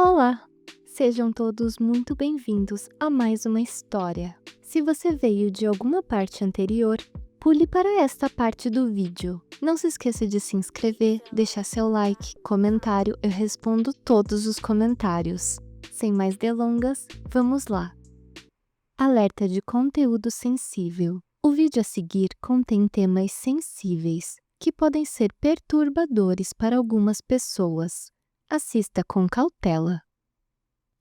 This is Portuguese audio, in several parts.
Olá! Sejam todos muito bem-vindos a mais uma história. Se você veio de alguma parte anterior, pule para esta parte do vídeo. Não se esqueça de se inscrever, deixar seu like, comentário, eu respondo todos os comentários. Sem mais delongas, vamos lá! Alerta de conteúdo sensível. O vídeo a seguir contém temas sensíveis, que podem ser perturbadores para algumas pessoas. Assista com cautela.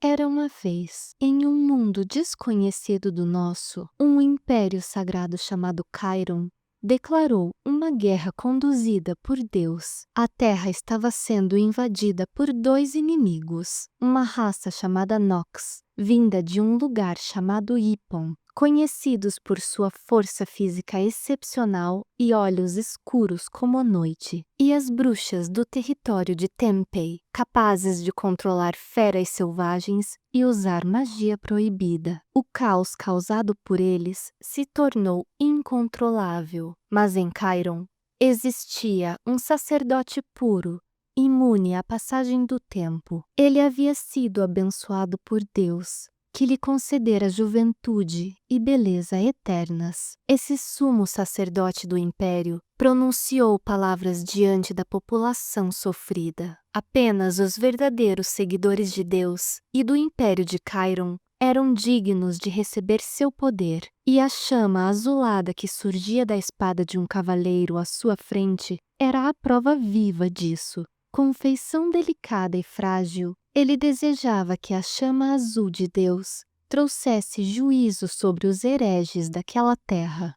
Era uma vez, em um mundo desconhecido do nosso, um império sagrado chamado Chiron declarou uma guerra conduzida por Deus. A Terra estava sendo invadida por dois inimigos, uma raça chamada Nox, vinda de um lugar chamado Ipon, conhecidos por sua força física excepcional e olhos escuros como a noite, e as bruxas do território de Tempe, capazes de controlar feras selvagens e usar magia proibida. O caos causado por eles se tornou incontrolável, mas em Chiron existia um sacerdote puro, imune à passagem do tempo. Ele havia sido abençoado por Deus, que lhe concedera juventude e beleza eternas. Esse sumo sacerdote do império pronunciou palavras diante da população sofrida. Apenas os verdadeiros seguidores de Deus e do império de Chiron eram dignos de receber seu poder, e a chama azulada que surgia da espada de um cavaleiro à sua frente era a prova viva disso. Com feição delicada e frágil, ele desejava que a chama azul de Deus trouxesse juízo sobre os hereges daquela terra.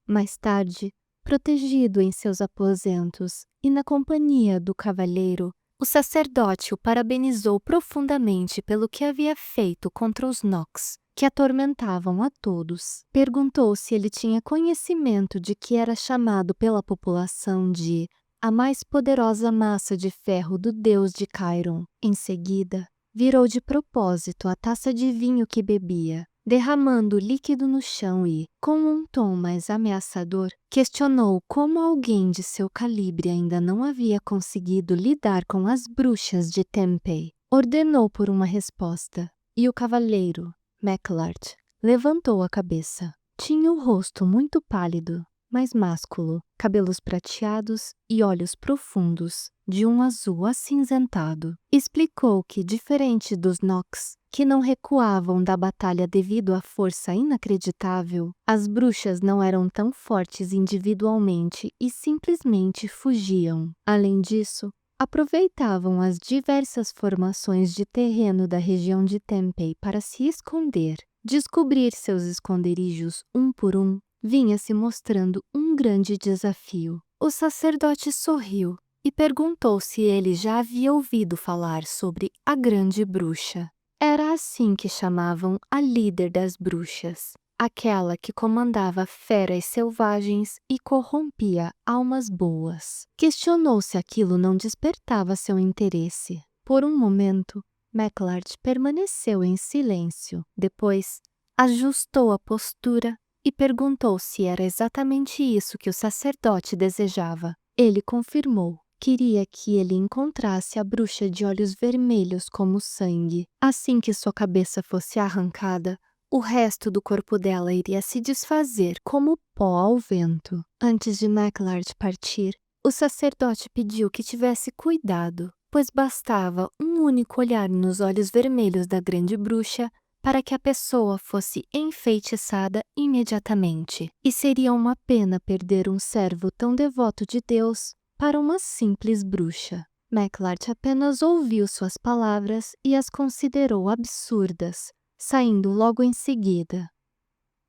Mais tarde, protegido em seus aposentos e na companhia do cavaleiro, o sacerdote o parabenizou profundamente pelo que havia feito contra os Nox, que atormentavam a todos. Perguntou se ele tinha conhecimento de que era chamado pela população de a mais poderosa massa de ferro do deus de Chiron. Em seguida, virou de propósito a taça de vinho que bebia, derramando o líquido no chão e, com um tom mais ameaçador, questionou como alguém de seu calibre ainda não havia conseguido lidar com as bruxas de Tempe. Ordenou por uma resposta, e o cavaleiro, Maclart, levantou a cabeça. Tinha o rosto muito pálido, mas másculo, cabelos prateados e olhos profundos, de um azul acinzentado. Explicou que, diferente dos Nox, que não recuavam da batalha devido à força inacreditável, as bruxas não eram tão fortes individualmente e simplesmente fugiam. Além disso, aproveitavam as diversas formações de terreno da região de Tempe para se esconder. Descobrir seus esconderijos um por um vinha se mostrando um grande desafio. O sacerdote sorriu e perguntou se ele já havia ouvido falar sobre a Grande Bruxa. Era assim que chamavam a líder das bruxas, aquela que comandava feras selvagens e corrompia almas boas. Questionou se aquilo não despertava seu interesse. Por um momento, Maclart permaneceu em silêncio. Depois, ajustou a postura e perguntou se era exatamente isso que o sacerdote desejava. Ele confirmou. Queria que ele encontrasse a bruxa de olhos vermelhos como sangue. Assim que sua cabeça fosse arrancada, o resto do corpo dela iria se desfazer como pó ao vento. Antes de Maclart partir, o sacerdote pediu que tivesse cuidado, pois bastava um único olhar nos olhos vermelhos da grande bruxa para que a pessoa fosse enfeitiçada imediatamente. E seria uma pena perder um servo tão devoto de Deus para uma simples bruxa. Maclart apenas ouviu suas palavras e as considerou absurdas, saindo logo em seguida.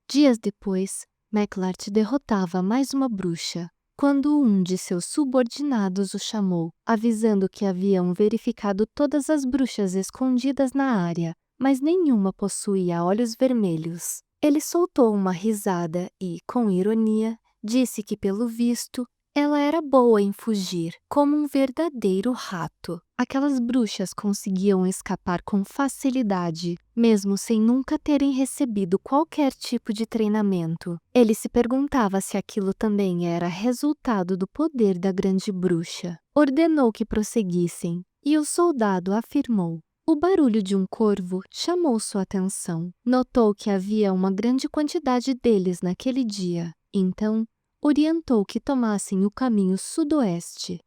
Dias depois, Maclart derrotava mais uma bruxa, quando um de seus subordinados o chamou, avisando que haviam verificado todas as bruxas escondidas na área, mas nenhuma possuía olhos vermelhos. Ele soltou uma risada e, com ironia, disse que, pelo visto, ela era boa em fugir, como um verdadeiro rato. Aquelas bruxas conseguiam escapar com facilidade, mesmo sem nunca terem recebido qualquer tipo de treinamento. Ele se perguntava se aquilo também era resultado do poder da grande bruxa. Ordenou que prosseguissem, e o soldado afirmou: O barulho de um corvo chamou sua atenção. Notou que havia uma grande quantidade deles naquele dia. Então, orientou que tomassem o caminho sudoeste.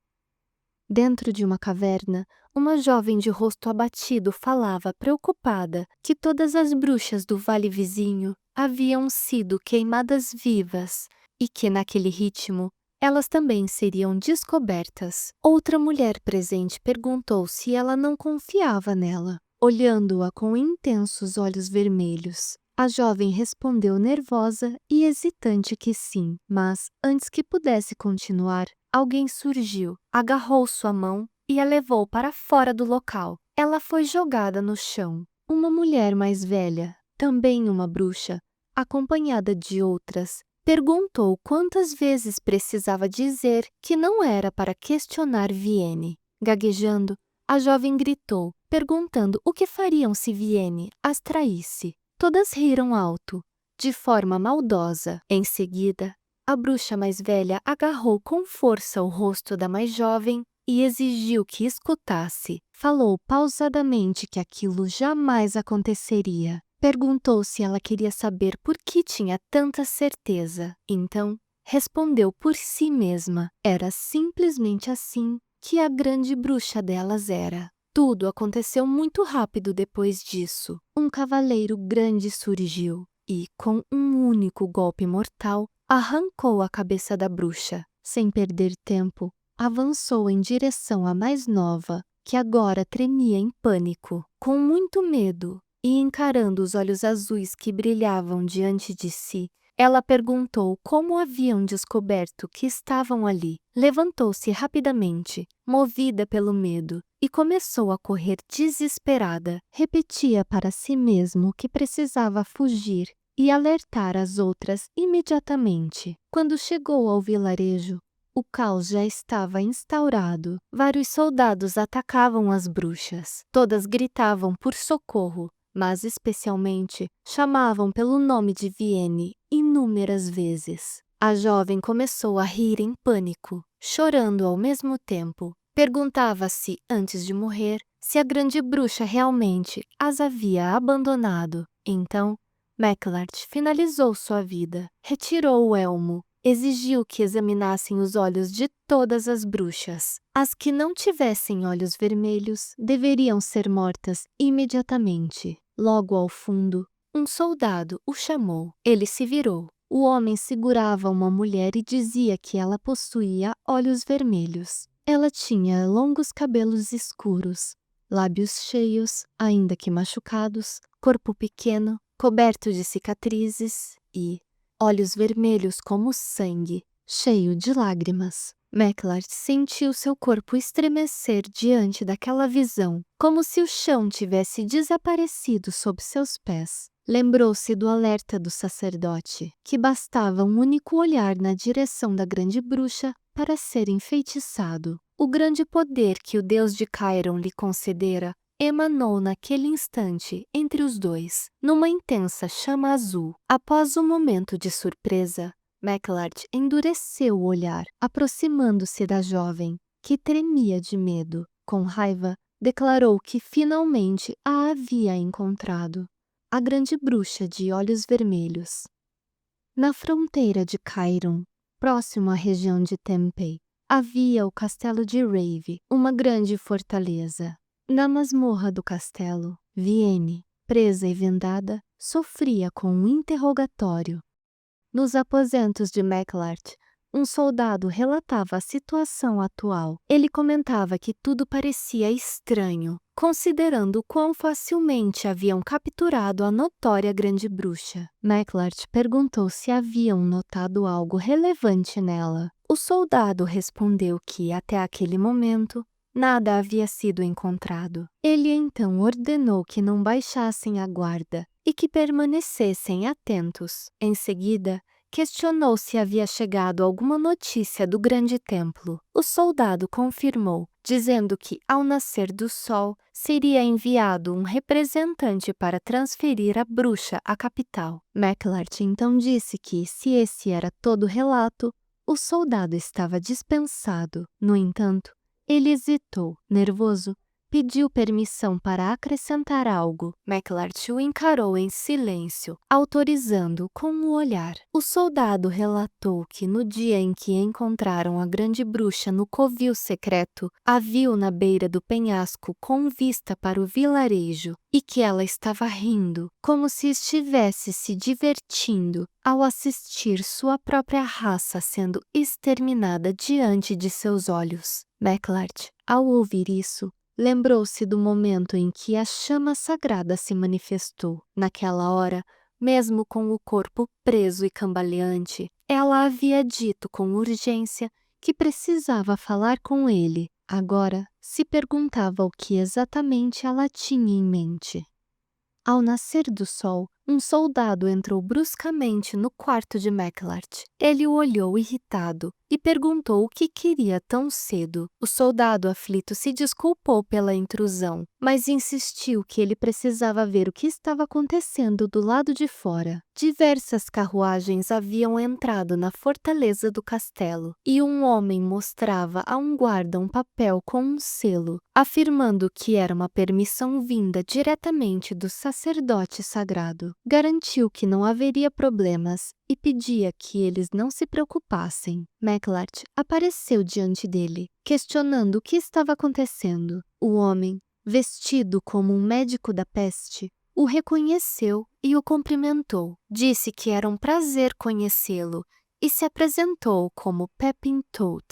Dentro de uma caverna, uma jovem de rosto abatido falava preocupada que todas as bruxas do vale vizinho haviam sido queimadas vivas e que, naquele ritmo, elas também seriam descobertas. Outra mulher presente perguntou se ela não confiava nela, olhando-a com intensos olhos vermelhos. A jovem respondeu nervosa e hesitante que sim, mas, antes que pudesse continuar, alguém surgiu, agarrou sua mão e a levou para fora do local. Ela foi jogada no chão. Uma mulher mais velha, também uma bruxa, acompanhada de outras, perguntou quantas vezes precisava dizer que não era para questionar Vienne. Gaguejando, a jovem gritou, perguntando o que fariam se Vienne as traísse. Todas riram alto, de forma maldosa. Em seguida, a bruxa mais velha agarrou com força o rosto da mais jovem e exigiu que escutasse. Falou pausadamente que aquilo jamais aconteceria. Perguntou se ela queria saber por que tinha tanta certeza. Então, respondeu por si mesma. Era simplesmente assim que a grande bruxa delas era. Tudo aconteceu muito rápido depois disso. Um cavaleiro grande surgiu e, com um único golpe mortal, arrancou a cabeça da bruxa. Sem perder tempo, avançou em direção à mais nova, que agora tremia em pânico. Com muito medo e encarando os olhos azuis que brilhavam diante de si, ela perguntou como haviam descoberto que estavam ali. Levantou-se rapidamente, movida pelo medo, e começou a correr desesperada. Repetia para si mesmo que precisava fugir e alertar as outras imediatamente. Quando chegou ao vilarejo, o caos já estava instaurado. Vários soldados atacavam as bruxas. Todas gritavam por socorro, mas especialmente chamavam pelo nome de Vienne inúmeras vezes. A jovem começou a rir em pânico, chorando ao mesmo tempo. Perguntava-se, antes de morrer, se a grande bruxa realmente as havia abandonado. Então, Maclart finalizou sua vida, retirou o elmo, exigiu que examinassem os olhos de todas as bruxas. As que não tivessem olhos vermelhos deveriam ser mortas imediatamente. Logo ao fundo, um soldado o chamou. Ele se virou. O homem segurava uma mulher e dizia que ela possuía olhos vermelhos. Ela tinha longos cabelos escuros, lábios cheios, ainda que machucados, corpo pequeno, coberto de cicatrizes e olhos vermelhos como sangue, cheio de lágrimas. Maclart sentiu seu corpo estremecer diante daquela visão, como se o chão tivesse desaparecido sob seus pés. Lembrou-se do alerta do sacerdote, que bastava um único olhar na direção da grande bruxa para ser enfeitiçado. O grande poder que o deus de Chiron lhe concedera emanou naquele instante entre os dois, numa intensa chama azul. Após um momento de surpresa, Maclart endureceu o olhar, aproximando-se da jovem, que tremia de medo. Com raiva, declarou que finalmente a havia encontrado. A grande bruxa de olhos vermelhos. Na fronteira de Chiron, próximo à região de Tempe, havia o castelo de Rave, uma grande fortaleza. Na masmorra do castelo, Vienne, presa e vendada, sofria com um interrogatório. Nos aposentos de Maclart, um soldado relatava a situação atual. Ele comentava que tudo parecia estranho, considerando quão facilmente haviam capturado a notória grande bruxa. Maclart perguntou se haviam notado algo relevante nela. O soldado respondeu que, até aquele momento, nada havia sido encontrado. Ele então ordenou que não baixassem a guarda e que permanecessem atentos. Em seguida, questionou se havia chegado alguma notícia do grande templo. O soldado confirmou, dizendo que, ao nascer do sol, seria enviado um representante para transferir a bruxa à capital. Maclart então disse que, se esse era todo o relato, o soldado estava dispensado. No entanto, ele hesitou, nervoso, pediu permissão para acrescentar algo. McLart o encarou em silêncio, autorizando-o com o olhar. O soldado relatou que no dia em que encontraram a grande bruxa no covil secreto, a viu na beira do penhasco com vista para o vilarejo e que ela estava rindo, como se estivesse se divertindo ao assistir sua própria raça sendo exterminada diante de seus olhos. McLart, ao ouvir isso, lembrou-se do momento em que a chama sagrada se manifestou. Naquela hora, mesmo com o corpo preso e cambaleante, ela havia dito com urgência que precisava falar com ele. Agora, se perguntava o que exatamente ela tinha em mente. Ao nascer do sol, um soldado entrou bruscamente no quarto de McLart. Ele o olhou irritado e perguntou o que queria tão cedo. O soldado aflito se desculpou pela intrusão, mas insistiu que ele precisava ver o que estava acontecendo do lado de fora. Diversas carruagens haviam entrado na fortaleza do castelo e um homem mostrava a um guarda um papel com um selo, afirmando que era uma permissão vinda diretamente do sacerdote sagrado. Garantiu que não haveria problemas e pedia que eles não se preocupassem. McLart apareceu diante dele, questionando o que estava acontecendo. O homem, vestido como um médico da peste, o reconheceu e o cumprimentou. Disse que era um prazer conhecê-lo e se apresentou como Pepin Toad.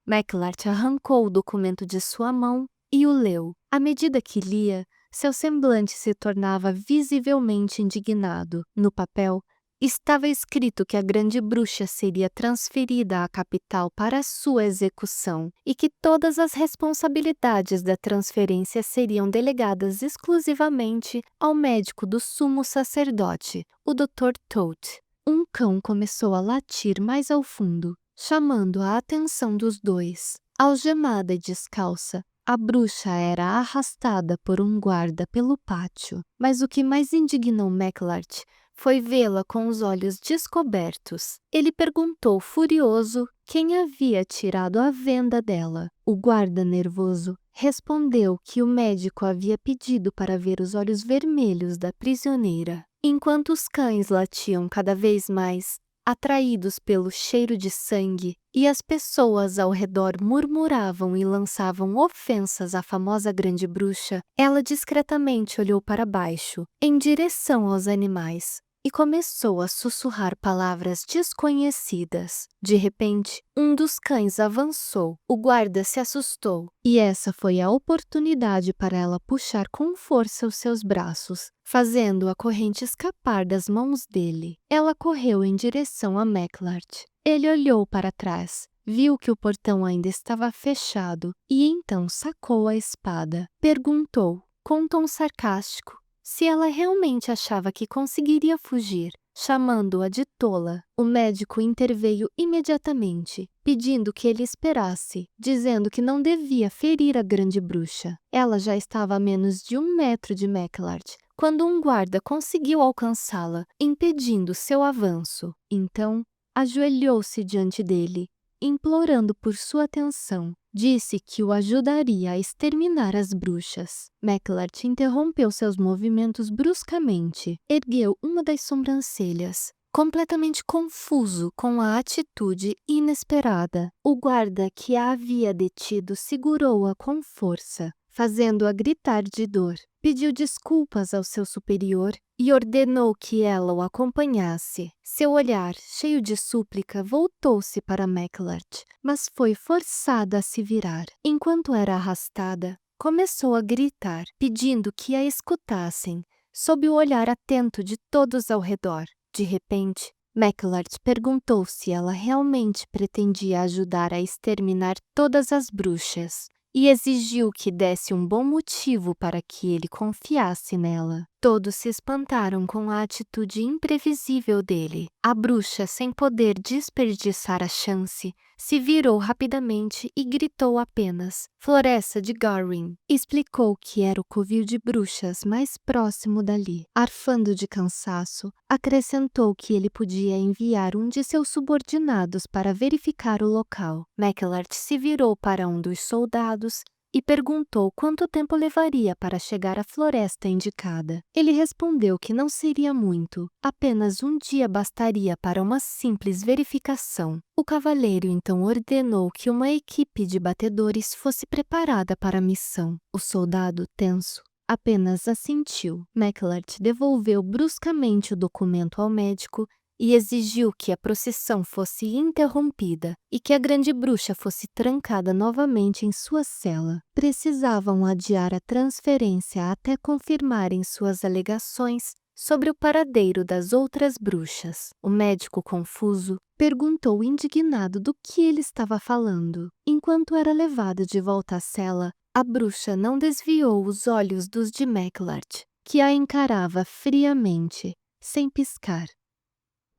McLart arrancou o documento de sua mão e o leu. À medida que lia, seu semblante se tornava visivelmente indignado. No papel, estava escrito que a grande bruxa seria transferida à capital para sua execução e que todas as responsabilidades da transferência seriam delegadas exclusivamente ao médico do sumo sacerdote, o Dr. Toad. Um cão começou a latir mais ao fundo, chamando a atenção dos dois. Algemada e descalça, a bruxa era arrastada por um guarda pelo pátio, mas o que mais indignou McLart foi vê-la com os olhos descobertos. Ele perguntou furioso quem havia tirado a venda dela. O guarda nervoso respondeu que o médico havia pedido para ver os olhos vermelhos da prisioneira. Enquanto os cães latiam cada vez mais, atraídos pelo cheiro de sangue, e as pessoas ao redor murmuravam e lançavam ofensas à famosa grande bruxa, ela discretamente olhou para baixo, em direção aos animais, e começou a sussurrar palavras desconhecidas. De repente, um dos cães avançou. O guarda se assustou, e essa foi a oportunidade para ela puxar com força os seus braços, fazendo a corrente escapar das mãos dele. Ela correu em direção a McLart. Ele olhou para trás, viu que o portão ainda estava fechado e então sacou a espada. Perguntou, com tom sarcástico, se ela realmente achava que conseguiria fugir, chamando-a de tola. O médico interveio imediatamente, pedindo que ele esperasse, dizendo que não devia ferir a grande bruxa. Ela já estava a menos de 1 metro de McLart, quando um guarda conseguiu alcançá-la, impedindo seu avanço. Então, ajoelhou-se diante dele, implorando por sua atenção. Disse que o ajudaria a exterminar as bruxas. McLart interrompeu seus movimentos bruscamente. Ergueu uma das sobrancelhas, completamente confuso com a atitude inesperada. O guarda que a havia detido segurou-a com força, fazendo-a gritar de dor. Pediu desculpas ao seu superior e ordenou que ela o acompanhasse. Seu olhar, cheio de súplica, voltou-se para McLart, mas foi forçada a se virar. Enquanto era arrastada, começou a gritar, pedindo que a escutassem, sob o olhar atento de todos ao redor. De repente, McLart perguntou se ela realmente pretendia ajudar a exterminar todas as bruxas e exigiu que desse um bom motivo para que ele confiasse nela. Todos se espantaram com a atitude imprevisível dele. A bruxa, sem poder desperdiçar a chance, se virou rapidamente e gritou apenas, Floresta de Garwin. Explicou que era o covil de bruxas mais próximo dali. Arfando de cansaço, acrescentou que ele podia enviar um de seus subordinados para verificar o local. McLart se virou para um dos soldados e perguntou quanto tempo levaria para chegar à floresta indicada. Ele respondeu que não seria muito, apenas um dia bastaria para uma simples verificação. O cavaleiro então ordenou que uma equipe de batedores fosse preparada para a missão. O soldado, tenso, apenas assentiu. McLart devolveu bruscamente o documento ao médico e exigiu que a procissão fosse interrompida e que a grande bruxa fosse trancada novamente em sua cela. Precisavam adiar a transferência até confirmarem suas alegações sobre o paradeiro das outras bruxas. O médico, confuso, perguntou indignado do que ele estava falando. Enquanto era levado de volta à cela, a bruxa não desviou os olhos dos de McLart, que a encarava friamente, sem piscar.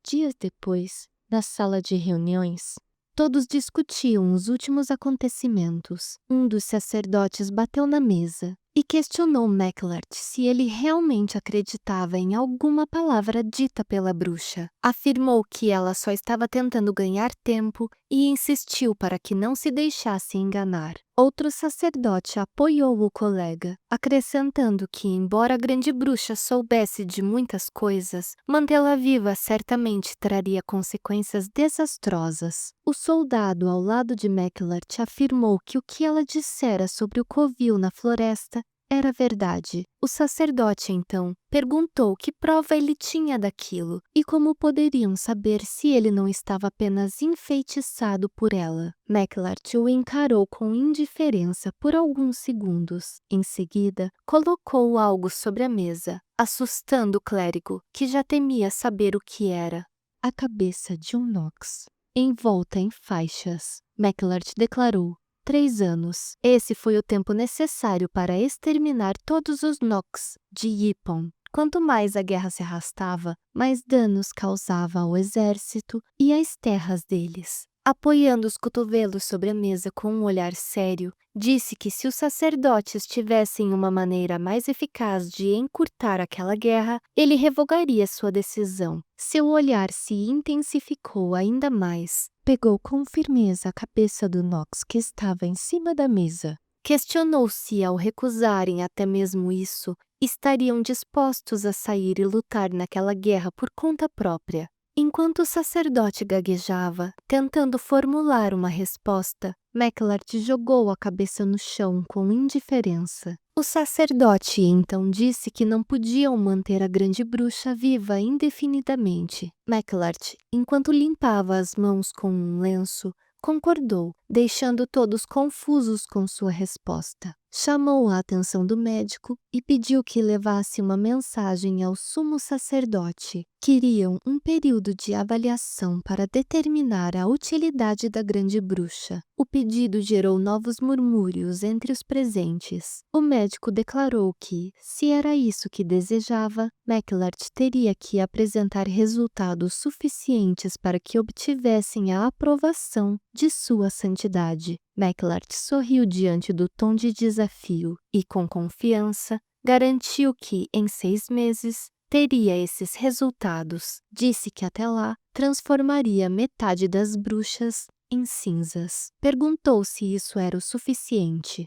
Dias depois, na sala de reuniões, todos discutiam os últimos acontecimentos. Um dos sacerdotes bateu na mesa e questionou McLart se ele realmente acreditava em alguma palavra dita pela bruxa. Afirmou que ela só estava tentando ganhar tempo e insistiu para que não se deixasse enganar. Outro sacerdote apoiou o colega, acrescentando que, embora a grande bruxa soubesse de muitas coisas, mantê-la viva certamente traria consequências desastrosas. O soldado ao lado de McLart afirmou que o que ela dissera sobre o covil na floresta era verdade. O sacerdote, então, perguntou que prova ele tinha daquilo e como poderiam saber se ele não estava apenas enfeitiçado por ela. McLart o encarou com indiferença por alguns segundos. Em seguida, colocou algo sobre a mesa, assustando o clérigo, que já temia saber o que era. A cabeça de um Nox, envolta em faixas. McLart declarou: 3 anos. Esse foi o tempo necessário para exterminar todos os Nox de Ypon. Quanto mais a guerra se arrastava, mais danos causava ao exército e às terras deles. Apoiando os cotovelos sobre a mesa com um olhar sério, disse que se os sacerdotes tivessem uma maneira mais eficaz de encurtar aquela guerra, ele revogaria sua decisão. Seu olhar se intensificou ainda mais. Pegou com firmeza a cabeça do Nox que estava em cima da mesa. Questionou se, ao recusarem até mesmo isso, estariam dispostos a sair e lutar naquela guerra por conta própria. Enquanto o sacerdote gaguejava, tentando formular uma resposta, McLart jogou a cabeça no chão com indiferença. O sacerdote então disse que não podiam manter a grande bruxa viva indefinidamente. McLart, enquanto limpava as mãos com um lenço, concordou, deixando todos confusos com sua resposta. Chamou a atenção do médico e pediu que levasse uma mensagem ao sumo sacerdote. Queriam um período de avaliação para determinar a utilidade da grande bruxa. O pedido gerou novos murmúrios entre os presentes. O médico declarou que, se era isso que desejava, McLart teria que apresentar resultados suficientes para que obtivessem a aprovação de sua santidade. McLart sorriu diante do tom de desafio e, com confiança, garantiu que, em 6 meses, teria esses resultados. Disse que até lá transformaria metade das bruxas em cinzas. Perguntou se isso era o suficiente.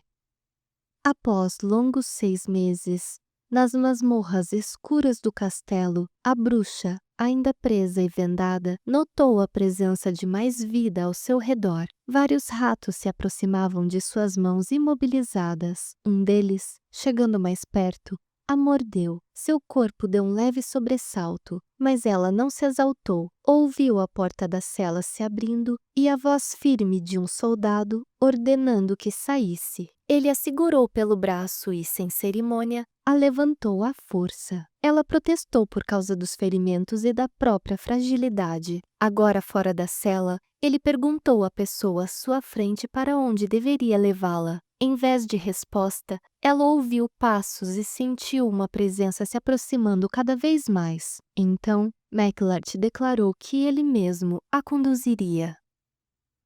Após longos 6 meses, nas masmorras escuras do castelo, a bruxa, ainda presa e vendada, notou a presença de mais vida ao seu redor. Vários ratos se aproximavam de suas mãos imobilizadas. Um deles, chegando mais perto, a mordeu. Seu corpo deu um leve sobressalto, mas ela não se exaltou. Ouviu a porta da cela se abrindo e a voz firme de um soldado ordenando que saísse. Ele a segurou pelo braço e, sem cerimônia, a levantou à força. Ela protestou por causa dos ferimentos e da própria fragilidade. Agora fora da cela, ele perguntou à pessoa à sua frente para onde deveria levá-la. Em vez de resposta, ela ouviu passos e sentiu uma presença se aproximando cada vez mais. Então, McLart declarou que ele mesmo a conduziria.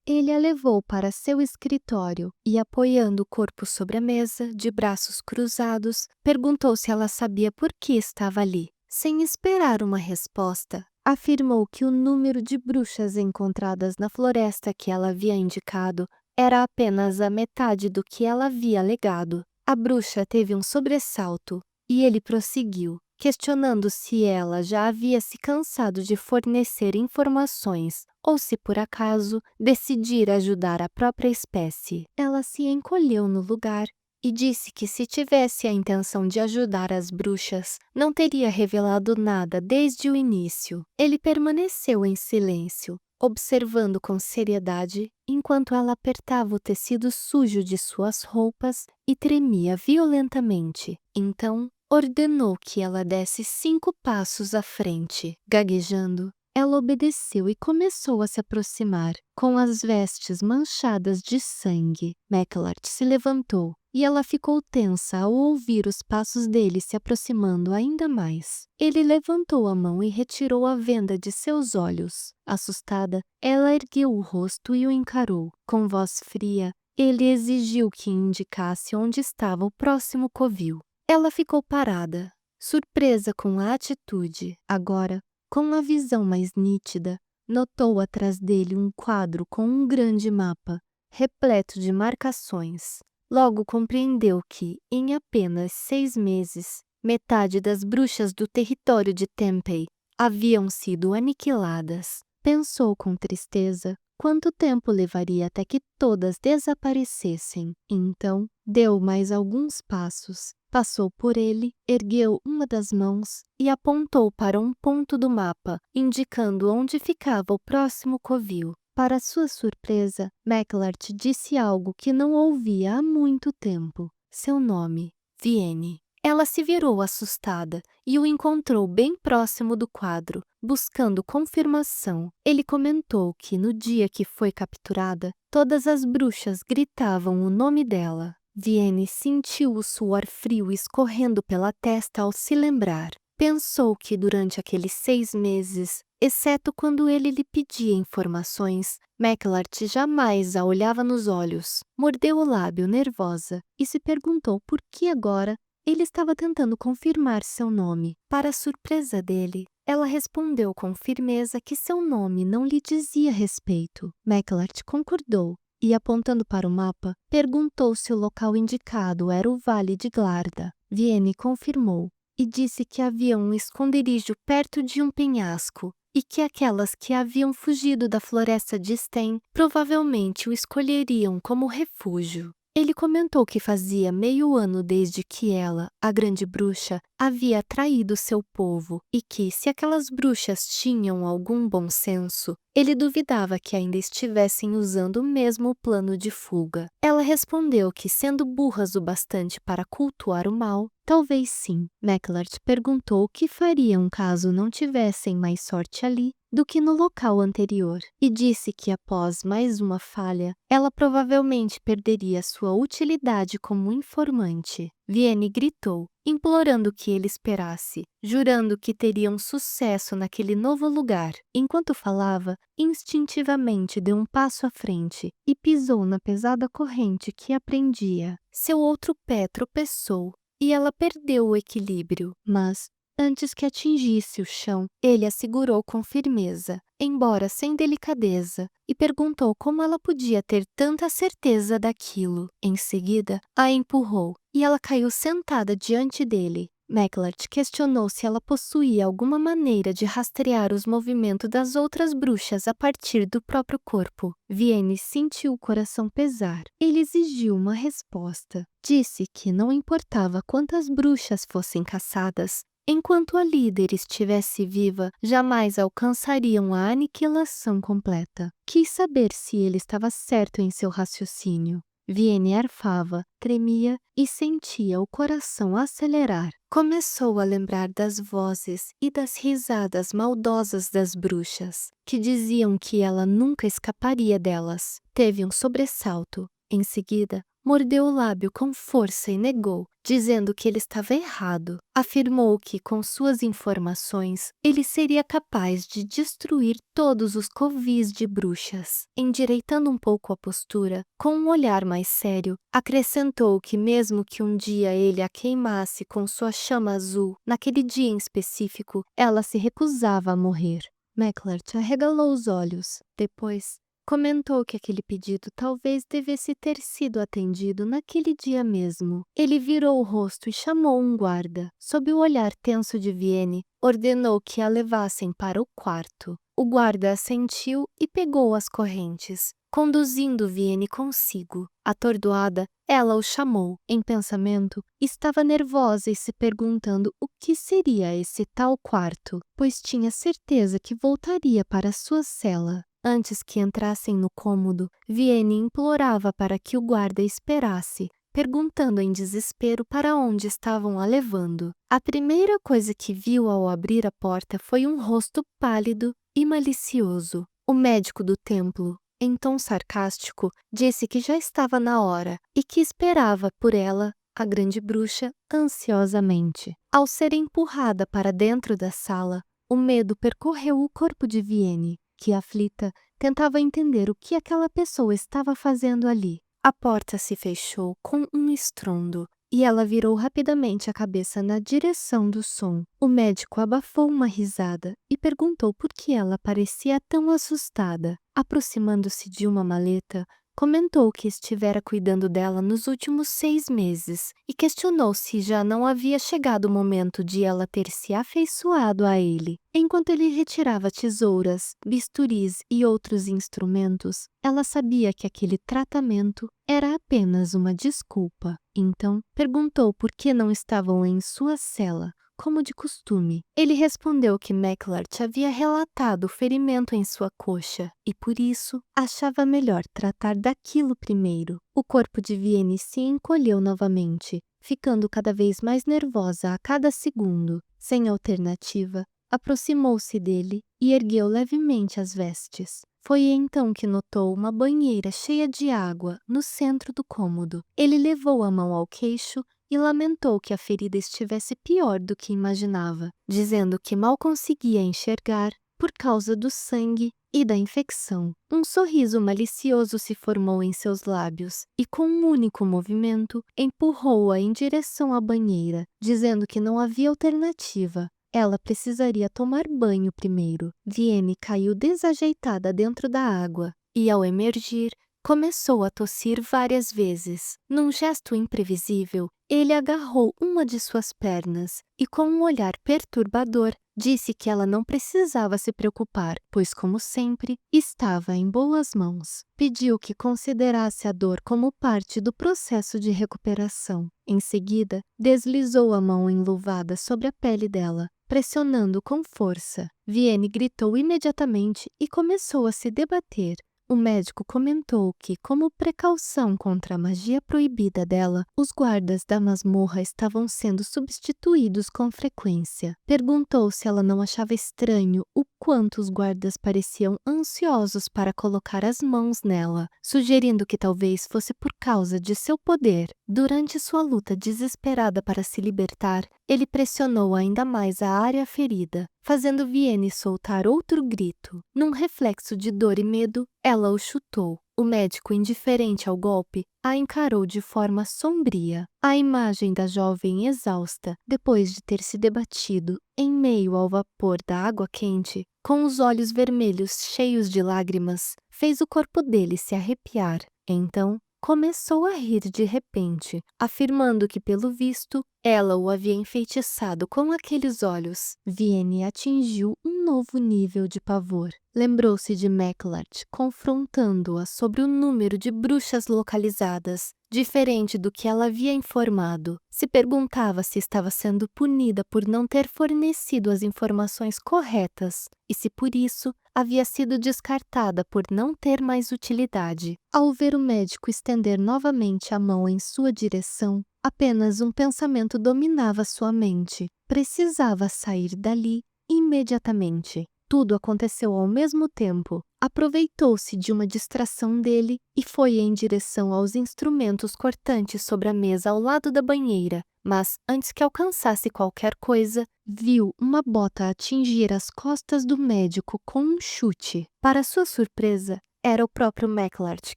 Ele a levou para seu escritório e, apoiando o corpo sobre a mesa, de braços cruzados, perguntou se ela sabia por que estava ali. Sem esperar uma resposta, afirmou que o número de bruxas encontradas na floresta que ela havia indicado era apenas a metade do que ela havia alegado. A bruxa teve um sobressalto, e ele prosseguiu, questionando se ela já havia se cansado de fornecer informações ou se por acaso decidir ajudar a própria espécie. Ela se encolheu no lugar e disse que se tivesse a intenção de ajudar as bruxas, não teria revelado nada desde o início. Ele permaneceu em silêncio, observando com seriedade, enquanto ela apertava o tecido sujo de suas roupas e tremia violentamente. Então, ordenou que ela desse 5 passos à frente. Gaguejando, ela obedeceu e começou a se aproximar, com as vestes manchadas de sangue. Mecklart se levantou, e ela ficou tensa ao ouvir os passos dele se aproximando ainda mais. Ele levantou a mão e retirou a venda de seus olhos. Assustada, ela ergueu o rosto e o encarou. Com voz fria, ele exigiu que indicasse onde estava o próximo covil. Ela ficou parada, surpresa com a atitude. Agora, com a visão mais nítida, notou atrás dele um quadro com um grande mapa, repleto de marcações. Logo compreendeu que, em apenas 6 meses, metade das bruxas do território de Tempei haviam sido aniquiladas. Pensou com tristeza quanto tempo levaria até que todas desaparecessem. Então, deu mais alguns passos. Passou por ele, ergueu uma das mãos e apontou para um ponto do mapa, indicando onde ficava o próximo covil. Para sua surpresa, Mecklart disse algo que não ouvia há muito tempo. Seu nome, Vienne. Ela se virou assustada e o encontrou bem próximo do quadro, buscando confirmação. Ele comentou que no dia que foi capturada, todas as bruxas gritavam o nome dela. Vienne sentiu o suor frio escorrendo pela testa ao se lembrar. Pensou que durante aqueles 6 meses, exceto quando ele lhe pedia informações, Mecklart jamais a olhava nos olhos. Mordeu o lábio nervosa e se perguntou por que agora ele estava tentando confirmar seu nome. Para a surpresa dele, ela respondeu com firmeza que seu nome não lhe dizia respeito. Mecklart concordou e, apontando para o mapa, perguntou se o local indicado era o Vale de Glarda. Vienne confirmou e disse que havia um esconderijo perto de um penhasco e que aquelas que haviam fugido da floresta de Sten provavelmente o escolheriam como refúgio. Ele comentou que fazia meio ano desde que ela, a grande bruxa, havia traído seu povo e que, se aquelas bruxas tinham algum bom senso, ele duvidava que ainda estivessem usando o mesmo plano de fuga. Ela respondeu que, sendo burras o bastante para cultuar o mal, talvez sim. Mecklart perguntou o que fariam caso não tivessem mais sorte ali do que no local anterior, e disse que após mais uma falha, ela provavelmente perderia sua utilidade como informante. Vienne gritou, implorando que ele esperasse, jurando que teriam sucesso naquele novo lugar. Enquanto falava, instintivamente deu um passo à frente e pisou na pesada corrente que a prendia. Seu outro pé tropeçou e ela perdeu o equilíbrio, mas antes que atingisse o chão, ele a segurou com firmeza, embora sem delicadeza, e perguntou como ela podia ter tanta certeza daquilo. Em seguida, a empurrou, e ela caiu sentada diante dele. Mecklart questionou se ela possuía alguma maneira de rastrear os movimentos das outras bruxas a partir do próprio corpo. Vienne sentiu o coração pesar. Ele exigiu uma resposta. Disse que não importava quantas bruxas fossem caçadas, enquanto a líder estivesse viva, jamais alcançariam a aniquilação completa. Quis saber se ele estava certo em seu raciocínio. Vienne arfava, tremia e sentia o coração acelerar. Começou a lembrar das vozes e das risadas maldosas das bruxas, que diziam que ela nunca escaparia delas. Teve um sobressalto. Em seguida, mordeu o lábio com força e negou, dizendo que ele estava errado. Afirmou que, com suas informações, ele seria capaz de destruir todos os covis de bruxas. Endireitando um pouco a postura, com um olhar mais sério, acrescentou que mesmo que um dia ele a queimasse com sua chama azul, naquele dia em específico, ela se recusava a morrer. Mecklart arregalou os olhos. Depois, Comentou que aquele pedido talvez devesse ter sido atendido naquele dia mesmo. Ele virou o rosto e chamou um guarda. Sob o olhar tenso de Vienne, ordenou que a levassem para o quarto. O guarda assentiu e pegou as correntes, conduzindo Vienne consigo. Atordoada, ela o chamou. Em pensamento, estava nervosa e se perguntando o que seria esse tal quarto, pois tinha certeza que voltaria para sua cela. Antes que entrassem no cômodo, Vienne implorava para que o guarda esperasse, perguntando em desespero para onde estavam a levando. A primeira coisa que viu ao abrir a porta foi um rosto pálido e malicioso. O médico do templo, em tom sarcástico, disse que já estava na hora e que esperava por ela, a grande bruxa, ansiosamente. Ao ser empurrada para dentro da sala, o medo percorreu o corpo de Vienne, que, aflita, tentava entender o que aquela pessoa estava fazendo ali. A porta se fechou com um estrondo e ela virou rapidamente a cabeça na direção do som. O médico abafou uma risada e perguntou por que ela parecia tão assustada. Aproximando-se de uma maleta, comentou que estivera cuidando dela nos últimos 6 meses e questionou se já não havia chegado o momento de ela ter se afeiçoado a ele. Enquanto ele retirava tesouras, bisturis e outros instrumentos, ela sabia que aquele tratamento era apenas uma desculpa. Então, perguntou por que não estavam em sua cela, como de costume. Ele respondeu que Maclart havia relatado o ferimento em sua coxa e, por isso, achava melhor tratar daquilo primeiro. O corpo de Vienne se encolheu novamente, ficando cada vez mais nervosa a cada segundo. Sem alternativa, aproximou-se dele e ergueu levemente as vestes. Foi então que notou uma banheira cheia de água no centro do cômodo. Ele levou a mão ao queixo e lamentou que a ferida estivesse pior do que imaginava, dizendo que mal conseguia enxergar por causa do sangue e da infecção. Um sorriso malicioso se formou em seus lábios e, com um único movimento, empurrou-a em direção à banheira, dizendo que não havia alternativa. Ela precisaria tomar banho primeiro. Vienne caiu desajeitada dentro da água e, ao emergir, começou a tossir várias vezes. Num gesto imprevisível, ele agarrou uma de suas pernas e, com um olhar perturbador, disse que ela não precisava se preocupar, pois, como sempre, estava em boas mãos. Pediu que considerasse a dor como parte do processo de recuperação. Em seguida, deslizou a mão enluvada sobre a pele dela, pressionando com força. Vienne gritou imediatamente e começou a se debater. O médico comentou que, como precaução contra a magia proibida dela, os guardas da masmorra estavam sendo substituídos com frequência. Perguntou se ela não achava estranho o quanto os guardas pareciam ansiosos para colocar as mãos nela, sugerindo que talvez fosse por causa de seu poder. Durante sua luta desesperada para se libertar, ele pressionou ainda mais a área ferida, fazendo Vienne soltar outro grito. Num reflexo de dor e medo, ela o chutou. O médico, indiferente ao golpe, a encarou de forma sombria. A imagem da jovem exausta, depois de ter se debatido em meio ao vapor da água quente, com os olhos vermelhos cheios de lágrimas, fez o corpo dele se arrepiar. Então, começou a rir de repente, afirmando que, pelo visto, ela o havia enfeitiçado com aqueles olhos. Vienne atingiu um novo nível de pavor. Lembrou-se de Maclart, confrontando-a sobre o número de bruxas localizadas, diferente do que ela havia informado. Se perguntava se estava sendo punida por não ter fornecido as informações corretas e se por isso havia sido descartada por não ter mais utilidade. Ao ver o médico estender novamente a mão em sua direção, apenas um pensamento dominava sua mente. Precisava sair dali imediatamente. Tudo aconteceu ao mesmo tempo. Aproveitou-se de uma distração dele e foi em direção aos instrumentos cortantes sobre a mesa ao lado da banheira. Mas, antes que alcançasse qualquer coisa, viu uma bota atingir as costas do médico com um chute. Para sua surpresa, era o próprio Maclart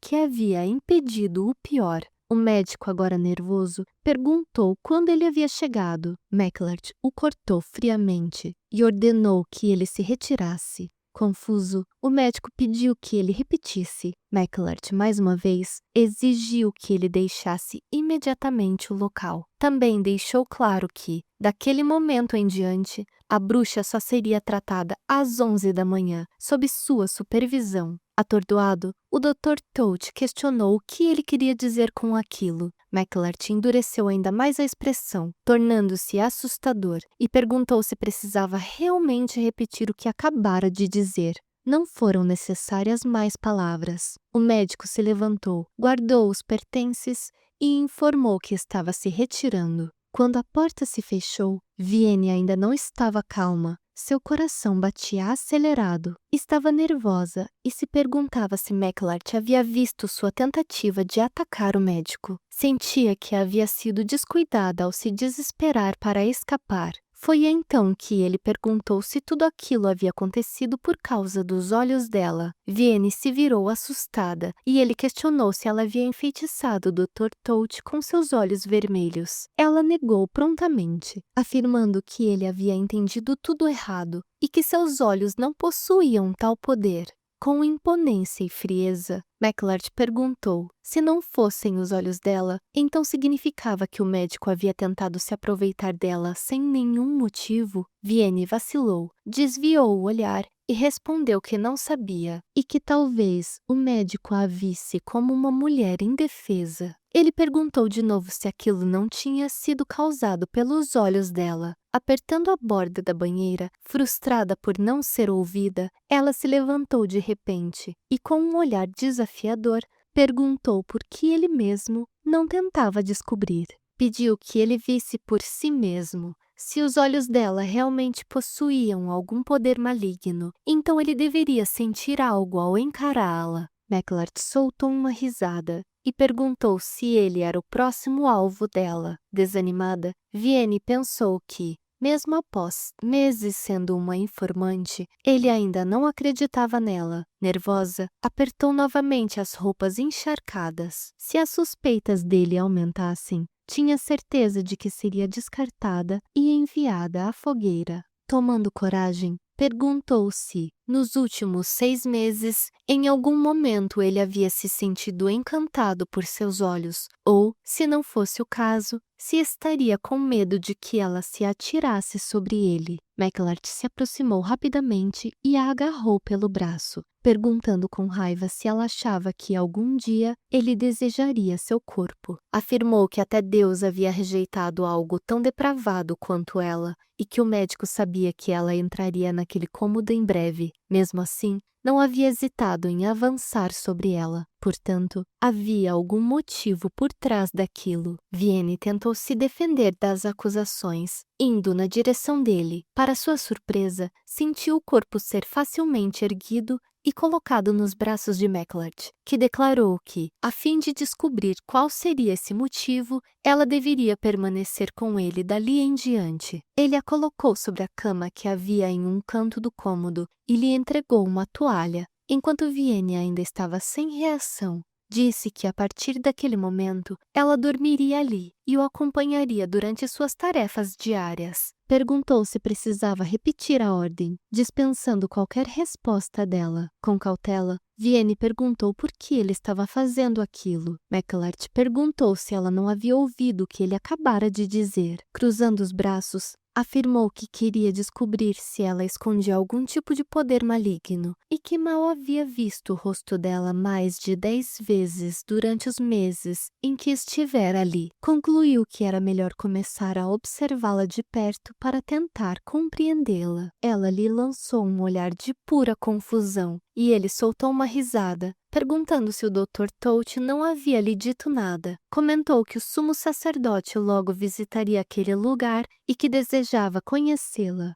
que havia impedido o pior. O médico, agora nervoso, perguntou quando ele havia chegado. Maclart o cortou friamente e ordenou que ele se retirasse. Confuso, o médico pediu que ele repetisse. McLart, mais uma vez, exigiu que ele deixasse imediatamente o local. Também deixou claro que, daquele momento em diante, a bruxa só seria tratada às 11 da manhã, sob sua supervisão. Atordoado, o Dr. Todt questionou o que ele queria dizer com aquilo. McLart endureceu ainda mais a expressão, tornando-se assustador, e perguntou se precisava realmente repetir o que acabara de dizer. Não foram necessárias mais palavras. O médico se levantou, guardou os pertences e informou que estava se retirando. Quando a porta se fechou, Vienne ainda não estava calma. Seu coração batia acelerado. Estava nervosa e se perguntava se McLart havia visto sua tentativa de atacar o médico. Sentia que havia sido descuidada ao se desesperar para escapar. Foi então que ele perguntou se tudo aquilo havia acontecido por causa dos olhos dela. Vienne se virou assustada e ele questionou se ela havia enfeitiçado o Dr. Todt com seus olhos vermelhos. Ela negou prontamente, afirmando que ele havia entendido tudo errado e que seus olhos não possuíam tal poder. Com imponência e frieza, McLart perguntou se não fossem os olhos dela, então significava que o médico havia tentado se aproveitar dela sem nenhum motivo. Vienne vacilou, desviou o olhar e respondeu que não sabia e que talvez o médico a visse como uma mulher indefesa. Ele perguntou de novo se aquilo não tinha sido causado pelos olhos dela. Apertando a borda da banheira, frustrada por não ser ouvida, ela se levantou de repente e, com um olhar desafiador, perguntou por que ele mesmo não tentava descobrir. Pediu que ele visse por si mesmo. Se os olhos dela realmente possuíam algum poder maligno, então ele deveria sentir algo ao encará-la. McLart soltou uma risada e perguntou se ele era o próximo alvo dela. Desanimada, Vienne pensou que, mesmo após meses sendo uma informante, ele ainda não acreditava nela. Nervosa, apertou novamente as roupas encharcadas. Se as suspeitas dele aumentassem, tinha certeza de que seria descartada e enviada à fogueira. Tomando coragem, perguntou se, nos últimos 6 meses, em algum momento ele havia se sentido encantado por seus olhos, ou, se não fosse o caso, se estaria com medo de que ela se atirasse sobre ele. McLart se aproximou rapidamente e a agarrou pelo braço, perguntando com raiva se ela achava que algum dia ele desejaria seu corpo. Afirmou que até Deus havia rejeitado algo tão depravado quanto ela, e que o médico sabia que ela entraria naquele cômodo em breve. Mesmo assim, não havia hesitado em avançar sobre ela. Portanto, havia algum motivo por trás daquilo. Vienne tentou se defender das acusações, indo na direção dele. Para sua surpresa, sentiu o corpo ser facilmente erguido e colocado nos braços de McLart, que declarou que, a fim de descobrir qual seria esse motivo, ela deveria permanecer com ele dali em diante. Ele a colocou sobre a cama que havia em um canto do cômodo e lhe entregou uma toalha. Enquanto Vienne ainda estava sem reação, disse que a partir daquele momento ela dormiria ali e o acompanharia durante suas tarefas diárias. Perguntou se precisava repetir a ordem, dispensando qualquer resposta dela. Com cautela, Vienne perguntou por que ele estava fazendo aquilo. McLart perguntou se ela não havia ouvido o que ele acabara de dizer. Cruzando os braços, afirmou que queria descobrir se ela escondia algum tipo de poder maligno e que mal havia visto o rosto dela mais de 10 vezes durante os meses em que estivera ali. Concluiu que era melhor começar a observá-la de perto para tentar compreendê-la. Ela lhe lançou um olhar de pura confusão e ele soltou uma risada, perguntando se o Dr. Todt não havia lhe dito nada. Comentou que o sumo sacerdote logo visitaria aquele lugar e que desejava conhecê-la.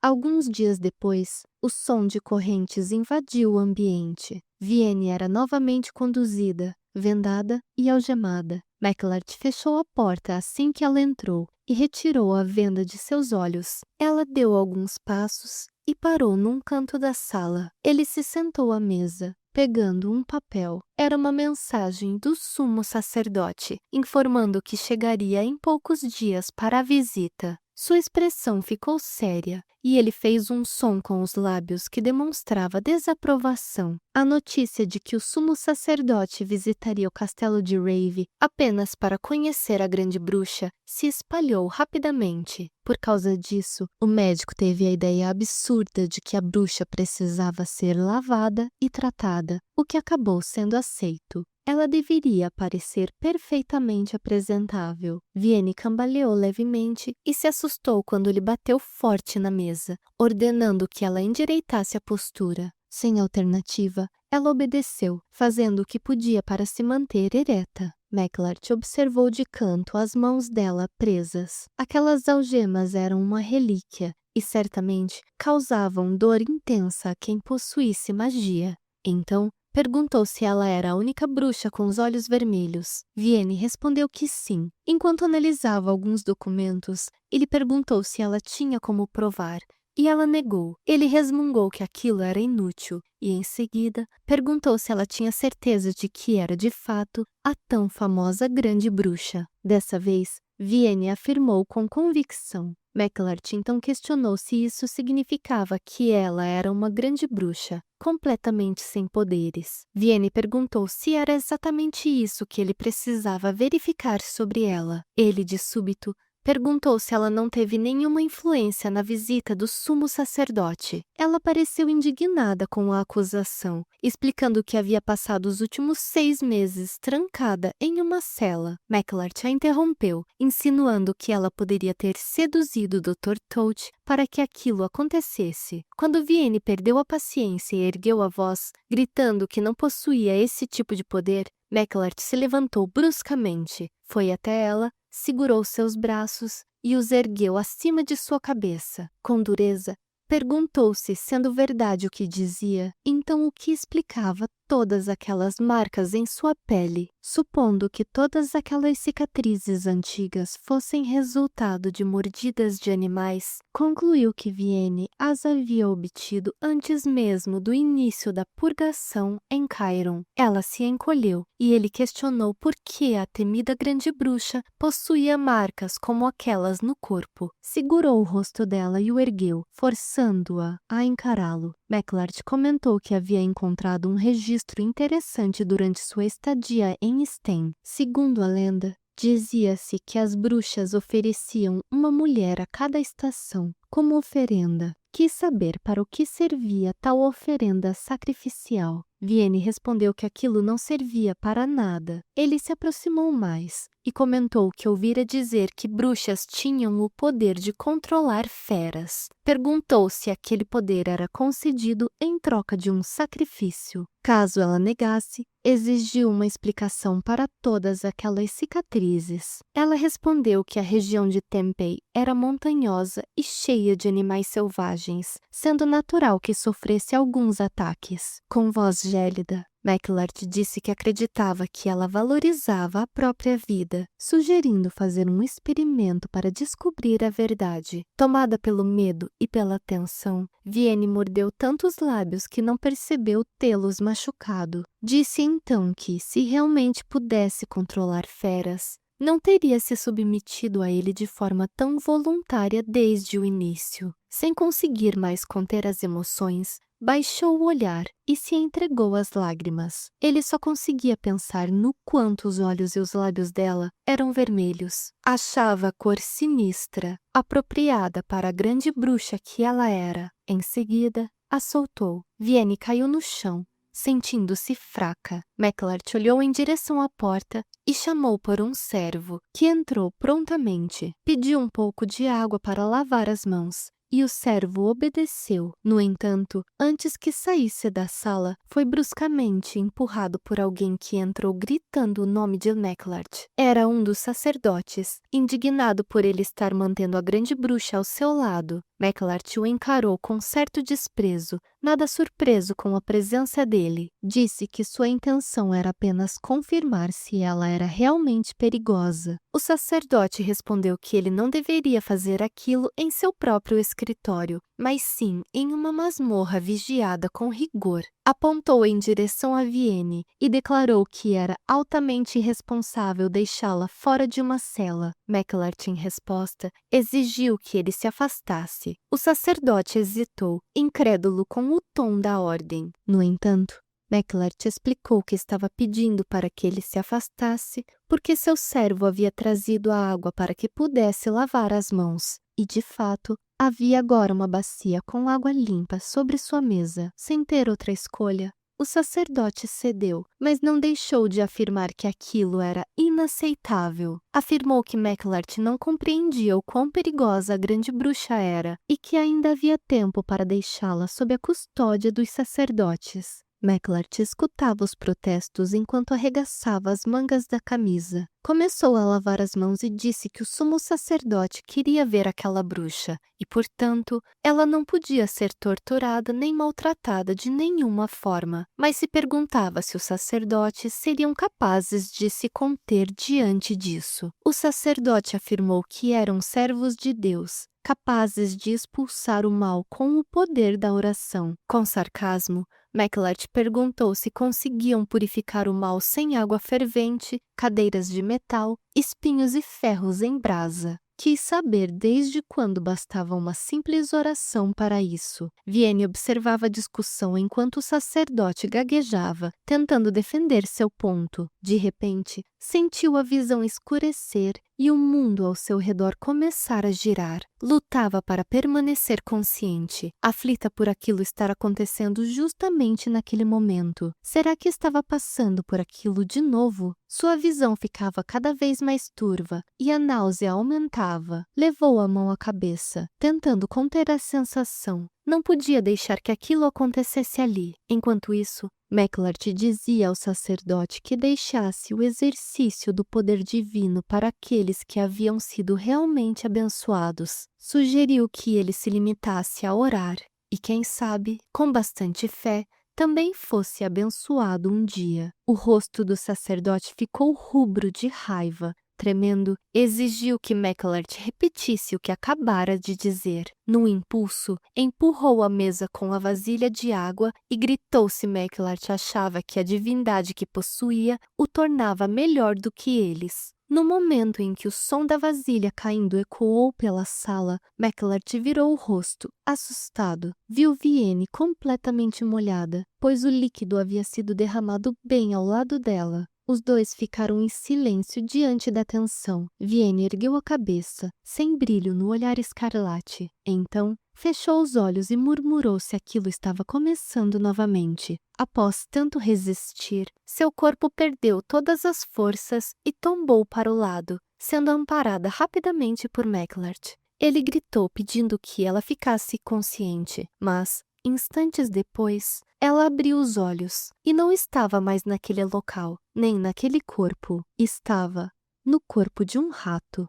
Alguns dias depois, o som de correntes invadiu o ambiente. Vienne era novamente conduzida, vendada e algemada. McLart fechou a porta assim que ela entrou e retirou a venda de seus olhos. Ela deu alguns passos e parou num canto da sala. Ele se sentou à mesa, pegando um papel. Era uma mensagem do sumo sacerdote, informando que chegaria em poucos dias para a visita. Sua expressão ficou séria e ele fez um som com os lábios que demonstrava desaprovação. A notícia de que o sumo sacerdote visitaria o castelo de Rave apenas para conhecer a grande bruxa se espalhou rapidamente. Por causa disso, o médico teve a ideia absurda de que a bruxa precisava ser lavada e tratada, o que acabou sendo aceito. Ela deveria parecer perfeitamente apresentável. Vienne cambaleou levemente e se assustou quando ele bateu forte na mesa, ordenando que ela endireitasse a postura. Sem alternativa, ela obedeceu, fazendo o que podia para se manter ereta. McLart observou de canto as mãos dela presas. Aquelas algemas eram uma relíquia e certamente causavam dor intensa a quem possuísse magia. Então, perguntou se ela era a única bruxa com os olhos vermelhos. Vienne respondeu que sim. Enquanto analisava alguns documentos, ele perguntou se ela tinha como provar, e ela negou. Ele resmungou que aquilo era inútil, e em seguida perguntou se ela tinha certeza de que era de fato a tão famosa grande bruxa. Dessa vez, Vienne afirmou com convicção. McLart então questionou se isso significava que ela era uma grande bruxa, completamente sem poderes. Vienne perguntou se era exatamente isso que ele precisava verificar sobre ela. Ele, de súbito, perguntou se ela não teve nenhuma influência na visita do sumo sacerdote. Ela pareceu indignada com a acusação, explicando que havia passado os últimos 6 meses trancada em uma cela. McLart a interrompeu, insinuando que ela poderia ter seduzido o Dr. Toad para que aquilo acontecesse. Quando Vienne perdeu a paciência e ergueu a voz, gritando que não possuía esse tipo de poder, McLart se levantou bruscamente, foi até ela, segurou seus braços e os ergueu acima de sua cabeça. Com dureza, perguntou-se, sendo verdade o que dizia, então o que explicava todas aquelas marcas em sua pele, supondo que todas aquelas cicatrizes antigas fossem resultado de mordidas de animais, concluiu que Vienne as havia obtido antes mesmo do início da purgação em Chiron. Ela se encolheu e ele questionou por que a temida grande bruxa possuía marcas como aquelas no corpo. Segurou o rosto dela e o ergueu, forçando-a a encará-lo. McLart comentou que havia encontrado um registro interessante durante sua estadia em Sten. Segundo a lenda, dizia-se que as bruxas ofereciam uma mulher a cada estação como oferenda. Quis saber para o que servia tal oferenda sacrificial. Vienne respondeu que aquilo não servia para nada. Ele se aproximou mais e comentou que ouvira dizer que bruxas tinham o poder de controlar feras. Perguntou se aquele poder era concedido em troca de um sacrifício. Caso ela negasse, exigiu uma explicação para todas aquelas cicatrizes. Ela respondeu que a região de Tempe era montanhosa e cheia de animais selvagens, sendo natural que sofresse alguns ataques. Com voz gélida, McLart disse que acreditava que ela valorizava a própria vida, sugerindo fazer um experimento para descobrir a verdade. Tomada pelo medo e pela tensão, Vienne mordeu tantos lábios que não percebeu tê-los machucado. Disse então que, se realmente pudesse controlar feras, não teria se submetido a ele de forma tão voluntária desde o início. Sem conseguir mais conter as emoções, baixou o olhar e se entregou às lágrimas. Ele só conseguia pensar no quanto os olhos e os lábios dela eram vermelhos. Achava a cor sinistra, apropriada para a grande bruxa que ela era. Em seguida, a soltou. Vienne caiu no chão, sentindo-se fraca. McLart olhou em direção à porta e chamou por um servo, que entrou prontamente. Pediu um pouco de água para lavar as mãos, e o servo obedeceu. No entanto, antes que saísse da sala, foi bruscamente empurrado por alguém que entrou gritando o nome de McLart. Era um dos sacerdotes, indignado por ele estar mantendo a grande bruxa ao seu lado. McLart o encarou com certo desprezo, nada surpreso com a presença dele. Disse que sua intenção era apenas confirmar se ela era realmente perigosa. O sacerdote respondeu que ele não deveria fazer aquilo em seu próprio escritório, mas sim em uma masmorra vigiada com rigor. Apontou em direção a Vienne e declarou que era altamente irresponsável deixá-la fora de uma cela. McLart, em resposta, exigiu que ele se afastasse. O sacerdote hesitou, incrédulo com o tom da ordem. No entanto, McLart explicou que estava pedindo para que ele se afastasse porque seu servo havia trazido a água para que pudesse lavar as mãos. E, de fato, havia agora uma bacia com água limpa sobre sua mesa. Sem ter outra escolha, o sacerdote cedeu, mas não deixou de afirmar que aquilo era inaceitável. Afirmou que McLart não compreendia o quão perigosa a grande bruxa era e que ainda havia tempo para deixá-la sob a custódia dos sacerdotes. McLart escutava os protestos enquanto arregaçava as mangas da camisa. Começou a lavar as mãos e disse que o sumo sacerdote queria ver aquela bruxa e, portanto, ela não podia ser torturada nem maltratada de nenhuma forma, mas se perguntava se os sacerdotes seriam capazes de se conter diante disso. O sacerdote afirmou que eram servos de Deus, capazes de expulsar o mal com o poder da oração. Com sarcasmo, McLart perguntou se conseguiam purificar o mal sem água fervente, cadeiras de metal, espinhos e ferros em brasa. Quis saber desde quando bastava uma simples oração para isso. Vienne observava a discussão enquanto o sacerdote gaguejava, tentando defender seu ponto. De repente, sentiu a visão escurecer e o mundo ao seu redor começar a girar. Lutava para permanecer consciente, aflita por aquilo estar acontecendo justamente naquele momento. Será que estava passando por aquilo de novo? Sua visão ficava cada vez mais turva e a náusea aumentava. Levou a mão à cabeça, tentando conter a sensação. Não podia deixar que aquilo acontecesse ali. Enquanto isso, McLart dizia ao sacerdote que deixasse o exercício do poder divino para aqueles que haviam sido realmente abençoados. Sugeriu que ele se limitasse a orar e, quem sabe, com bastante fé, também fosse abençoado um dia. O rosto do sacerdote ficou rubro de raiva. Tremendo, exigiu que McLart repetisse o que acabara de dizer. No impulso, empurrou a mesa com a vasilha de água e gritou se McLart achava que a divindade que possuía o tornava melhor do que eles. No momento em que o som da vasilha caindo ecoou pela sala, McLart virou o rosto, assustado. Viu Vienne completamente molhada, pois o líquido havia sido derramado bem ao lado dela. Os dois ficaram em silêncio diante da tensão. Vienne ergueu a cabeça, sem brilho no olhar escarlate. Então, fechou os olhos e murmurou se aquilo estava começando novamente. Após tanto resistir, seu corpo perdeu todas as forças e tombou para o lado, sendo amparada rapidamente por McLart. Ele gritou pedindo que ela ficasse consciente, mas, instantes depois, ela abriu os olhos e não estava mais naquele local, nem naquele corpo. Estava no corpo de um rato.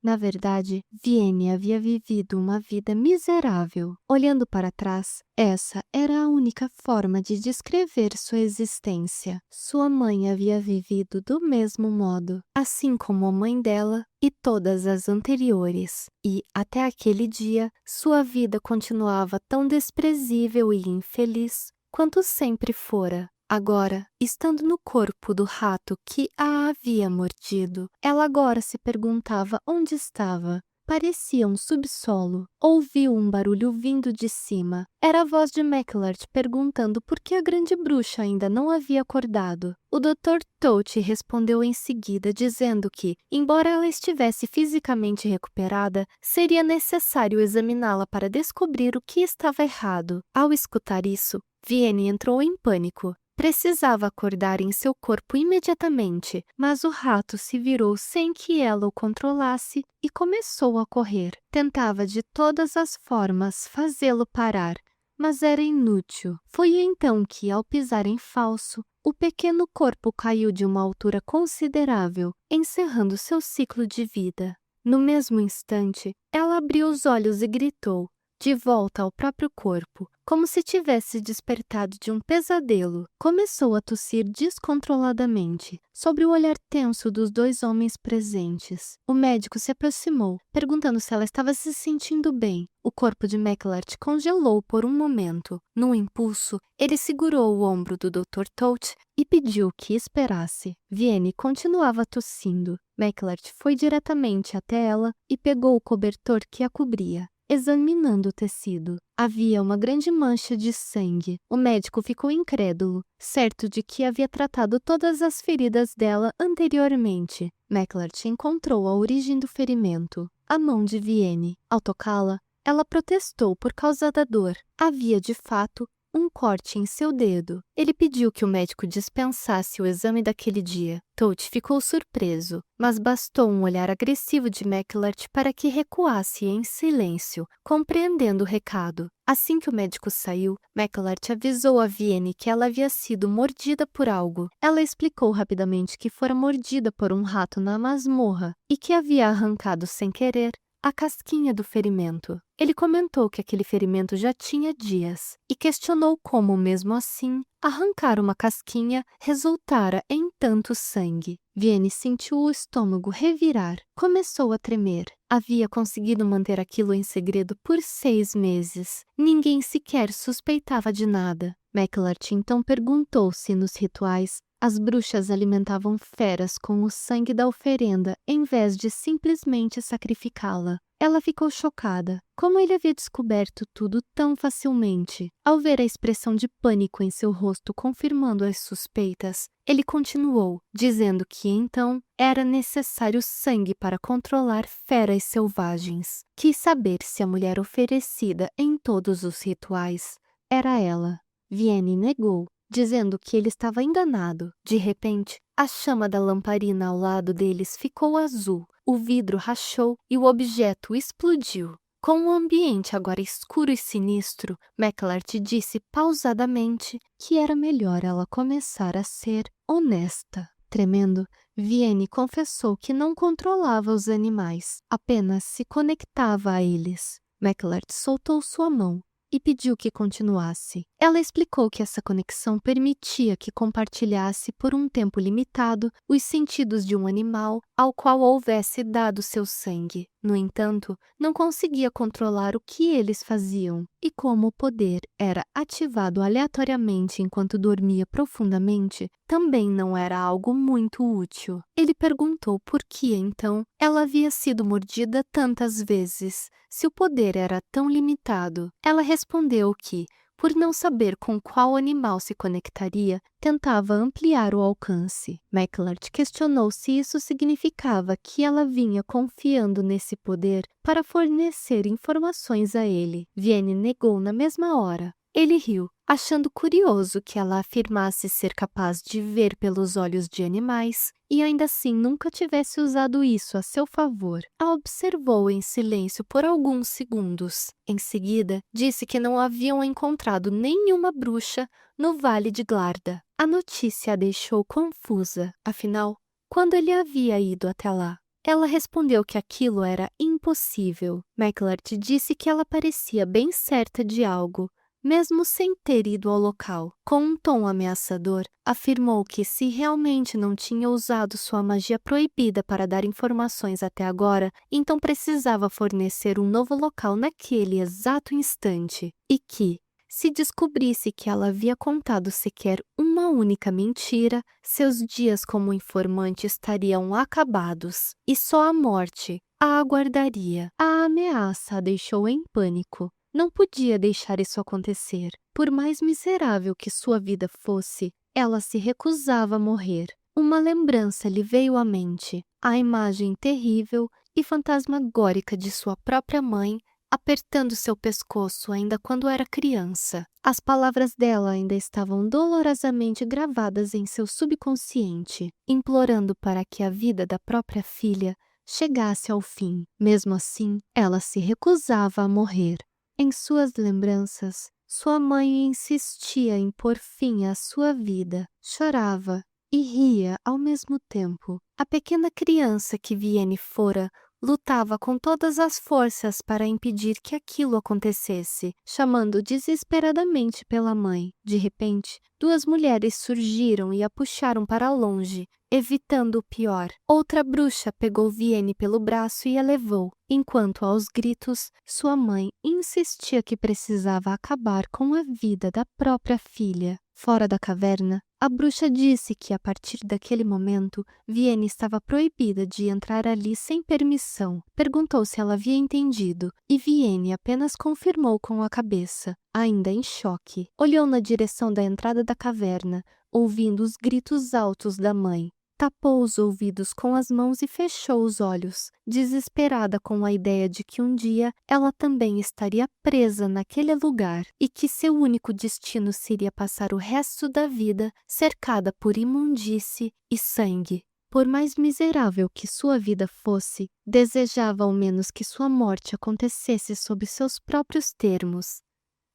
Na verdade, Vienne havia vivido uma vida miserável. Olhando para trás, essa era a única forma de descrever sua existência. Sua mãe havia vivido do mesmo modo, assim como a mãe dela e todas as anteriores. E, até aquele dia, sua vida continuava tão desprezível e infeliz quanto sempre fora. Agora, estando no corpo do rato que a havia mordido, ela agora se perguntava onde estava. Parecia um subsolo. Ouviu um barulho vindo de cima. Era a voz de McLart perguntando por que a grande bruxa ainda não havia acordado. O Dr. Tote respondeu em seguida, dizendo que, embora ela estivesse fisicamente recuperada, seria necessário examiná-la para descobrir o que estava errado. Ao escutar isso, Vienne entrou em pânico. Precisava acordar em seu corpo imediatamente, mas o rato se virou sem que ela o controlasse e começou a correr. Tentava de todas as formas fazê-lo parar, mas era inútil. Foi então que, ao pisar em falso, o pequeno corpo caiu de uma altura considerável, encerrando seu ciclo de vida. No mesmo instante, ela abriu os olhos e gritou: de volta ao próprio corpo, como se tivesse despertado de um pesadelo. Começou a tossir descontroladamente, sob o olhar tenso dos dois homens presentes. O médico se aproximou, perguntando se ela estava se sentindo bem. O corpo de McLart congelou por um momento. Num impulso, ele segurou o ombro do Dr. Todt e pediu que esperasse. Vienne continuava tossindo. McLart foi diretamente até ela e pegou o cobertor que a cobria, examinando o tecido. Havia uma grande mancha de sangue. O médico ficou incrédulo, certo de que havia tratado todas as feridas dela anteriormente. McLart encontrou a origem do ferimento: a mão de Vienne. Ao tocá-la, ela protestou por causa da dor. Havia, de fato, um corte em seu dedo. Ele pediu que o médico dispensasse o exame daquele dia. Todt ficou surpreso, mas bastou um olhar agressivo de McLart para que recuasse em silêncio, compreendendo o recado. Assim que o médico saiu, McLart avisou a Vienne que ela havia sido mordida por algo. Ela explicou rapidamente que fora mordida por um rato na masmorra e que havia arrancado sem querer a casquinha do ferimento. Ele comentou que aquele ferimento já tinha dias e questionou como, mesmo assim, arrancar uma casquinha resultara em tanto sangue. Vienne sentiu o estômago revirar. Começou a tremer. Havia conseguido manter aquilo em segredo por 6 meses. Ninguém sequer suspeitava de nada. McLart então perguntou se nos rituais as bruxas alimentavam feras com o sangue da oferenda em vez de simplesmente sacrificá-la. Ela ficou chocada. Como ele havia descoberto tudo tão facilmente? Ao ver a expressão de pânico em seu rosto confirmando as suspeitas, ele continuou, dizendo que então era necessário sangue para controlar feras selvagens. Quis saber se a mulher oferecida em todos os rituais era ela. Vienne negou, dizendo que ele estava enganado. De repente, a chama da lamparina ao lado deles ficou azul. O vidro rachou e o objeto explodiu. Com o ambiente agora escuro e sinistro, McLart disse pausadamente que era melhor ela começar a ser honesta. Tremendo, Vienne confessou que não controlava os animais, apenas se conectava a eles. McLart soltou sua mão e pediu que continuasse. Ela explicou que essa conexão permitia que compartilhasse por um tempo limitado os sentidos de um animal ao qual houvesse dado seu sangue. No entanto, não conseguia controlar o que eles faziam, e como o poder era ativado aleatoriamente enquanto dormia profundamente, também não era algo muito útil. Ele perguntou por que, então, ela havia sido mordida tantas vezes, se o poder era tão limitado. Ela respondeu que, por não saber com qual animal se conectaria, tentava ampliar o alcance. McLart questionou se isso significava que ela vinha confiando nesse poder para fornecer informações a ele. Vienne negou na mesma hora. Ele riu, achando curioso que ela afirmasse ser capaz de ver pelos olhos de animais e ainda assim nunca tivesse usado isso a seu favor. A observou em silêncio por alguns segundos. Em seguida, disse que não haviam encontrado nenhuma bruxa no Vale de Glarda. A notícia a deixou confusa. Afinal, quando ele havia ido até lá? Ela respondeu que aquilo era impossível. McLart disse que ela parecia bem certa de algo, mesmo sem ter ido ao local. Com um tom ameaçador, afirmou que se realmente não tinha usado sua magia proibida para dar informações até agora, então precisava fornecer um novo local naquele exato instante. E que, se descobrisse que ela havia contado sequer uma única mentira, seus dias como informante estariam acabados, e só a morte a aguardaria. A ameaça a deixou em pânico. Não podia deixar isso acontecer. Por mais miserável que sua vida fosse, ela se recusava a morrer. Uma lembrança lhe veio à mente, a imagem terrível e fantasmagórica de sua própria mãe apertando seu pescoço ainda quando era criança. As palavras dela ainda estavam dolorosamente gravadas em seu subconsciente, implorando para que a vida da própria filha chegasse ao fim. Mesmo assim, ela se recusava a morrer. Em suas lembranças, sua mãe insistia em pôr fim à sua vida, chorava e ria ao mesmo tempo. A pequena criança que Vienne fora lutava com todas as forças para impedir que aquilo acontecesse, chamando desesperadamente pela mãe. De repente, duas mulheres surgiram e a puxaram para longe, evitando o pior. Outra bruxa pegou Vienne pelo braço e a levou, enquanto aos gritos, sua mãe insistia que precisava acabar com a vida da própria filha. Fora da caverna, a bruxa disse que a partir daquele momento, Vienne estava proibida de entrar ali sem permissão. Perguntou se ela havia entendido, e Vienne apenas confirmou com a cabeça, ainda em choque. Olhou na direção da entrada da caverna, ouvindo os gritos altos da mãe. Tapou os ouvidos com as mãos e fechou os olhos, desesperada com a ideia de que um dia ela também estaria presa naquele lugar e que seu único destino seria passar o resto da vida cercada por imundície e sangue. Por mais miserável que sua vida fosse, desejava ao menos que sua morte acontecesse sob seus próprios termos.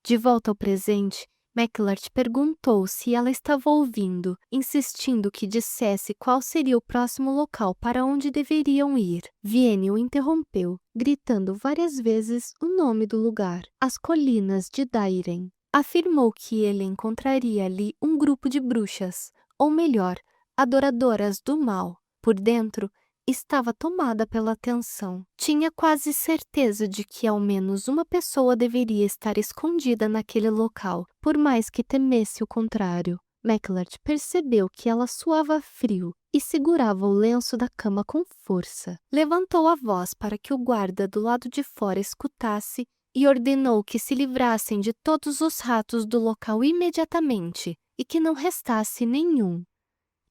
De volta ao presente, McLart perguntou se ela estava ouvindo, insistindo que dissesse qual seria o próximo local para onde deveriam ir. Vienne o interrompeu, gritando várias vezes o nome do lugar, as colinas de Dairen. Afirmou que ele encontraria ali um grupo de bruxas, ou melhor, adoradoras do mal. Por dentro, estava tomada pela tensão. Tinha quase certeza de que ao menos uma pessoa deveria estar escondida naquele local, por mais que temesse o contrário. McLart percebeu que ela suava frio e segurava o lenço da cama com força. Levantou a voz para que o guarda do lado de fora escutasse e ordenou que se livrassem de todos os ratos do local imediatamente e que não restasse nenhum.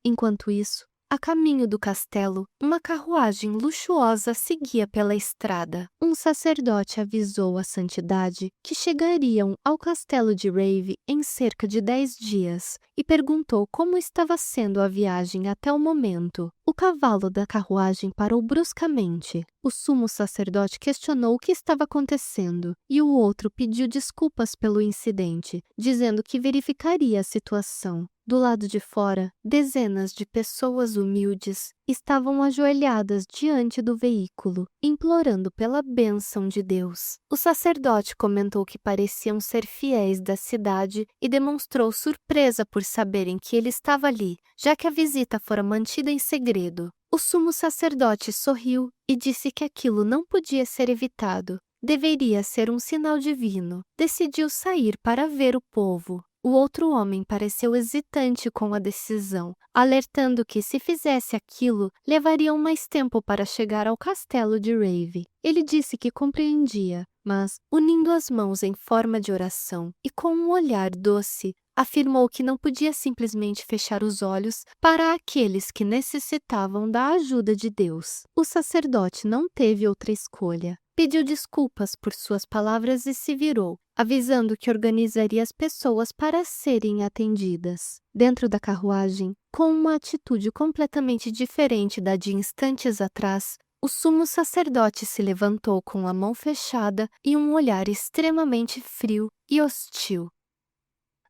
Enquanto isso, a caminho do castelo, uma carruagem luxuosa seguia pela estrada. Um sacerdote avisou a santidade que chegariam ao castelo de Rave em cerca de 10 dias e perguntou como estava sendo a viagem até o momento. O cavalo da carruagem parou bruscamente. O sumo sacerdote questionou o que estava acontecendo e o outro pediu desculpas pelo incidente, dizendo que verificaria a situação. Do lado de fora, dezenas de pessoas humildes estavam ajoelhadas diante do veículo, implorando pela bênção de Deus. O sacerdote comentou que pareciam ser fiéis da cidade e demonstrou surpresa por saberem que ele estava ali, já que a visita fora mantida em segredo. O sumo sacerdote sorriu e disse que aquilo não podia ser evitado. Deveria ser um sinal divino. Decidiu sair para ver o povo. O outro homem pareceu hesitante com a decisão, alertando que se fizesse aquilo, levariam mais tempo para chegar ao castelo de Rave. Ele disse que compreendia, mas, unindo as mãos em forma de oração e com um olhar doce, afirmou que não podia simplesmente fechar os olhos para aqueles que necessitavam da ajuda de Deus. O sacerdote não teve outra escolha. Pediu desculpas por suas palavras e se virou, avisando que organizaria as pessoas para serem atendidas. Dentro da carruagem, com uma atitude completamente diferente da de instantes atrás, o sumo sacerdote se levantou com a mão fechada e um olhar extremamente frio e hostil.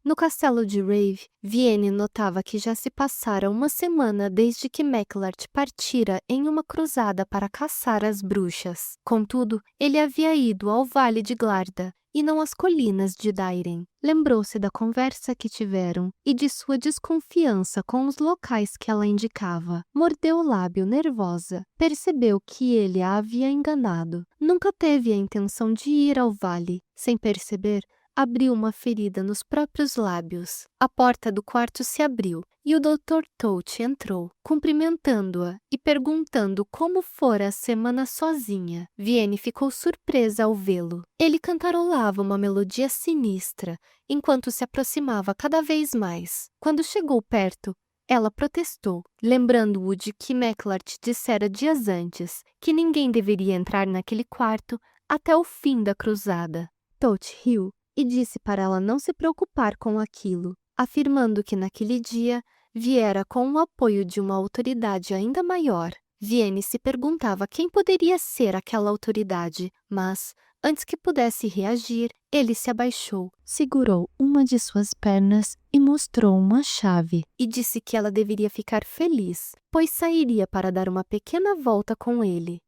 No castelo de Rave, Vienne notava que já se passara uma semana desde que McLart partira em uma cruzada para caçar as bruxas. Contudo, ele havia ido ao Vale de Glarda e não às colinas de Dairen. Lembrou-se da conversa que tiveram e de sua desconfiança com os locais que ela indicava. Mordeu o lábio nervosa. Percebeu que ele a havia enganado. Nunca teve a intenção de ir ao vale. Sem perceber, abriu uma ferida nos próprios lábios. A porta do quarto se abriu e o Dr. Todt entrou, cumprimentando-a e perguntando como fora a semana sozinha. Vienne ficou surpresa ao vê-lo. Ele cantarolava uma melodia sinistra, enquanto se aproximava cada vez mais. Quando chegou perto, ela protestou, lembrando-o de que McLart dissera dias antes que ninguém deveria entrar naquele quarto até o fim da cruzada. Todt riu e disse para ela não se preocupar com aquilo, afirmando que naquele dia viera com o apoio de uma autoridade ainda maior. Vienne se perguntava quem poderia ser aquela autoridade, mas, antes que pudesse reagir, ele se abaixou, segurou uma de suas pernas e mostrou uma chave, e disse que ela deveria ficar feliz, pois sairia para dar uma pequena volta com ele.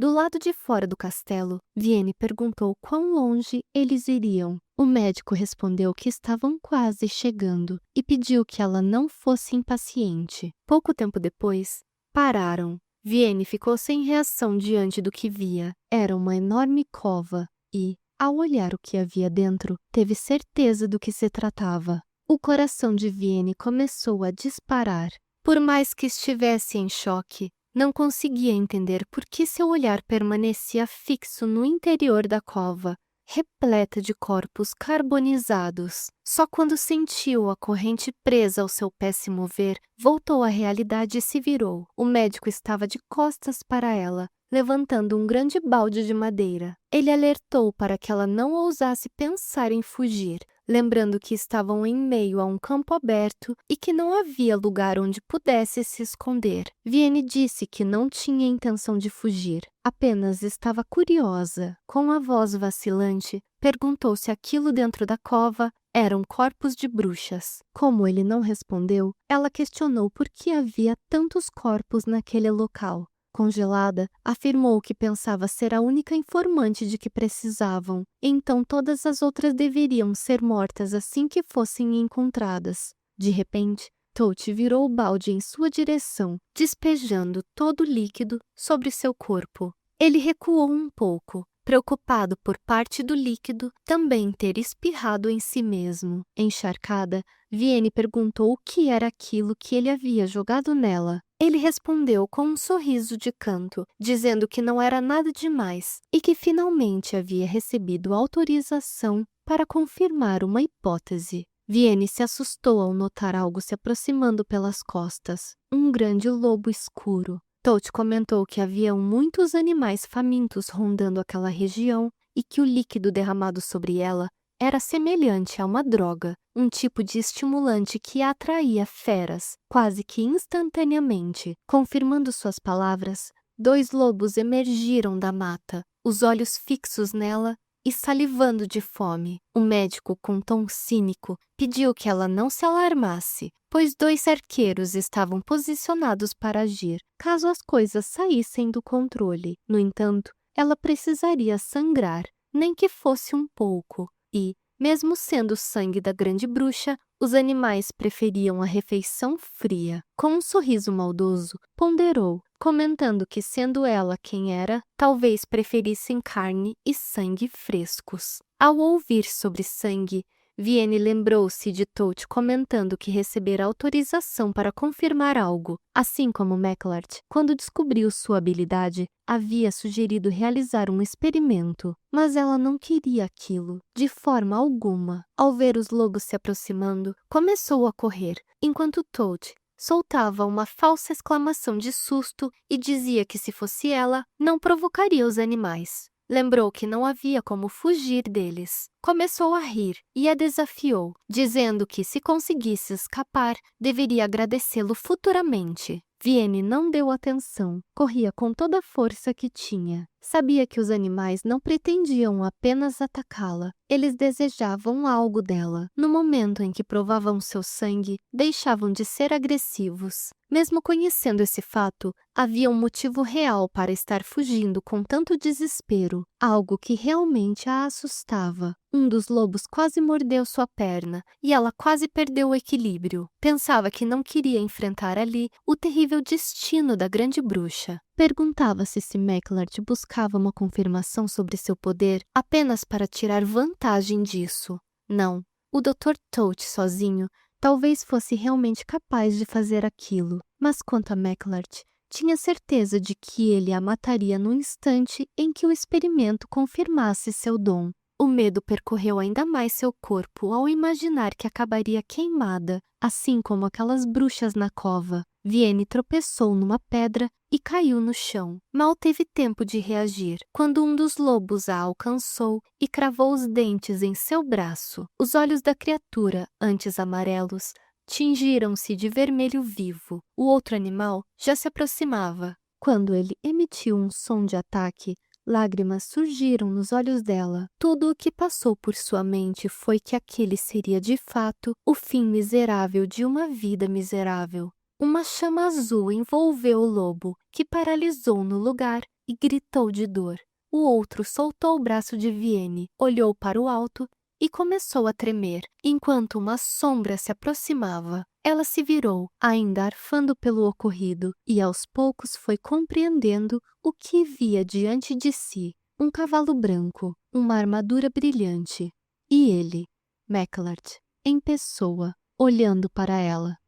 Do lado de fora do castelo, Vienne perguntou quão longe eles iriam. O médico respondeu que estavam quase chegando e pediu que ela não fosse impaciente. Pouco tempo depois, pararam. Vienne ficou sem reação diante do que via. Era uma enorme cova e, ao olhar o que havia dentro, teve certeza do que se tratava. O coração de Vienne começou a disparar. Por mais que estivesse em choque, não conseguia entender por que seu olhar permanecia fixo no interior da cova, repleta de corpos carbonizados. Só quando sentiu a corrente presa ao seu péssimo ver, voltou à realidade e se virou. O médico estava de costas para ela, levantando um grande balde de madeira. Ele alertou para que ela não ousasse pensar em fugir, lembrando que estavam em meio a um campo aberto e que não havia lugar onde pudesse se esconder. Vienne disse que não tinha intenção de fugir, apenas estava curiosa. Com a voz vacilante, perguntou se aquilo dentro da cova eram corpos de bruxas. Como ele não respondeu, ela questionou por que havia tantos corpos naquele local. Congelada, afirmou que pensava ser a única informante de que precisavam, então todas as outras deveriam ser mortas assim que fossem encontradas. De repente, Tote virou o balde em sua direção, despejando todo o líquido sobre seu corpo. Ele recuou um pouco, preocupado por parte do líquido também ter espirrado em si mesmo. Encharcada, Vienne perguntou o que era aquilo que ele havia jogado nela. Ele respondeu com um sorriso de canto, dizendo que não era nada demais e que finalmente havia recebido autorização para confirmar uma hipótese. Vienne se assustou ao notar algo se aproximando pelas costas, um grande lobo escuro. Tote comentou que haviam muitos animais famintos rondando aquela região e que o líquido derramado sobre ela era semelhante a uma droga, um tipo de estimulante que atraía feras, quase que instantaneamente. Confirmando suas palavras, 2 lobos emergiram da mata, os olhos fixos nela e salivando de fome. O médico, com tom cínico, pediu que ela não se alarmasse, pois 2 arqueiros estavam posicionados para agir, caso as coisas saíssem do controle. No entanto, ela precisaria sangrar, nem que fosse um pouco. E, mesmo sendo o sangue da grande bruxa, os animais preferiam a refeição fria. Com um sorriso maldoso, ponderou, comentando que, sendo ela quem era, talvez preferissem carne e sangue frescos. Ao ouvir sobre sangue, Vienne lembrou-se de Tote comentando que recebera autorização para confirmar algo. Assim como McLart, quando descobriu sua habilidade, havia sugerido realizar um experimento, mas ela não queria aquilo, de forma alguma. Ao ver os lobos se aproximando, começou a correr, enquanto Tote soltava uma falsa exclamação de susto e dizia que se fosse ela, não provocaria os animais. Lembrou que não havia como fugir deles. Começou a rir e a desafiou, dizendo que se conseguisse escapar, deveria agradecê-lo futuramente. Vienne não deu atenção, corria com toda a força que tinha. Sabia que os animais não pretendiam apenas atacá-la, eles desejavam algo dela. No momento em que provavam seu sangue, deixavam de ser agressivos. Mesmo conhecendo esse fato, havia um motivo real para estar fugindo com tanto desespero, algo que realmente a assustava. Um dos lobos quase mordeu sua perna e ela quase perdeu o equilíbrio. Pensava que não queria enfrentar ali o terrível destino da grande bruxa. Perguntava-se se McLart buscava uma confirmação sobre seu poder apenas para tirar vantagem disso. Não, o Dr. Tote sozinho talvez fosse realmente capaz de fazer aquilo, mas quanto a McLart, tinha certeza de que ele a mataria no instante em que o experimento confirmasse seu dom. O medo percorreu ainda mais seu corpo ao imaginar que acabaria queimada, assim como aquelas bruxas na cova. Vienne tropeçou numa pedra e caiu no chão. Mal teve tempo de reagir, quando um dos lobos a alcançou e cravou os dentes em seu braço. Os olhos da criatura, antes amarelos, tingiram-se de vermelho vivo. O outro animal já se aproximava. Quando ele emitiu um som de ataque, lágrimas surgiram nos olhos dela. Tudo o que passou por sua mente foi que aquele seria de fato o fim miserável de uma vida miserável. Uma chama azul envolveu o lobo, que paralisou no lugar e gritou de dor. O outro soltou o braço de Vienne, olhou para o alto e começou a tremer, enquanto uma sombra se aproximava. Ela se virou, ainda arfando pelo ocorrido, e aos poucos foi compreendendo o que via diante de si. Um cavalo branco, uma armadura brilhante. E ele, McLeod, em pessoa, olhando para ela.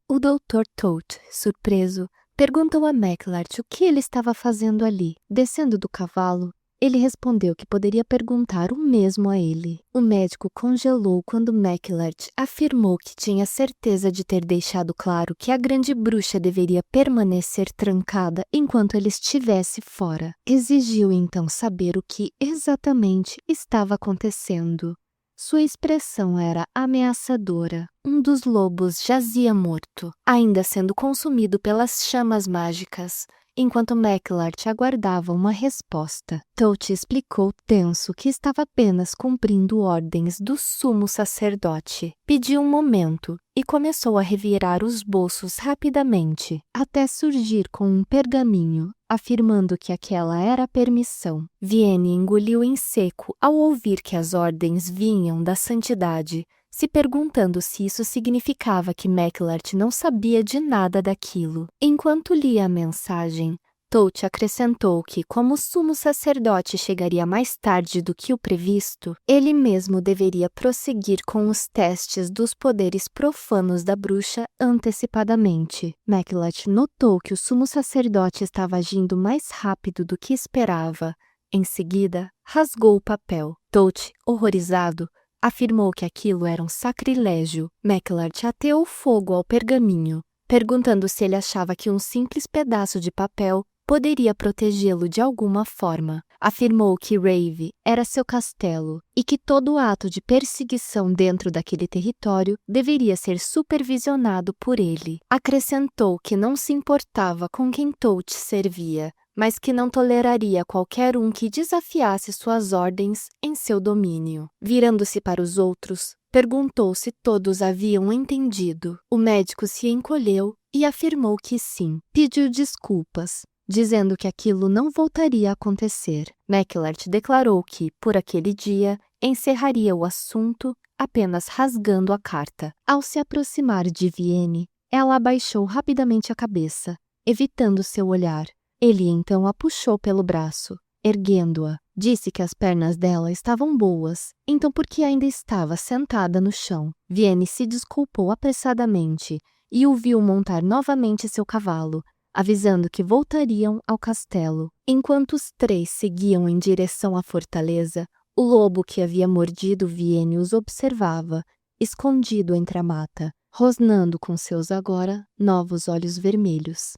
O Dr. Todt, surpreso, perguntou a McLeod o que ele estava fazendo ali. Descendo do cavalo, ele respondeu que poderia perguntar o mesmo a ele. O médico congelou quando McLeod afirmou que tinha certeza de ter deixado claro que a grande bruxa deveria permanecer trancada enquanto ele estivesse fora. Exigiu então saber o que exatamente estava acontecendo. Sua expressão era ameaçadora. Um dos lobos jazia morto, ainda sendo consumido pelas chamas mágicas, enquanto McLeod aguardava uma resposta. Todt explicou tenso que estava apenas cumprindo ordens do sumo sacerdote. Pediu um momento e começou a revirar os bolsos rapidamente, até surgir com um pergaminho, afirmando que aquela era a permissão. Vienne engoliu em seco ao ouvir que as ordens vinham da santidade, se perguntando se isso significava que McLeod não sabia de nada daquilo. Enquanto lia a mensagem, Todt acrescentou que, como o sumo sacerdote chegaria mais tarde do que o previsto, ele mesmo deveria prosseguir com os testes dos poderes profanos da bruxa antecipadamente. McLeod notou que o sumo sacerdote estava agindo mais rápido do que esperava. Em seguida, rasgou o papel. Todt, horrorizado, afirmou que aquilo era um sacrilégio. McLeod ateou fogo ao pergaminho, perguntando se ele achava que um simples pedaço de papel poderia protegê-lo de alguma forma. Afirmou que Rave era seu castelo e que todo ato de perseguição dentro daquele território deveria ser supervisionado por ele. Acrescentou que não se importava com quem Todt servia, mas que não toleraria qualquer um que desafiasse suas ordens em seu domínio. Virando-se para os outros, perguntou se todos haviam entendido. O médico se encolheu e afirmou que sim. Pediu desculpas, dizendo que aquilo não voltaria a acontecer. McLeod declarou que, por aquele dia, encerraria o assunto apenas rasgando a carta. Ao se aproximar de Vienne, ela abaixou rapidamente a cabeça, evitando seu olhar. Ele então a puxou pelo braço, erguendo-a. Disse que as pernas dela estavam boas, então por que ainda estava sentada no chão? Vienne se desculpou apressadamente e o viu montar novamente seu cavalo, avisando que voltariam ao castelo. Enquanto os três seguiam em direção à fortaleza, o lobo que havia mordido Vienne os observava, escondido entre a mata, rosnando com seus agora novos olhos vermelhos.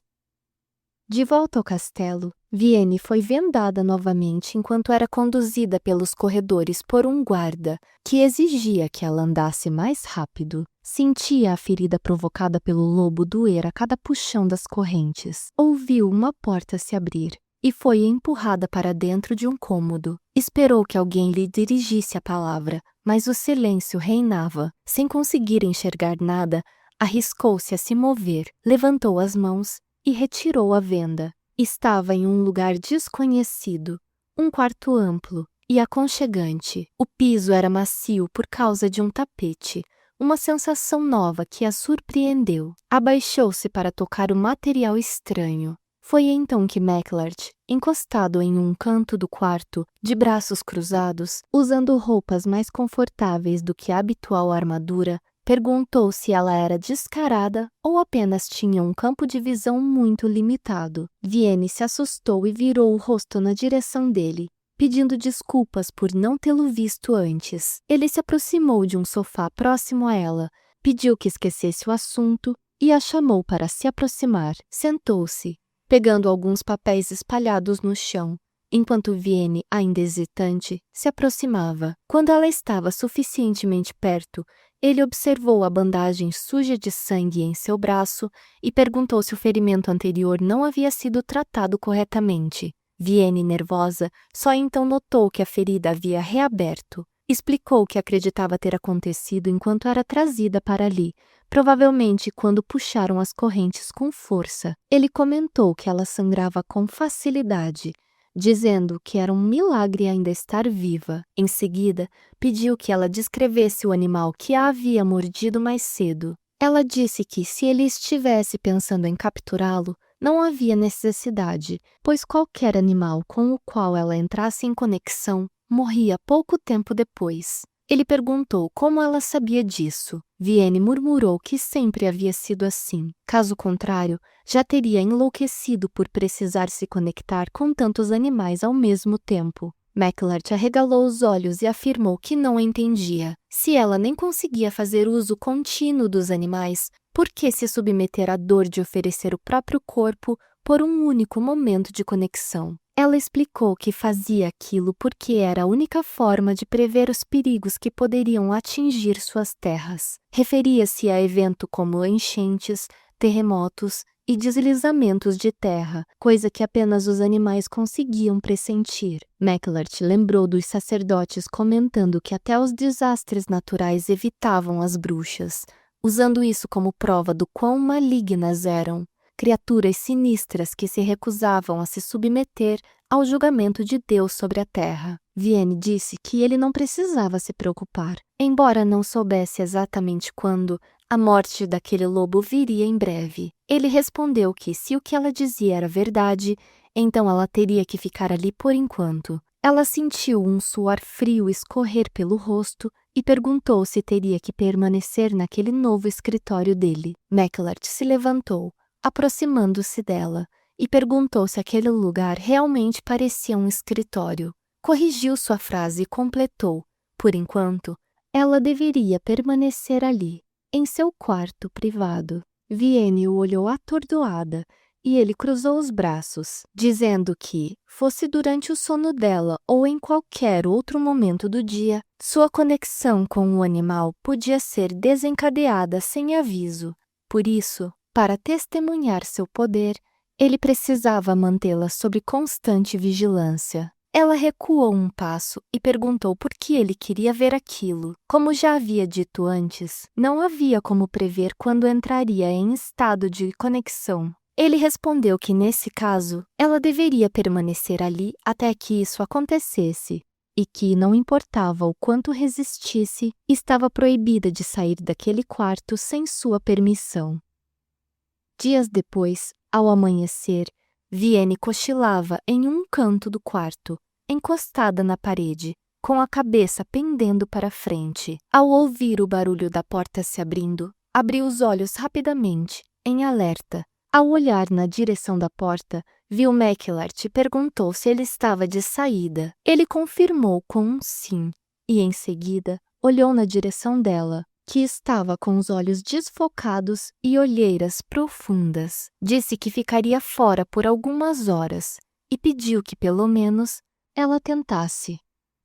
De volta ao castelo, Vienne foi vendada novamente enquanto era conduzida pelos corredores por um guarda, que exigia que ela andasse mais rápido. Sentia a ferida provocada pelo lobo doer a cada puxão das correntes. Ouviu uma porta se abrir e foi empurrada para dentro de um cômodo. Esperou que alguém lhe dirigisse a palavra, mas o silêncio reinava. Sem conseguir enxergar nada, arriscou-se a se mover, levantou as mãos e retirou a venda. Estava em um lugar desconhecido, um quarto amplo e aconchegante. O piso era macio por causa de um tapete, uma sensação nova que a surpreendeu. Abaixou-se para tocar o material estranho. Foi então que McLeod, encostado em um canto do quarto, de braços cruzados, usando roupas mais confortáveis do que a habitual armadura, perguntou se ela era descarada ou apenas tinha um campo de visão muito limitado. Vienne se assustou e virou o rosto na direção dele, pedindo desculpas por não tê-lo visto antes. Ele se aproximou de um sofá próximo a ela, pediu que esquecesse o assunto e a chamou para se aproximar. Sentou-se, pegando alguns papéis espalhados no chão, enquanto Vienne, ainda hesitante, se aproximava. Quando ela estava suficientemente perto, ele observou a bandagem suja de sangue em seu braço e perguntou se o ferimento anterior não havia sido tratado corretamente. Vienne, nervosa, só então notou que a ferida havia reaberto. Explicou que acreditava ter acontecido enquanto era trazida para ali, provavelmente quando puxaram as correntes com força. Ele comentou que ela sangrava com facilidade, dizendo que era um milagre ainda estar viva. Em seguida, pediu que ela descrevesse o animal que a havia mordido mais cedo. Ela disse que, se ele estivesse pensando em capturá-lo, não havia necessidade, pois qualquer animal com o qual ela entrasse em conexão morria pouco tempo depois. Ele perguntou como ela sabia disso. Vienne murmurou que sempre havia sido assim. Caso contrário, já teria enlouquecido por precisar se conectar com tantos animais ao mesmo tempo. McLart arregalou os olhos e afirmou que não entendia. Se ela nem conseguia fazer uso contínuo dos animais, por que se submeter à dor de oferecer o próprio corpo por um único momento de conexão? Ela explicou que fazia aquilo porque era a única forma de prever os perigos que poderiam atingir suas terras. Referia-se a eventos como enchentes, terremotos e deslizamentos de terra, coisa que apenas os animais conseguiam pressentir. McLart lembrou dos sacerdotes comentando que até os desastres naturais evitavam as bruxas, usando isso como prova do quão malignas eram. Criaturas sinistras que se recusavam a se submeter ao julgamento de Deus sobre a terra. Vienne disse que ele não precisava se preocupar, embora não soubesse exatamente quando a morte daquele lobo viria em breve. Ele respondeu que, se o que ela dizia era verdade, então ela teria que ficar ali por enquanto. Ela sentiu um suor frio escorrer pelo rosto e perguntou se teria que permanecer naquele novo escritório dele. McLart se levantou, aproximando-se dela, e perguntou se aquele lugar realmente parecia um escritório. Corrigiu sua frase e completou: por enquanto, ela deveria permanecer ali, em seu quarto privado. Vienne o olhou atordoada e ele cruzou os braços, dizendo que, fosse durante o sono dela ou em qualquer outro momento do dia, sua conexão com o animal podia ser desencadeada sem aviso. Por isso, para testemunhar seu poder, ele precisava mantê-la sob constante vigilância. Ela recuou um passo e perguntou por que ele queria ver aquilo. Como já havia dito antes, não havia como prever quando entraria em estado de conexão. Ele respondeu que, nesse caso, ela deveria permanecer ali até que isso acontecesse, e que, não importava o quanto resistisse, estava proibida de sair daquele quarto sem sua permissão. Dias depois, ao amanhecer, Vienne cochilava em um canto do quarto, encostada na parede, com a cabeça pendendo para frente. Ao ouvir o barulho da porta se abrindo, abriu os olhos rapidamente, em alerta. Ao olhar na direção da porta, viu McLart e perguntou se ele estava de saída. Ele confirmou com um sim, e em seguida olhou na direção dela, que estava com os olhos desfocados e olheiras profundas. Disse que ficaria fora por algumas horas e pediu que, pelo menos, ela tentasse.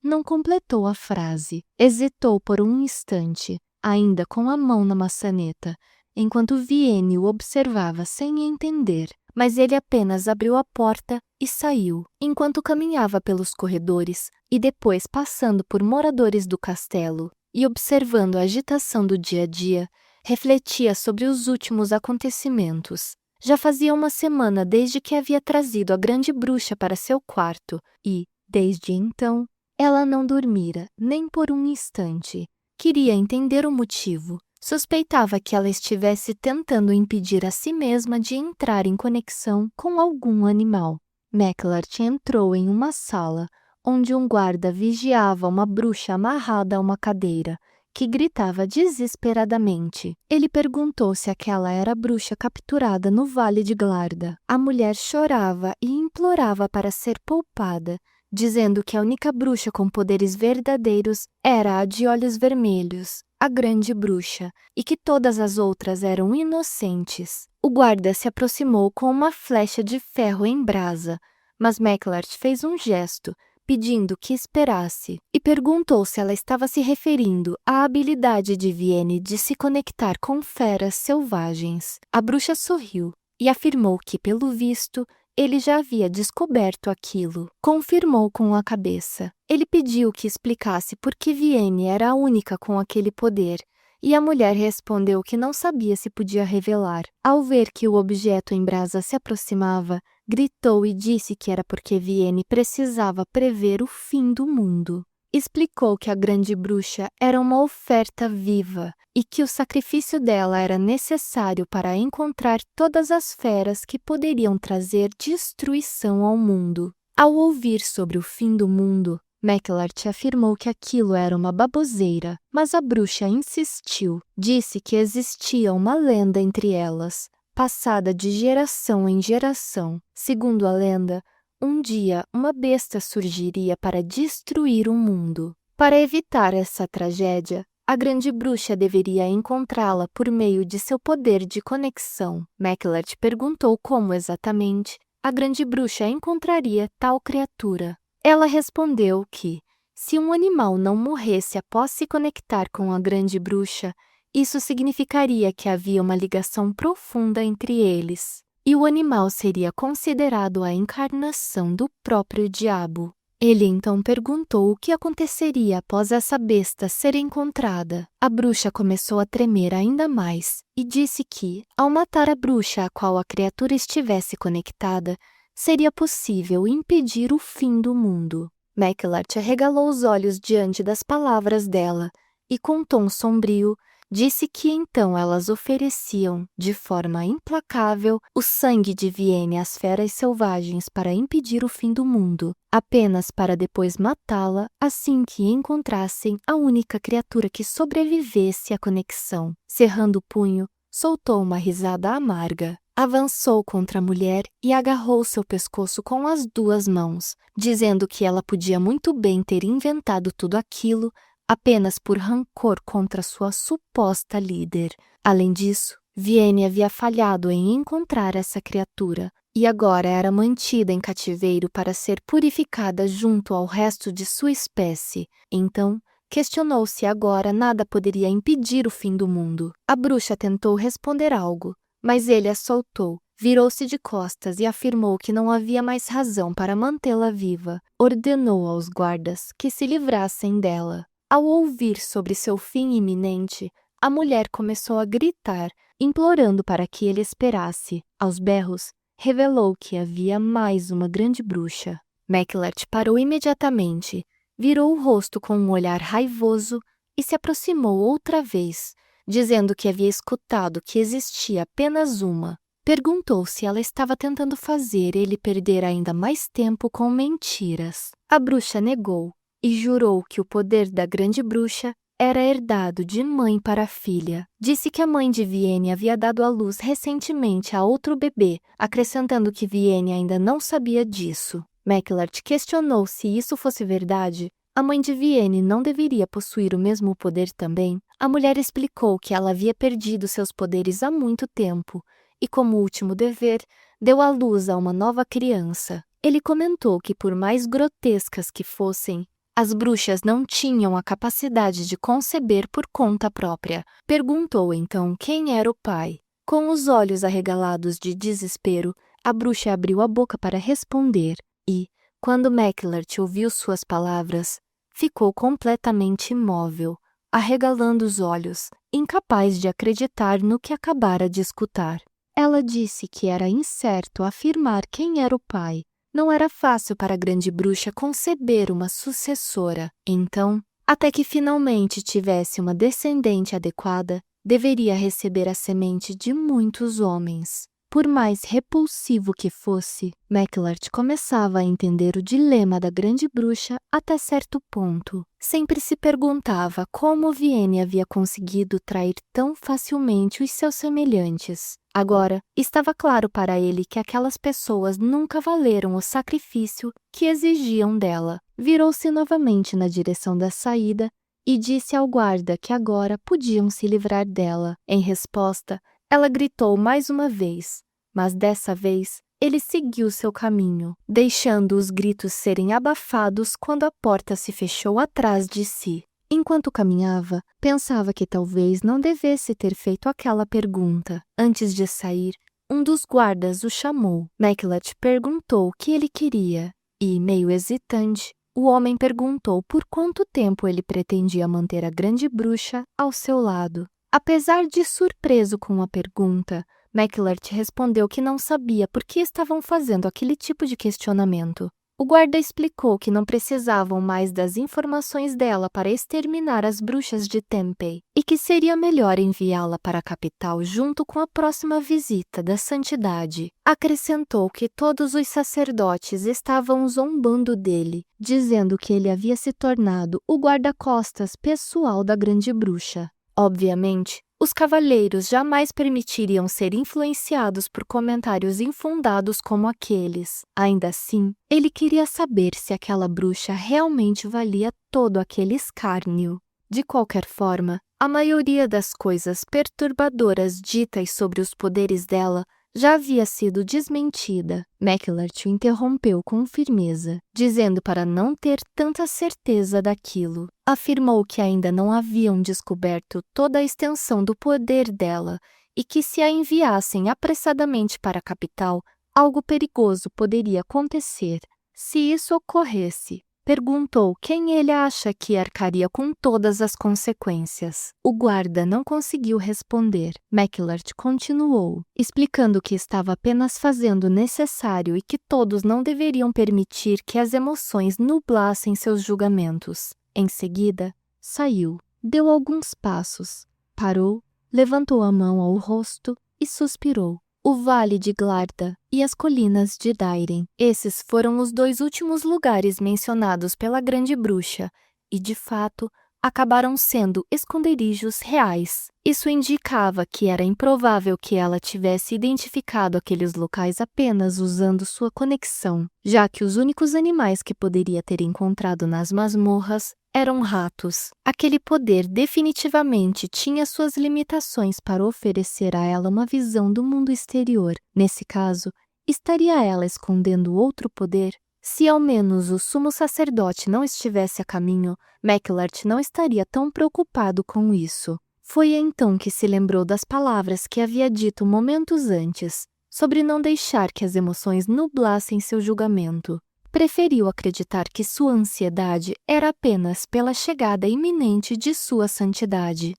Não completou a frase. Hesitou por um instante, ainda com a mão na maçaneta, enquanto Vienne o observava sem entender. Mas ele apenas abriu a porta e saiu. Enquanto caminhava pelos corredores e depois passando por moradores do castelo e observando a agitação do dia a dia, refletia sobre os últimos acontecimentos. Já fazia uma semana desde que havia trazido a grande bruxa para seu quarto e, desde então, ela não dormira nem por um instante. Queria entender o motivo. Suspeitava que ela estivesse tentando impedir a si mesma de entrar em conexão com algum animal. McLart entrou em uma sala onde um guarda vigiava uma bruxa amarrada a uma cadeira, que gritava desesperadamente. Ele perguntou se aquela era a bruxa capturada no Vale de Glarda. A mulher chorava e implorava para ser poupada, dizendo que a única bruxa com poderes verdadeiros era a de olhos vermelhos, a grande bruxa, e que todas as outras eram inocentes. O guarda se aproximou com uma flecha de ferro em brasa, mas McLart fez um gesto, pedindo que esperasse, e perguntou se ela estava se referindo à habilidade de Vienne de se conectar com feras selvagens. A bruxa sorriu e afirmou que, pelo visto, ele já havia descoberto aquilo. Confirmou com a cabeça. Ele pediu que explicasse por que Vienne era a única com aquele poder, e a mulher respondeu que não sabia se podia revelar. Ao ver que o objeto em brasa se aproximava, gritou e disse que era porque Vienne precisava prever o fim do mundo. Explicou que a grande bruxa era uma oferta viva e que o sacrifício dela era necessário para encontrar todas as feras que poderiam trazer destruição ao mundo. Ao ouvir sobre o fim do mundo, McLart afirmou que aquilo era uma baboseira, mas a bruxa insistiu. Disse que existia uma lenda entre elas, passada de geração em geração. Segundo a lenda, um dia uma besta surgiria para destruir o mundo. Para evitar essa tragédia, a grande bruxa deveria encontrá-la por meio de seu poder de conexão. McLart perguntou como exatamente a grande bruxa encontraria tal criatura. Ela respondeu que, se um animal não morresse após se conectar com a grande bruxa, isso significaria que havia uma ligação profunda entre eles, e o animal seria considerado a encarnação do próprio diabo. Ele então perguntou o que aconteceria após essa besta ser encontrada. A bruxa começou a tremer ainda mais e disse que, ao matar a bruxa a qual a criatura estivesse conectada, seria possível impedir o fim do mundo. McLart arregalou os olhos diante das palavras dela e, com tom sombrio, disse que então elas ofereciam, de forma implacável, o sangue de Vienne às feras selvagens para impedir o fim do mundo, apenas para depois matá-la assim que encontrassem a única criatura que sobrevivesse à conexão. Cerrando o punho, soltou uma risada amarga. Avançou contra a mulher e agarrou seu pescoço com as duas mãos, dizendo que ela podia muito bem ter inventado tudo aquilo apenas por rancor contra sua suposta líder. Além disso, Vienne havia falhado em encontrar essa criatura e agora era mantida em cativeiro para ser purificada junto ao resto de sua espécie. Então, questionou se agora nada poderia impedir o fim do mundo. A bruxa tentou responder algo, mas ele a soltou. Virou-se de costas e afirmou que não havia mais razão para mantê-la viva. Ordenou aos guardas que se livrassem dela. Ao ouvir sobre seu fim iminente, a mulher começou a gritar, implorando para que ele esperasse. Aos berros, revelou que havia mais uma grande bruxa. McLart parou imediatamente, virou o rosto com um olhar raivoso e se aproximou outra vez, dizendo que havia escutado que existia apenas uma. Perguntou se ela estava tentando fazer ele perder ainda mais tempo com mentiras. A bruxa negou e jurou que o poder da grande bruxa era herdado de mãe para filha. Disse que a mãe de Vienne havia dado à luz recentemente a outro bebê, acrescentando que Vienne ainda não sabia disso. McLart questionou se isso fosse verdade. A mãe de Vienne não deveria possuir o mesmo poder também? A mulher explicou que ela havia perdido seus poderes há muito tempo e, como último dever, deu à luz a uma nova criança. Ele comentou que, por mais grotescas que fossem, as bruxas não tinham a capacidade de conceber por conta própria. Perguntou então quem era o pai. Com os olhos arregalados de desespero, a bruxa abriu a boca para responder e, quando McLart ouviu suas palavras, ficou completamente imóvel, arregalando os olhos, incapaz de acreditar no que acabara de escutar. Ela disse que era incerto afirmar quem era o pai. Não era fácil para a grande bruxa conceber uma sucessora. Então, até que finalmente tivesse uma descendente adequada, deveria receber a semente de muitos homens. Por mais repulsivo que fosse, McLart começava a entender o dilema da grande bruxa até certo ponto. Sempre se perguntava como Vienne havia conseguido trair tão facilmente os seus semelhantes. Agora, estava claro para ele que aquelas pessoas nunca valeram o sacrifício que exigiam dela. Virou-se novamente na direção da saída e disse ao guarda que agora podiam se livrar dela. Em resposta, ela gritou mais uma vez, mas dessa vez ele seguiu seu caminho, deixando os gritos serem abafados quando a porta se fechou atrás de si. Enquanto caminhava, pensava que talvez não devesse ter feito aquela pergunta. Antes de sair, um dos guardas o chamou. McLart perguntou o que ele queria e, meio hesitante, o homem perguntou por quanto tempo ele pretendia manter a grande bruxa ao seu lado. Apesar de surpreso com a pergunta, McLart respondeu que não sabia por que estavam fazendo aquele tipo de questionamento. O guarda explicou que não precisavam mais das informações dela para exterminar as bruxas de Tempe e que seria melhor enviá-la para a capital junto com a próxima visita da santidade. Acrescentou que todos os sacerdotes estavam zombando dele, dizendo que ele havia se tornado o guarda-costas pessoal da grande bruxa. Obviamente, os cavaleiros jamais permitiriam ser influenciados por comentários infundados como aqueles. Ainda assim, ele queria saber se aquela bruxa realmente valia todo aquele escárnio. De qualquer forma, a maioria das coisas perturbadoras ditas sobre os poderes dela já havia sido desmentida. McLart o interrompeu com firmeza, dizendo para não ter tanta certeza daquilo. Afirmou que ainda não haviam descoberto toda a extensão do poder dela e que se a enviassem apressadamente para a capital, algo perigoso poderia acontecer. Se isso ocorresse, perguntou quem ele acha que arcaria com todas as consequências. O guarda não conseguiu responder. McLart continuou, explicando que estava apenas fazendo o necessário e que todos não deveriam permitir que as emoções nublassem seus julgamentos. Em seguida, saiu, deu alguns passos, parou, levantou a mão ao rosto e suspirou. O Vale de Glarda e as colinas de Dairen. Esses foram os dois últimos lugares mencionados pela grande bruxa e, de fato, acabaram sendo esconderijos reais. Isso indicava que era improvável que ela tivesse identificado aqueles locais apenas usando sua conexão, já que os únicos animais que poderia ter encontrado nas masmorras eram ratos. Aquele poder definitivamente tinha suas limitações para oferecer a ela uma visão do mundo exterior. Nesse caso, estaria ela escondendo outro poder? Se ao menos o sumo sacerdote não estivesse a caminho, McLart não estaria tão preocupado com isso. Foi então que se lembrou das palavras que havia dito momentos antes, sobre não deixar que as emoções nublassem seu julgamento. Preferiu acreditar que sua ansiedade era apenas pela chegada iminente de sua santidade.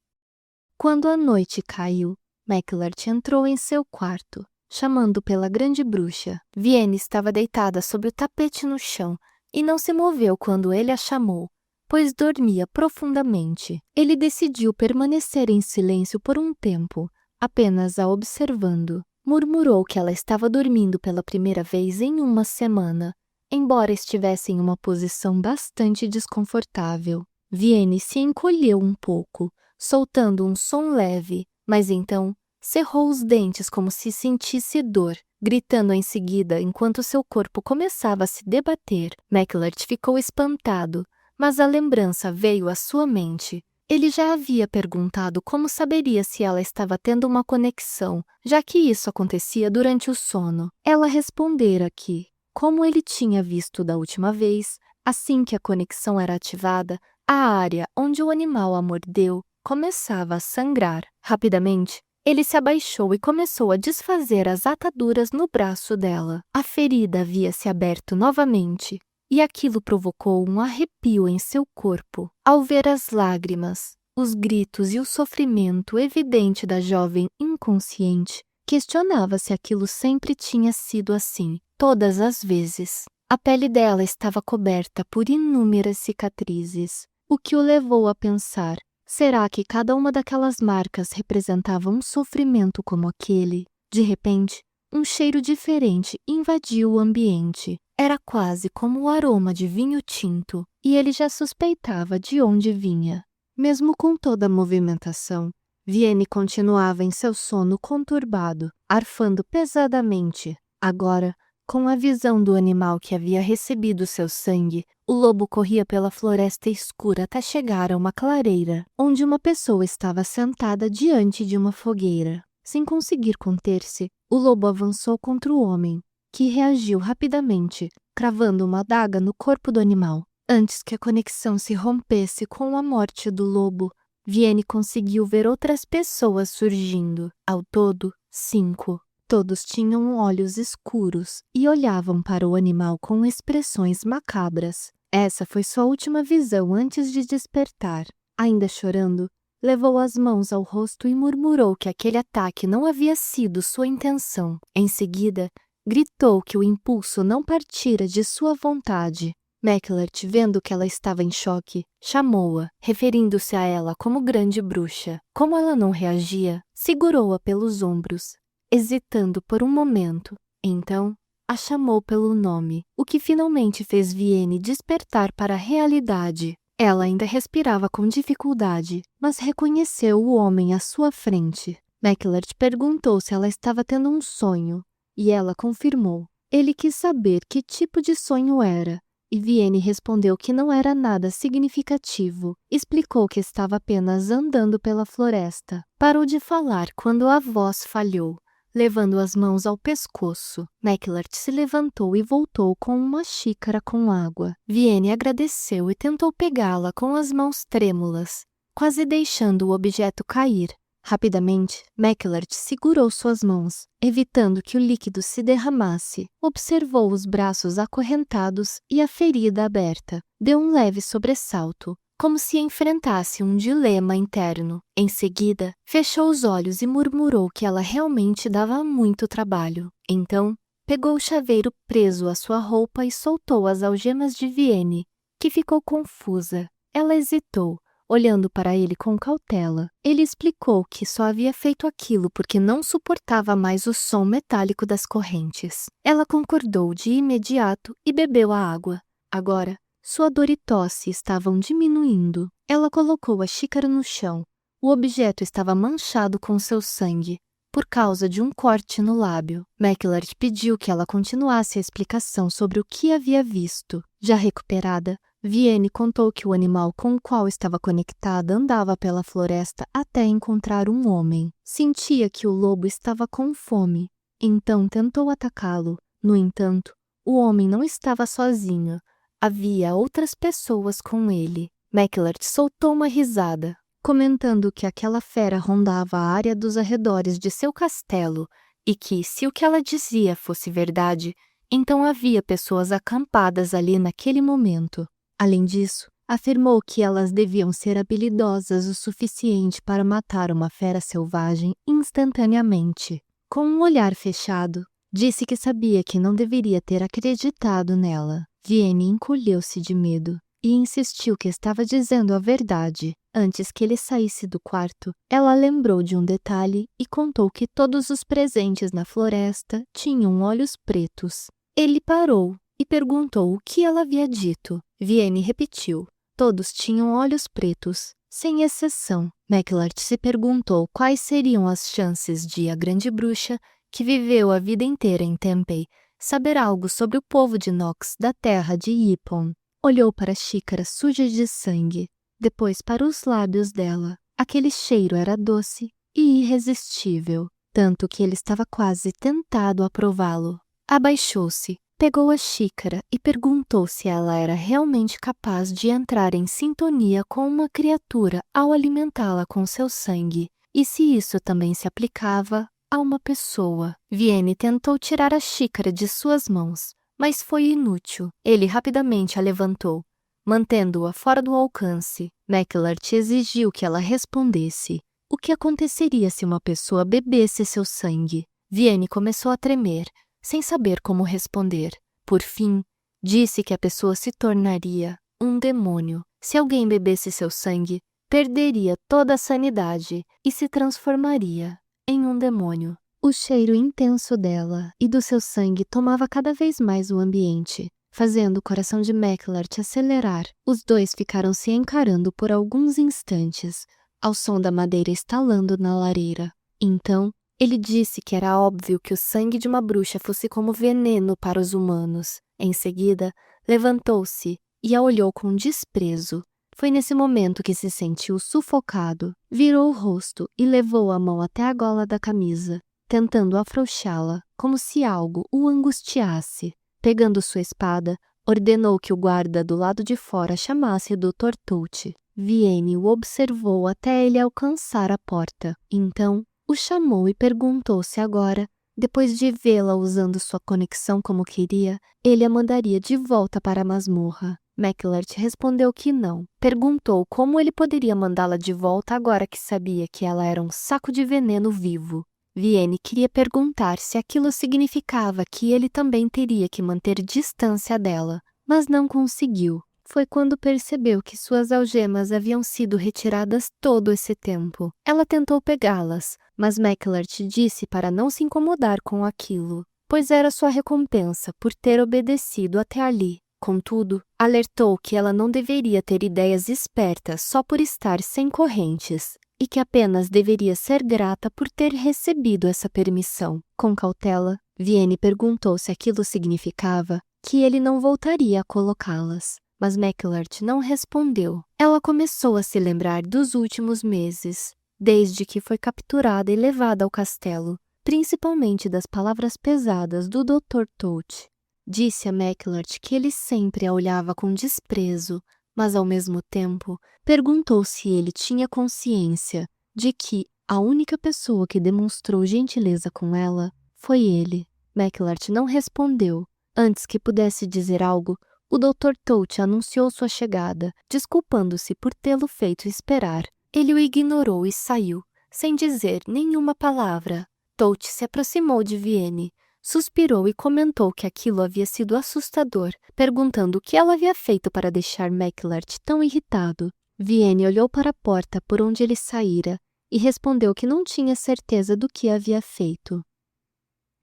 Quando a noite caiu, McLart entrou em seu quarto, chamando pela grande bruxa. Vienne estava deitada sobre o tapete no chão e não se moveu quando ele a chamou, pois dormia profundamente. Ele decidiu permanecer em silêncio por um tempo, apenas a observando. Murmurou que ela estava dormindo pela primeira vez em uma semana, embora estivesse em uma posição bastante desconfortável. Vienne se encolheu um pouco, soltando um som leve, mas então cerrou os dentes como se sentisse dor, gritando em seguida enquanto seu corpo começava a se debater. McLart ficou espantado, mas a lembrança veio à sua mente. Ele já havia perguntado como saberia se ela estava tendo uma conexão, já que isso acontecia durante o sono. Ela respondera que, como ele tinha visto da última vez, assim que a conexão era ativada, a área onde o animal a mordeu começava a sangrar. Rapidamente, ele se abaixou e começou a desfazer as ataduras no braço dela. A ferida havia se aberto novamente, e aquilo provocou um arrepio em seu corpo. Ao ver as lágrimas, os gritos e o sofrimento evidente da jovem inconsciente, questionava se aquilo sempre tinha sido assim, todas as vezes. A pele dela estava coberta por inúmeras cicatrizes, o que o levou a pensar: será que cada uma daquelas marcas representava um sofrimento como aquele? De repente, um cheiro diferente invadiu o ambiente. Era quase como o aroma de vinho tinto, e ele já suspeitava de onde vinha. Mesmo com toda a movimentação, Vienne continuava em seu sono conturbado, arfando pesadamente. Agora, com a visão do animal que havia recebido seu sangue, o lobo corria pela floresta escura até chegar a uma clareira, onde uma pessoa estava sentada diante de uma fogueira. Sem conseguir conter-se, o lobo avançou contra o homem, que reagiu rapidamente, cravando uma adaga no corpo do animal. Antes que a conexão se rompesse com a morte do lobo, Vienne conseguiu ver outras pessoas surgindo. Ao todo, 5. Todos tinham olhos escuros e olhavam para o animal com expressões macabras. Essa foi sua última visão antes de despertar. Ainda chorando, levou as mãos ao rosto e murmurou que aquele ataque não havia sido sua intenção. Em seguida, gritou que o impulso não partira de sua vontade. Maclert, vendo que ela estava em choque, chamou-a, referindo-se a ela como grande bruxa. Como ela não reagia, segurou-a pelos ombros, hesitando por um momento. Então, a chamou pelo nome, o que finalmente fez Vienne despertar para a realidade. Ela ainda respirava com dificuldade, mas reconheceu o homem à sua frente. Maclert perguntou se ela estava tendo um sonho, e ela confirmou. Ele quis saber que tipo de sonho era, e Vienne respondeu que não era nada significativo. Explicou que estava apenas andando pela floresta. Parou de falar quando a voz falhou, levando as mãos ao pescoço. Maclert se levantou e voltou com uma xícara com água. Vienne agradeceu e tentou pegá-la com as mãos trêmulas, quase deixando o objeto cair. Rapidamente, Maclert segurou suas mãos, evitando que o líquido se derramasse. Observou os braços acorrentados e a ferida aberta. Deu um leve sobressalto, como se enfrentasse um dilema interno. Em seguida, fechou os olhos e murmurou que ela realmente dava muito trabalho. Então, pegou o chaveiro preso à sua roupa e soltou as algemas de Vienne, que ficou confusa. Ela hesitou, olhando para ele com cautela. Ele explicou que só havia feito aquilo porque não suportava mais o som metálico das correntes. Ela concordou de imediato e bebeu a água. Agora, sua dor e tosse estavam diminuindo. Ela colocou a xícara no chão. O objeto estava manchado com seu sangue, por causa de um corte no lábio. Maclert pediu que ela continuasse a explicação sobre o que havia visto. Já recuperada, Vienne contou que o animal com o qual estava conectada andava pela floresta até encontrar um homem. Sentia que o lobo estava com fome, então tentou atacá-lo. No entanto, o homem não estava sozinho. Havia outras pessoas com ele. Maclert soltou uma risada, comentando que aquela fera rondava a área dos arredores de seu castelo e que, se o que ela dizia fosse verdade, então havia pessoas acampadas ali naquele momento. Além disso, afirmou que elas deviam ser habilidosas o suficiente para matar uma fera selvagem instantaneamente. Com um olhar fechado, disse que sabia que não deveria ter acreditado nela. Vienne encolheu-se de medo e insistiu que estava dizendo a verdade. Antes que ele saísse do quarto, ela lembrou de um detalhe e contou que todos os presentes na floresta tinham olhos pretos. Ele parou e perguntou o que ela havia dito. Vienne repetiu. Todos tinham olhos pretos, sem exceção. Maclert se perguntou quais seriam as chances de a grande bruxa, que viveu a vida inteira em Tempe, saber algo sobre o povo de Nox da terra de Ypon. Olhou para a xícara suja de sangue, depois para os lábios dela. Aquele cheiro era doce e irresistível, tanto que ele estava quase tentado a prová-lo. Abaixou-se, pegou a xícara e perguntou se ela era realmente capaz de entrar em sintonia com uma criatura ao alimentá-la com seu sangue, e se isso também se aplicava a uma pessoa. Vienne tentou tirar a xícara de suas mãos, mas foi inútil. Ele rapidamente a levantou, mantendo-a fora do alcance. Maclert exigiu que ela respondesse. O que aconteceria se uma pessoa bebesse seu sangue? Vienne começou a tremer, sem saber como responder. Por fim, disse que a pessoa se tornaria um demônio. Se alguém bebesse seu sangue, perderia toda a sanidade e se transformaria em um demônio. O cheiro intenso dela e do seu sangue tomava cada vez mais o ambiente, fazendo o coração de Maclert acelerar. Os dois ficaram se encarando por alguns instantes, ao som da madeira estalando na lareira. Então, ele disse que era óbvio que o sangue de uma bruxa fosse como veneno para os humanos. Em seguida, levantou-se e a olhou com desprezo. Foi nesse momento que se sentiu sufocado. Virou o rosto e levou a mão até a gola da camisa, tentando afrouxá-la, como se algo o angustiasse. Pegando sua espada, ordenou que o guarda do lado de fora chamasse Dr. Touch. Vienne o observou até ele alcançar a porta. Então, o chamou e perguntou se agora Depois de vê-la usando sua conexão como queria, ele a mandaria de volta para a masmorra. McLeod respondeu que não. Perguntou como ele poderia mandá-la de volta agora que sabia que ela era um saco de veneno vivo. Vienne queria perguntar se aquilo significava que ele também teria que manter distância dela, mas não conseguiu. Foi quando percebeu que suas algemas haviam sido retiradas todo esse tempo. Ela tentou pegá-las, mas McLeod disse para não se incomodar com aquilo, pois era sua recompensa por ter obedecido até ali. Contudo, alertou que ela não deveria ter ideias espertas só por estar sem correntes, e que apenas deveria ser grata por ter recebido essa permissão. Com cautela, Vienne perguntou se aquilo significava que ele não voltaria a colocá-las. Mas McLeod não respondeu. Ela começou a se lembrar dos últimos meses, desde que foi capturada e levada ao castelo, principalmente das palavras pesadas do Dr. Todt. Disse a McLeod que ele sempre a olhava com desprezo, mas ao mesmo tempo perguntou se ele tinha consciência de que a única pessoa que demonstrou gentileza com ela foi ele. McLeod não respondeu. Antes que pudesse dizer algo, o Dr. Todt anunciou sua chegada, desculpando-se por tê-lo feito esperar. Ele o ignorou e saiu, sem dizer nenhuma palavra. Todt se aproximou de Vienne, suspirou e comentou que aquilo havia sido assustador, perguntando o que ela havia feito para deixar McLeod tão irritado. Vienne olhou para a porta por onde ele saíra e respondeu que não tinha certeza do que havia feito.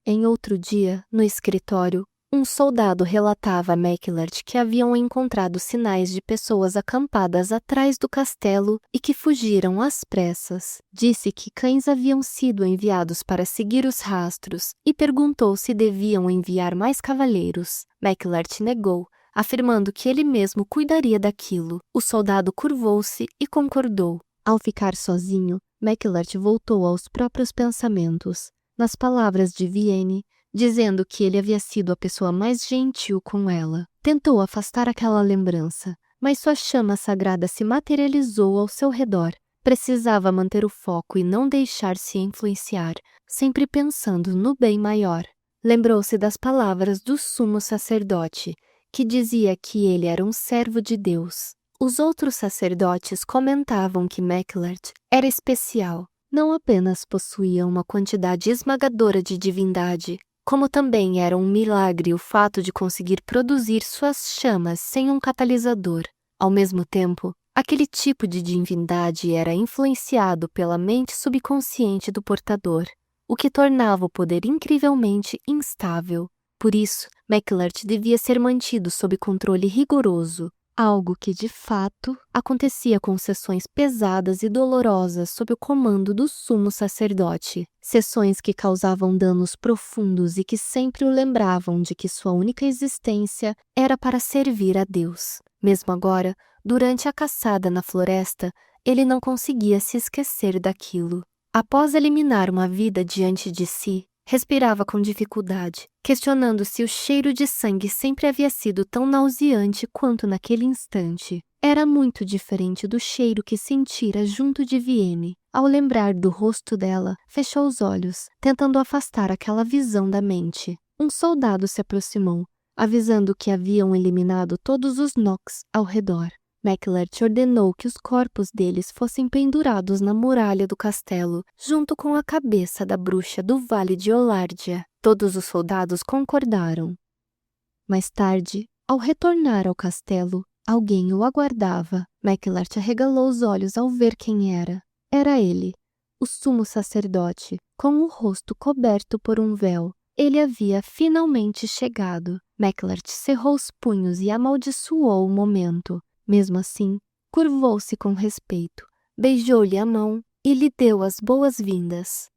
Em outro dia, no escritório, um soldado relatava a McLeod que haviam encontrado sinais de pessoas acampadas atrás do castelo e que fugiram às pressas. Disse que cães haviam sido enviados para seguir os rastros e perguntou se deviam enviar mais cavaleiros. McLeod negou, afirmando que ele mesmo cuidaria daquilo. O soldado curvou-se e concordou. Ao ficar sozinho, McLeod voltou aos próprios pensamentos. Nas palavras de Vienne, dizendo que ele havia sido a pessoa mais gentil com ela. Tentou afastar aquela lembrança, mas sua chama sagrada se materializou ao seu redor. Precisava manter o foco e não deixar-se influenciar, sempre pensando no bem maior. Lembrou-se das palavras do sumo sacerdote, que dizia que ele era um servo de Deus. Os outros sacerdotes comentavam que McLeod era especial. Não apenas possuía uma quantidade esmagadora de divindade, como também era um milagre o fato de conseguir produzir suas chamas sem um catalisador. Ao mesmo tempo, aquele tipo de divindade era influenciado pela mente subconsciente do portador, o que tornava o poder incrivelmente instável. Por isso, McLeod devia ser mantido sob controle rigoroso, algo que, de fato, acontecia com sessões pesadas e dolorosas sob o comando do sumo sacerdote. Sessões que causavam danos profundos e que sempre o lembravam de que sua única existência era para servir a Deus. Mesmo agora, durante a caçada na floresta, ele não conseguia se esquecer daquilo. Após eliminar uma vida diante de si, respirava com dificuldade, questionando se o cheiro de sangue sempre havia sido tão nauseante quanto naquele instante. Era muito diferente do cheiro que sentira junto de Vienne. Ao lembrar do rosto dela, fechou os olhos, tentando afastar aquela visão da mente. Um soldado se aproximou, avisando que haviam eliminado todos os Nox ao redor. McLeod ordenou que os corpos deles fossem pendurados na muralha do castelo, junto com a cabeça da bruxa do Vale de Olardia. Todos os soldados concordaram. Mais tarde, ao retornar ao castelo, alguém o aguardava. McLeod arregalou os olhos ao ver quem era. Era ele, o sumo sacerdote, com o rosto coberto por um véu. Ele havia finalmente chegado. McLeod cerrou os punhos e amaldiçoou o momento. Mesmo assim, curvou-se com respeito, beijou-lhe a mão e lhe deu as boas-vindas.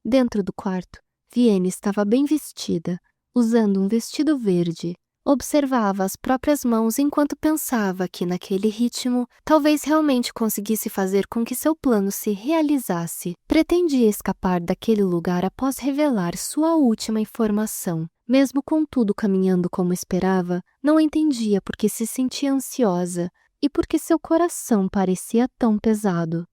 Dentro do quarto, Vienne estava bem vestida, usando um vestido verde. Observava as próprias mãos enquanto pensava que, naquele ritmo, talvez realmente conseguisse fazer com que seu plano se realizasse. Pretendia escapar daquele lugar após revelar sua última informação. Mesmo com tudo caminhando como esperava, não entendia por que se sentia ansiosa e por que seu coração parecia tão pesado.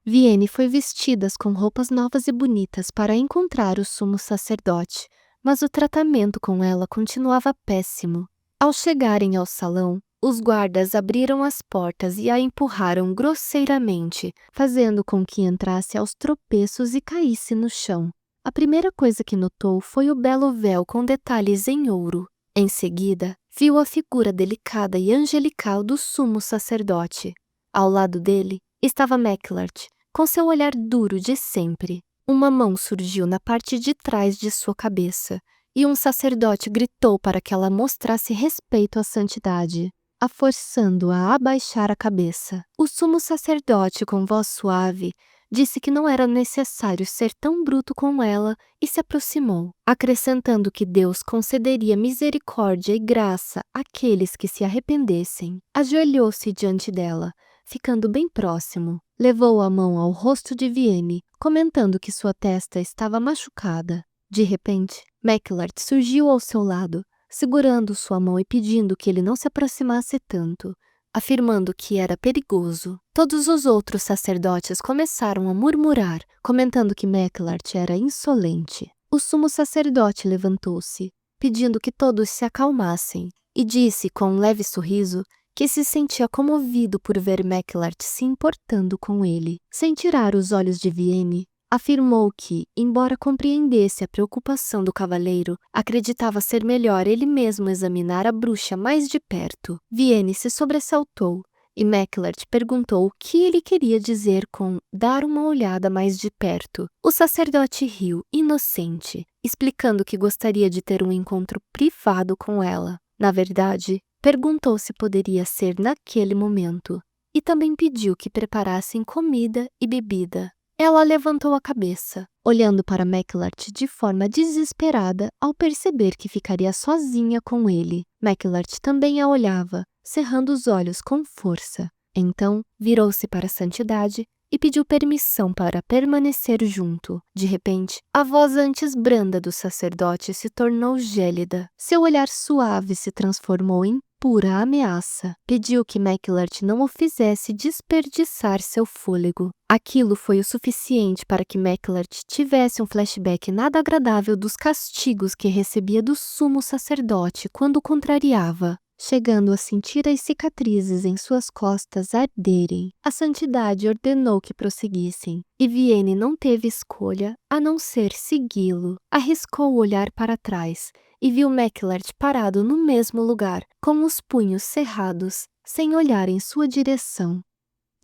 Vienne foi vestida com roupas novas e bonitas para encontrar o sumo sacerdote, mas o tratamento com ela continuava péssimo. Ao chegarem ao salão, os guardas abriram as portas e a empurraram grosseiramente, fazendo com que entrasse aos tropeços e caísse no chão. A primeira coisa que notou foi o belo véu com detalhes em ouro. Em seguida, viu a figura delicada e angelical do sumo sacerdote. Ao lado dele estava Maclart, com seu olhar duro de sempre. Uma mão surgiu na parte de trás de sua cabeça, e um sacerdote gritou para que ela mostrasse respeito à santidade, a forçando-a a abaixar a cabeça. O sumo sacerdote, com voz suave, disse que não era necessário ser tão bruto com ela e se aproximou, acrescentando que Deus concederia misericórdia e graça àqueles que se arrependessem. Ajoelhou-se diante dela, ficando bem próximo. Levou a mão ao rosto de Vienne, comentando que sua testa estava machucada. De repente, Maclart surgiu ao seu lado, segurando sua mão e pedindo que ele não se aproximasse tanto, afirmando que era perigoso. Todos os outros sacerdotes começaram a murmurar, comentando que Maclart era insolente. O sumo sacerdote levantou-se, pedindo que todos se acalmassem, e disse com um leve sorriso que se sentia comovido por ver Maclart se importando com ele. Sem tirar os olhos de Vienne, afirmou que, embora compreendesse a preocupação do cavaleiro, acreditava ser melhor ele mesmo examinar a bruxa mais de perto. Vienne se sobressaltou, e Maclart perguntou o que ele queria dizer com dar uma olhada mais de perto. O sacerdote riu, inocente, explicando que gostaria de ter um encontro privado com ela. Na verdade, perguntou se poderia ser naquele momento, e também pediu que preparassem comida e bebida. Ela levantou a cabeça, olhando para Maclart de forma desesperada ao perceber que ficaria sozinha com ele. Maclart também a olhava, cerrando os olhos com força. Então, virou-se para a santidade e pediu permissão para permanecer junto. De repente, a voz antes branda do sacerdote se tornou gélida. Seu olhar suave se transformou em pura ameaça. Pediu que Maclart não o fizesse desperdiçar seu fôlego. Aquilo foi o suficiente para que Maclart tivesse um flashback nada agradável dos castigos que recebia do sumo sacerdote quando o contrariava, chegando a sentir as cicatrizes em suas costas arderem. A santidade ordenou que prosseguissem, e Vienne não teve escolha a não ser segui-lo. Arriscou olhar para trás e viu Maclart parado no mesmo lugar, com os punhos cerrados, sem olhar em sua direção.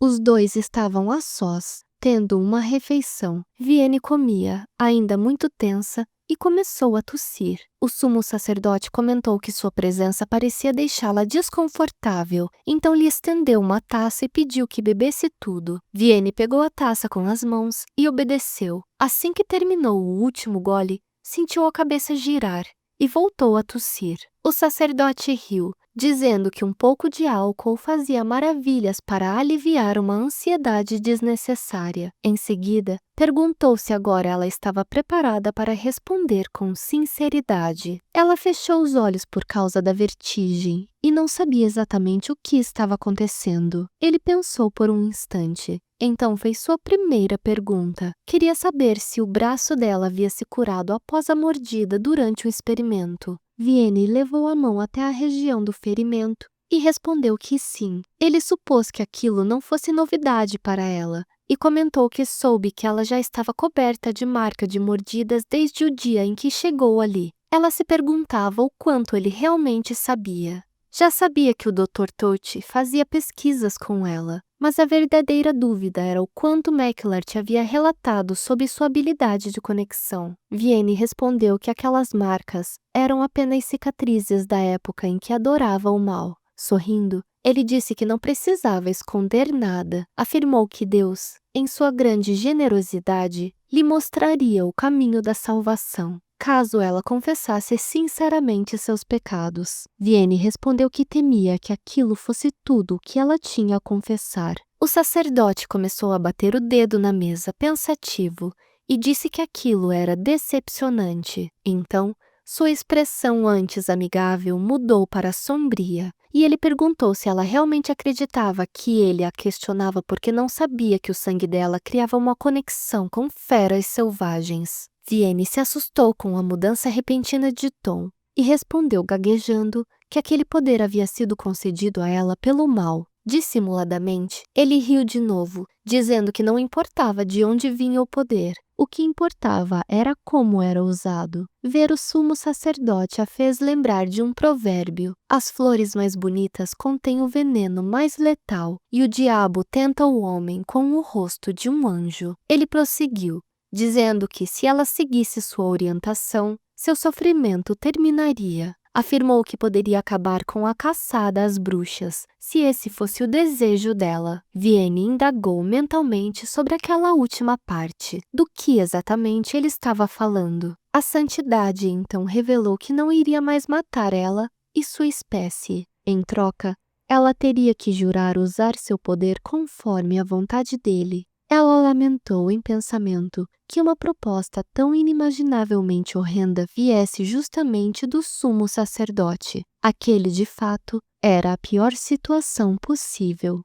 Os dois estavam a sós, tendo uma refeição. Vienne comia, ainda muito tensa, e começou a tossir. O sumo sacerdote comentou que sua presença parecia deixá-la desconfortável, então lhe estendeu uma taça e pediu que bebesse tudo. Vienne pegou a taça com as mãos e obedeceu. Assim que terminou o último gole, sentiu a cabeça girar e voltou a tossir. O sacerdote riu, dizendo que um pouco de álcool fazia maravilhas para aliviar uma ansiedade desnecessária. Em seguida, perguntou se agora ela estava preparada para responder com sinceridade. Ela fechou os olhos por causa da vertigem e não sabia exatamente o que estava acontecendo. Ele pensou por um instante. Então fez sua primeira pergunta. Queria saber se o braço dela havia se curado após a mordida durante o experimento. Vienne levou a mão até a região do ferimento e respondeu que sim. Ele supôs que aquilo não fosse novidade para ela e comentou que soube que ela já estava coberta de marca de mordidas desde o dia em que chegou ali. Ela se perguntava o quanto ele realmente sabia. Já sabia que o Dr. Todt fazia pesquisas com ela, mas a verdadeira dúvida era o quanto Maclart havia relatado sobre sua habilidade de conexão. Vienne respondeu que aquelas marcas eram apenas cicatrizes da época em que adorava o mal. Sorrindo, ele disse que não precisava esconder nada. Afirmou que Deus, em sua grande generosidade, lhe mostraria o caminho da salvação, caso ela confessasse sinceramente seus pecados. Vienne respondeu que temia que aquilo fosse tudo o que ela tinha a confessar. O sacerdote começou a bater o dedo na mesa, pensativo, e disse que aquilo era decepcionante. Então, sua expressão antes amigável mudou para sombria, e ele perguntou se ela realmente acreditava que ele a questionava porque não sabia que o sangue dela criava uma conexão com feras selvagens. Vienne se assustou com a mudança repentina de tom e respondeu gaguejando que aquele poder havia sido concedido a ela pelo mal. Dissimuladamente, ele riu de novo, dizendo que não importava de onde vinha o poder. O que importava era como era usado. Ver o sumo sacerdote a fez lembrar de um provérbio. As flores mais bonitas contêm o veneno mais letal, e o diabo tenta o homem com o rosto de um anjo. Ele prosseguiu, dizendo que se ela seguisse sua orientação, seu sofrimento terminaria. Afirmou que poderia acabar com a caçada às bruxas, se esse fosse o desejo dela. Vienne indagou mentalmente sobre aquela última parte, do que exatamente ele estava falando. A santidade então revelou que não iria mais matar ela e sua espécie. Em troca, ela teria que jurar usar seu poder conforme a vontade dele. Ela lamentou em pensamento que uma proposta tão inimaginavelmente horrenda viesse justamente do sumo sacerdote. Aquele, de fato, era a pior situação possível.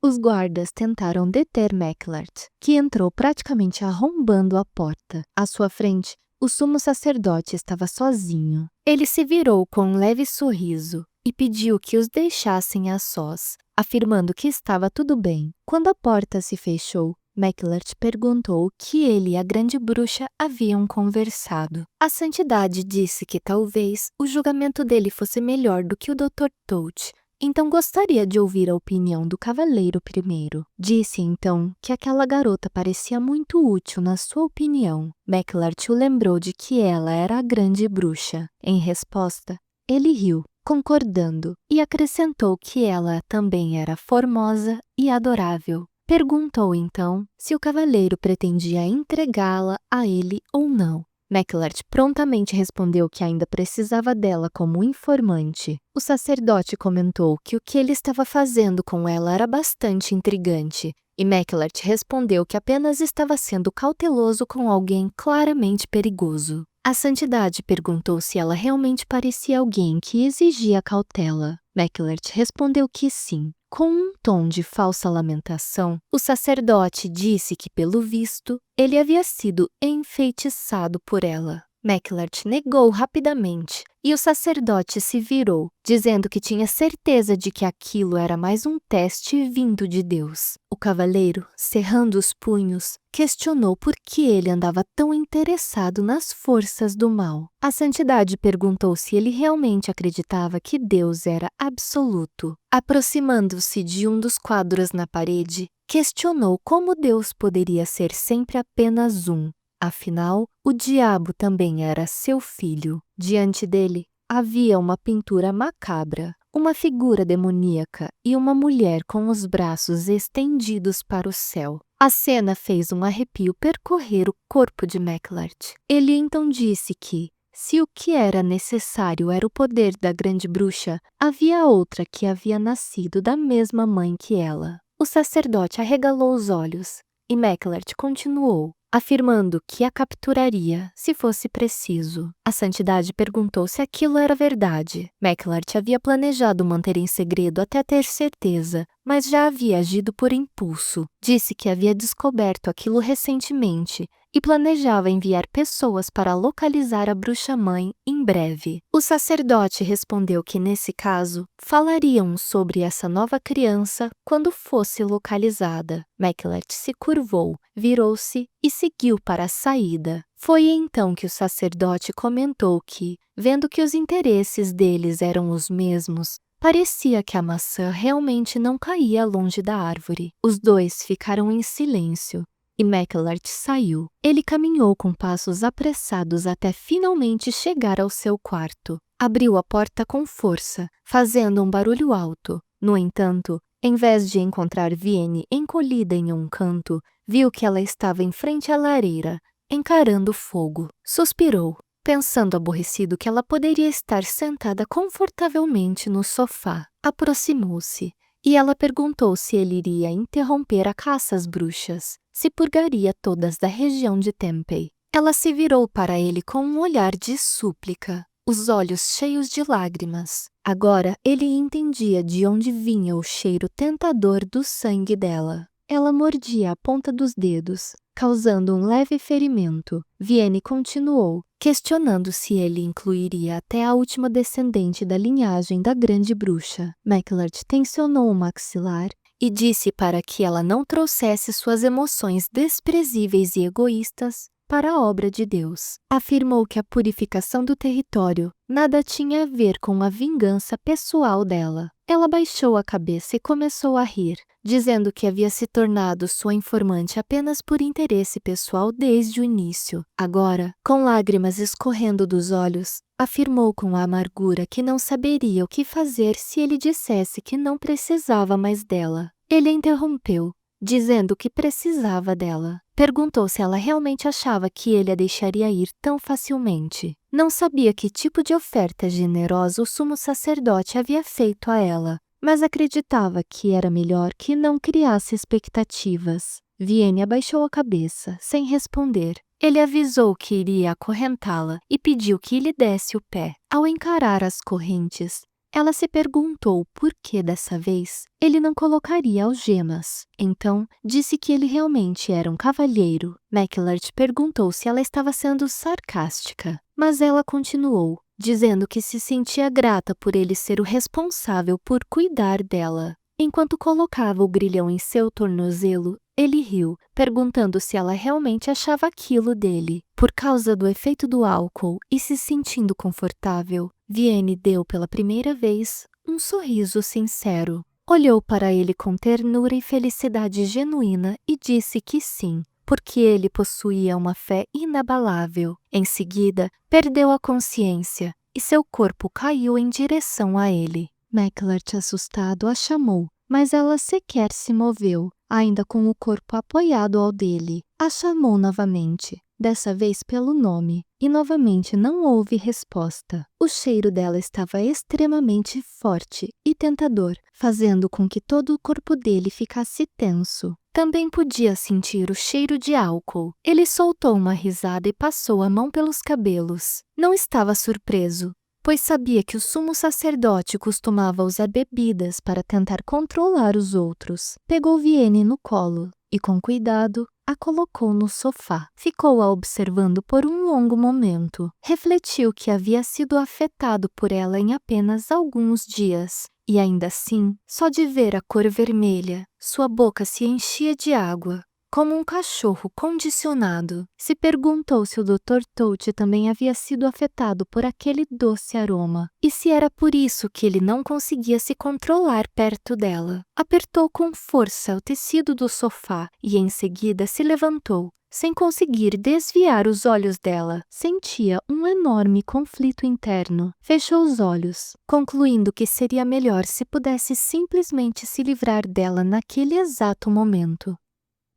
Os guardas tentaram deter Maclart, que entrou praticamente arrombando a porta. À sua frente, o sumo sacerdote estava sozinho. Ele se virou com um leve sorriso e pediu que os deixassem a sós, afirmando que estava tudo bem. Quando a porta se fechou, Maclart perguntou o que ele e a grande bruxa haviam conversado. A santidade disse que talvez o julgamento dele fosse melhor do que o Dr. Toad, então gostaria de ouvir a opinião do cavaleiro primeiro. Disse então que aquela garota parecia muito útil na sua opinião. Maclart o lembrou de que ela era a grande bruxa. Em resposta, ele riu, concordando, e acrescentou que ela também era formosa e adorável. Perguntou então se o cavaleiro pretendia entregá-la a ele ou não. Maclart prontamente respondeu que ainda precisava dela como informante. O sacerdote comentou que o que ele estava fazendo com ela era bastante intrigante, e Maclart respondeu que apenas estava sendo cauteloso com alguém claramente perigoso. A santidade perguntou se ela realmente parecia alguém que exigia cautela. Maclart respondeu que sim. Com um tom de falsa lamentação, o sacerdote disse que, pelo visto, ele havia sido enfeitiçado por ela. Maclart negou rapidamente e o sacerdote se virou, dizendo que tinha certeza de que aquilo era mais um teste vindo de Deus. O cavaleiro, cerrando os punhos, questionou por que ele andava tão interessado nas forças do mal. A santidade perguntou se ele realmente acreditava que Deus era absoluto. Aproximando-se de um dos quadros na parede, questionou como Deus poderia ser sempre apenas um. Afinal, o diabo também era seu filho. Diante dele, havia uma pintura macabra, uma figura demoníaca e uma mulher com os braços estendidos para o céu. A cena fez um arrepio percorrer o corpo de Maclart. Ele então disse que, se o que era necessário era o poder da grande bruxa, havia outra que havia nascido da mesma mãe que ela. O sacerdote arregalou os olhos e Maclart continuou, afirmando que a capturaria, se fosse preciso. A santidade perguntou se aquilo era verdade. Maclart havia planejado manter em segredo até ter certeza, mas já havia agido por impulso. Disse que havia descoberto aquilo recentemente e planejava enviar pessoas para localizar a bruxa-mãe em breve. O sacerdote respondeu que, nesse caso, falariam sobre essa nova criança quando fosse localizada. Maclart se curvou, virou-se e seguiu para a saída. Foi então que o sacerdote comentou que, vendo que os interesses deles eram os mesmos, parecia que a maçã realmente não caía longe da árvore. Os dois ficaram em silêncio e Maclart saiu. Ele caminhou com passos apressados até finalmente chegar ao seu quarto. Abriu a porta com força, fazendo um barulho alto. No entanto, em vez de encontrar Vienne encolhida em um canto, viu que ela estava em frente à lareira, encarando o fogo. Suspirou, pensando aborrecido que ela poderia estar sentada confortavelmente no sofá. Aproximou-se e ela perguntou se ele iria interromper a caça às bruxas, se purgaria todas da região de Tempe. Ela se virou para ele com um olhar de súplica. os olhos cheios de lágrimas. Agora ele entendia de onde vinha o cheiro tentador do sangue dela. Ela mordia a ponta dos dedos, causando um leve ferimento. Vienne continuou, questionando se ele incluiria até a última descendente da linhagem da grande bruxa. McLeod tensionou o maxilar e disse para que ela não trouxesse suas emoções desprezíveis e egoístas para a obra de Deus. Afirmou que a purificação do território nada tinha a ver com a vingança pessoal dela. Ela baixou a cabeça e começou a rir, dizendo que havia se tornado sua informante apenas por interesse pessoal desde o início. Agora, com lágrimas escorrendo dos olhos, afirmou com amargura que não saberia o que fazer se ele dissesse que não precisava mais dela. Ele a interrompeu, dizendo que precisava dela. Perguntou se ela realmente achava que ele a deixaria ir tão facilmente. Não sabia que tipo de oferta generosa o sumo sacerdote havia feito a ela, mas acreditava que era melhor que não criasse expectativas. Vienne abaixou a cabeça, sem responder. Ele avisou que iria acorrentá-la e pediu que lhe desse o pé. Ao encarar as correntes, ela se perguntou por que dessa vez ele não colocaria algemas. Então, disse que ele realmente era um cavalheiro. McLeod perguntou se ela estava sendo sarcástica, mas ela continuou, dizendo que se sentia grata por ele ser o responsável por cuidar dela. Enquanto colocava o grilhão em seu tornozelo, ele riu, perguntando se ela realmente achava aquilo dele. Por causa do efeito do álcool e se sentindo confortável, Vienne deu pela primeira vez um sorriso sincero. Olhou para ele com ternura e felicidade genuína e disse que sim, porque ele possuía uma fé inabalável. Em seguida, perdeu a consciência e seu corpo caiu em direção a ele. McLeod, assustado, a chamou, mas ela sequer se moveu, ainda com o corpo apoiado ao dele. A chamou novamente, dessa vez pelo nome, e novamente não houve resposta. O cheiro dela estava extremamente forte e tentador, fazendo com que todo o corpo dele ficasse tenso. Também podia sentir o cheiro de álcool. Ele soltou uma risada e passou a mão pelos cabelos. Não estava surpreso, pois sabia que o sumo sacerdote costumava usar bebidas para tentar controlar os outros. Pegou Vienne no colo e, com cuidado, a colocou no sofá. Ficou-a observando por um longo momento. Refletiu que havia sido afetado por ela em apenas alguns dias. E ainda assim, só de ver a cor vermelha, sua boca se enchia de água, como um cachorro condicionado. Se perguntou se o Dr. Todt também havia sido afetado por aquele doce aroma, e se era por isso que ele não conseguia se controlar perto dela. Apertou com força o tecido do sofá e em seguida se levantou, sem conseguir desviar os olhos dela. Sentia um enorme conflito interno. Fechou os olhos, concluindo que seria melhor se pudesse simplesmente se livrar dela naquele exato momento.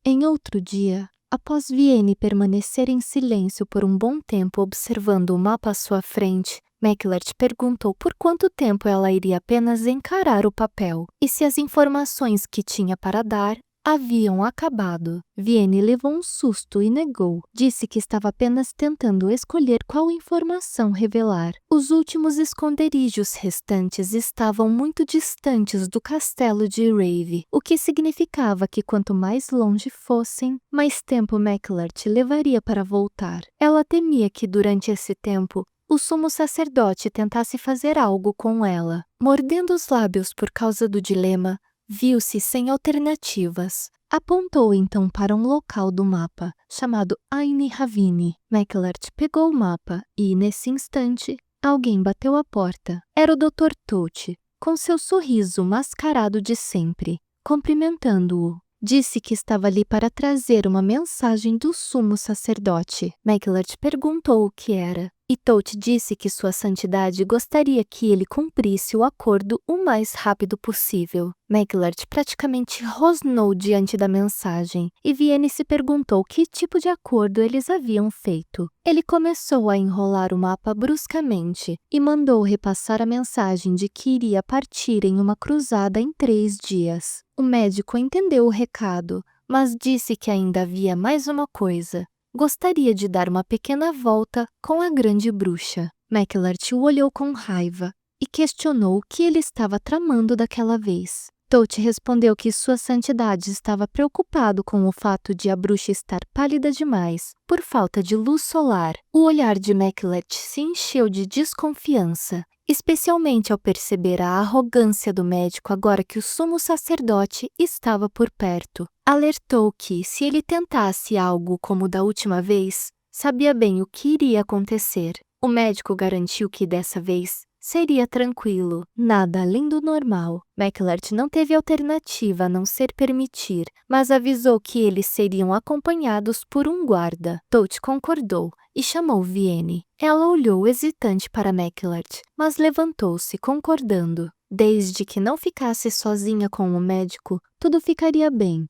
Em outro dia, após Vienne permanecer em silêncio por um bom tempo observando o mapa à sua frente, McLeod perguntou por quanto tempo ela iria apenas encarar o papel e se as informações que tinha para dar haviam acabado. Vienne levou um susto e negou. Disse que estava apenas tentando escolher qual informação revelar. Os últimos esconderijos restantes estavam muito distantes do castelo de Rave, o que significava que quanto mais longe fossem, mais tempo McLeod levaria para voltar. Ela temia que durante esse tempo, o sumo sacerdote tentasse fazer algo com ela. Mordendo os lábios por causa do dilema, viu-se sem alternativas. Apontou então para um local do mapa, chamado Ain Ravine. McLeod pegou o mapa e, nesse instante, alguém bateu à porta. Era o Dr. Todt, com seu sorriso mascarado de sempre, cumprimentando-o. Disse que estava ali para trazer uma mensagem do sumo sacerdote. McLeod perguntou o que era, e Todt disse que sua santidade gostaria que ele cumprisse o acordo o mais rápido possível. McLeod praticamente rosnou diante da mensagem, e Vienne se perguntou que tipo de acordo eles haviam feito. Ele começou a enrolar o mapa bruscamente e mandou repassar a mensagem de que iria partir em uma cruzada em 3 dias. O médico entendeu o recado, mas disse que ainda havia mais uma coisa. Gostaria de dar uma pequena volta com a grande bruxa. Maclart o olhou com raiva e questionou o que ele estava tramando daquela vez. Toad respondeu que Sua Santidade estava preocupado com o fato de a bruxa estar pálida demais por falta de luz solar. O olhar de Maclart se encheu de desconfiança, especialmente ao perceber a arrogância do médico agora que o sumo sacerdote estava por perto. Alertou que, se ele tentasse algo como da última vez, sabia bem o que iria acontecer. O médico garantiu que dessa vez seria tranquilo, nada além do normal. Maclart não teve alternativa a não ser permitir, mas avisou que eles seriam acompanhados por um guarda. Toad concordou e chamou Vienne. Ela olhou hesitante para Maclart, mas levantou-se concordando. Desde que não ficasse sozinha com o médico, tudo ficaria bem.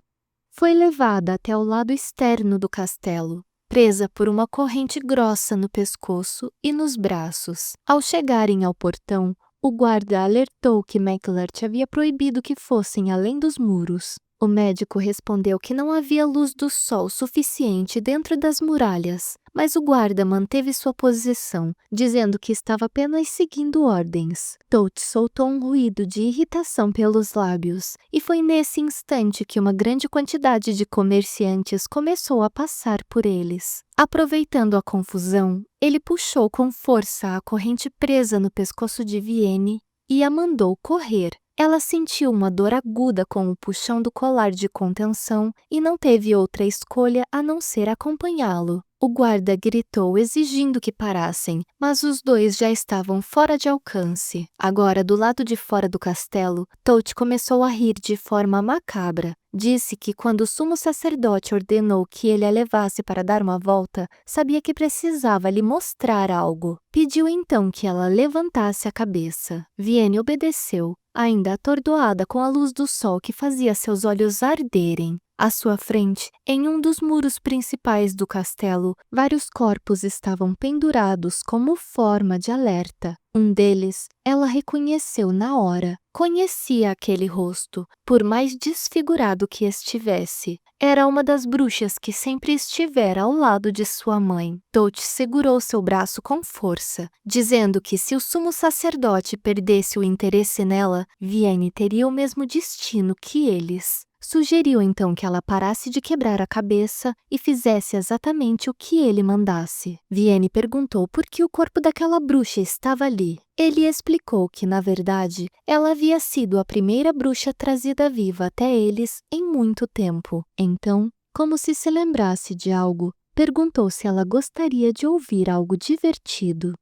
Foi levada até o lado externo do castelo, presa por uma corrente grossa no pescoço e nos braços. Ao chegarem ao portão, o guarda alertou que Maclart havia proibido que fossem além dos muros. O médico respondeu que não havia luz do sol suficiente dentro das muralhas, mas o guarda manteve sua posição, dizendo que estava apenas seguindo ordens. Toad soltou um ruído de irritação pelos lábios, e foi nesse instante que uma grande quantidade de comerciantes começou a passar por eles. Aproveitando a confusão, ele puxou com força a corrente presa no pescoço de Vienne e a mandou correr. Ela sentiu uma dor aguda com o puxão do colar de contenção e não teve outra escolha a não ser acompanhá-lo. O guarda gritou exigindo que parassem, mas os dois já estavam fora de alcance. Agora, do lado de fora do castelo, Toad começou a rir de forma macabra. Disse que quando o sumo sacerdote ordenou que ele a levasse para dar uma volta, sabia que precisava lhe mostrar algo. Pediu então que ela levantasse a cabeça. Vienne obedeceu, ainda atordoada com a luz do sol que fazia seus olhos arderem. À sua frente, em um dos muros principais do castelo, vários corpos estavam pendurados como forma de alerta. Um deles, ela reconheceu na hora. Conhecia aquele rosto, por mais desfigurado que estivesse. Era uma das bruxas que sempre estivera ao lado de sua mãe. Toad segurou seu braço com força, dizendo que se o sumo sacerdote perdesse o interesse nela, Vienne teria o mesmo destino que eles. Sugeriu então que ela parasse de quebrar a cabeça e fizesse exatamente o que ele mandasse. Vienne perguntou por que o corpo daquela bruxa estava ali. Ele explicou que, na verdade, ela havia sido a primeira bruxa trazida viva até eles em muito tempo. Então, como se lembrasse de algo, perguntou se ela gostaria de ouvir algo divertido.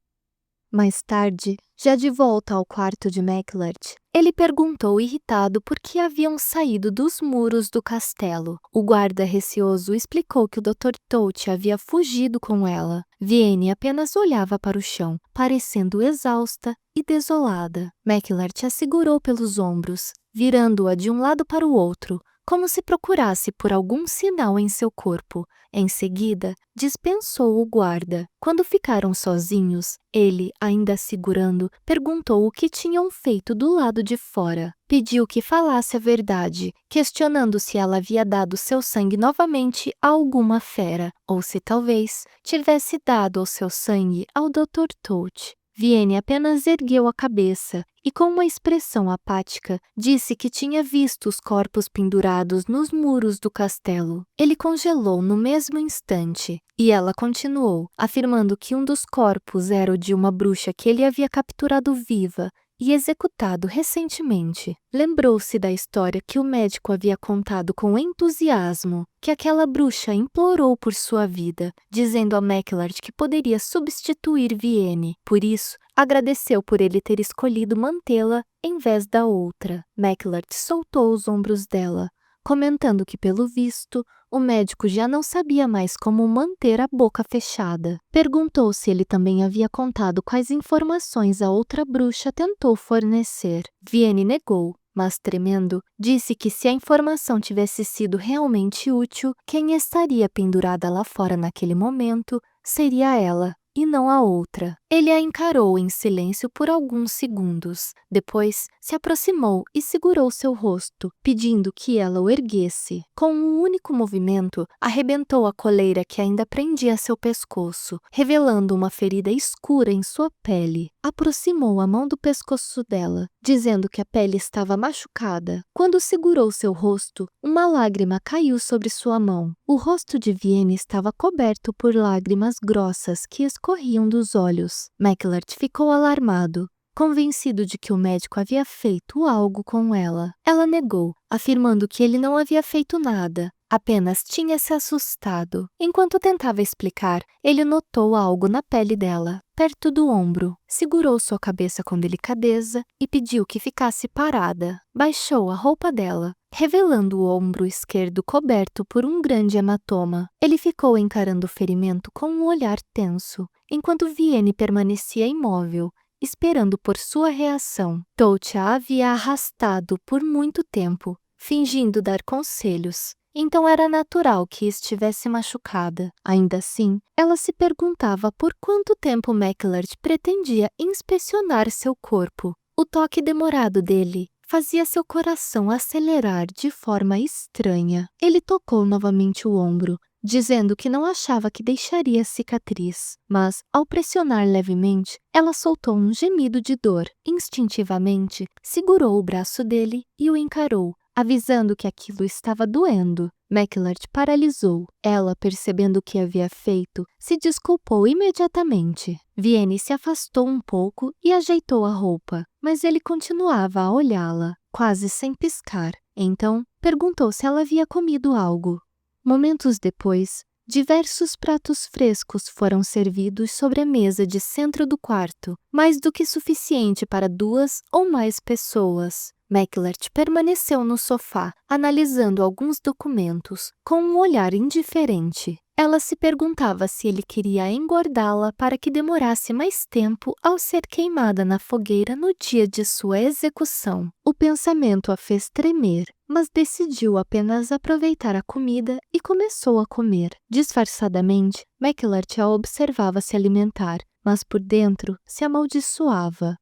Mais tarde, já de volta ao quarto de Maclart, ele perguntou irritado por que haviam saído dos muros do castelo. O guarda receoso explicou que o Dr. Toad havia fugido com ela. Vienne apenas olhava para o chão, parecendo exausta e desolada. Maclart a segurou pelos ombros, virando-a de um lado para o outro, como se procurasse por algum sinal em seu corpo. Em seguida, dispensou o guarda. Quando ficaram sozinhos, ele, ainda segurando, perguntou o que tinham feito do lado de fora. Pediu que falasse a verdade, questionando se ela havia dado seu sangue novamente a alguma fera, ou se talvez tivesse dado o seu sangue ao Dr. Toad. Vienne apenas ergueu a cabeça e, com uma expressão apática, disse que tinha visto os corpos pendurados nos muros do castelo. Ele congelou no mesmo instante, e ela continuou, afirmando que um dos corpos era o de uma bruxa que ele havia capturado viva e executado recentemente. Lembrou-se da história que o médico havia contado com entusiasmo, que aquela bruxa implorou por sua vida, dizendo a Maclart que poderia substituir Vienne. Por isso, agradeceu por ele ter escolhido mantê-la em vez da outra. Maclart soltou os ombros dela, comentando que, pelo visto, o médico já não sabia mais como manter a boca fechada. Perguntou se ele também havia contado quais informações a outra bruxa tentou fornecer. Vienne negou, mas tremendo, disse que se a informação tivesse sido realmente útil, quem estaria pendurada lá fora naquele momento seria ela. e não a outra. Ele a encarou em silêncio por alguns segundos. Depois, se aproximou e segurou seu rosto, pedindo que ela o erguesse. Com um único movimento, arrebentou a coleira que ainda prendia seu pescoço, revelando uma ferida escura em sua pele. Aproximou a mão do pescoço dela, dizendo que a pele estava machucada. Quando segurou seu rosto, uma lágrima caiu sobre sua mão. O rosto de Vienne estava coberto por lágrimas grossas que escorriam dos olhos. McLart ficou alarmado, convencido de que o médico havia feito algo com ela. Ela negou, afirmando que ele não havia feito nada, apenas tinha se assustado. Enquanto tentava explicar, ele notou algo na pele dela, perto do ombro. Segurou sua cabeça com delicadeza e pediu que ficasse parada. Baixou a roupa dela, revelando o ombro esquerdo coberto por um grande hematoma. Ele ficou encarando o ferimento com um olhar tenso, enquanto Vienne permanecia imóvel, esperando por sua reação. Touch a havia arrastado por muito tempo, fingindo dar conselhos. Então era natural que estivesse machucada. Ainda assim, ela se perguntava por quanto tempo McLart pretendia inspecionar seu corpo. O toque demorado dele fazia seu coração acelerar de forma estranha. Ele tocou novamente o ombro, dizendo que não achava que deixaria cicatriz, mas, ao pressionar levemente, ela soltou um gemido de dor. Instintivamente, segurou o braço dele e o encarou, avisando que aquilo estava doendo. McLart paralisou. Ela, percebendo o que havia feito, se desculpou imediatamente. Vienne se afastou um pouco e ajeitou a roupa, mas ele continuava a olhá-la, quase sem piscar. Então, perguntou se ela havia comido algo. Momentos depois, diversos pratos frescos foram servidos sobre a mesa de centro do quarto, mais do que suficiente para 2 ou mais pessoas. McLart permaneceu no sofá, analisando alguns documentos, com um olhar indiferente. Ela se perguntava se ele queria engordá-la para que demorasse mais tempo ao ser queimada na fogueira no dia de sua execução. O pensamento a fez tremer, mas decidiu apenas aproveitar a comida e começou a comer. Disfarçadamente, McLart a observava se alimentar, mas por dentro se amaldiçoava.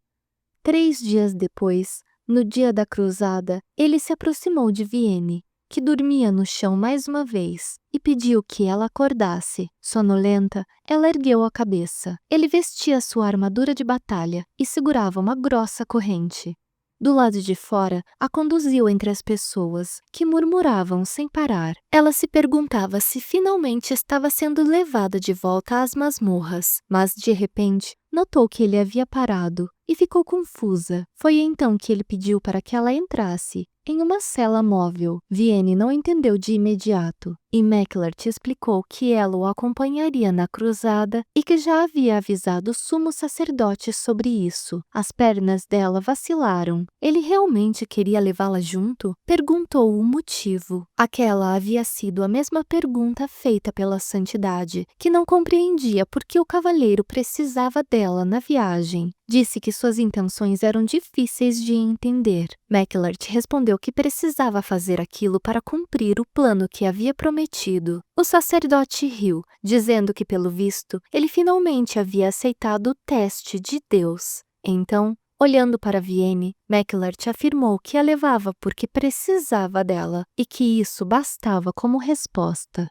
3 dias depois, no dia da cruzada, ele se aproximou de Vienne, que dormia no chão mais uma vez, e pediu que ela acordasse. Sonolenta, ela ergueu a cabeça. Ele vestia sua armadura de batalha e segurava uma grossa corrente. Do lado de fora, a conduziu entre as pessoas, que murmuravam sem parar. Ela se perguntava se finalmente estava sendo levada de volta às masmorras, mas, de repente, notou que ele havia parado e ficou confusa. Foi então que ele pediu para que ela entrasse em uma cela móvel. Vienne não entendeu de imediato, e McLart explicou que ela o acompanharia na cruzada e que já havia avisado o sumo sacerdote sobre isso. As pernas dela vacilaram. Ele realmente queria levá-la junto? Perguntou o motivo. Aquela havia sido a mesma pergunta feita pela santidade, que não compreendia por que o cavaleiro precisava dela na viagem. Disse que suas intenções eram difíceis de entender. McLart respondeu que precisava fazer aquilo para cumprir o plano que havia prometido. O sacerdote riu, dizendo que, pelo visto, ele finalmente havia aceitado o teste de Deus. Então, olhando para Vienne, McLart afirmou que a levava porque precisava dela e que isso bastava como resposta.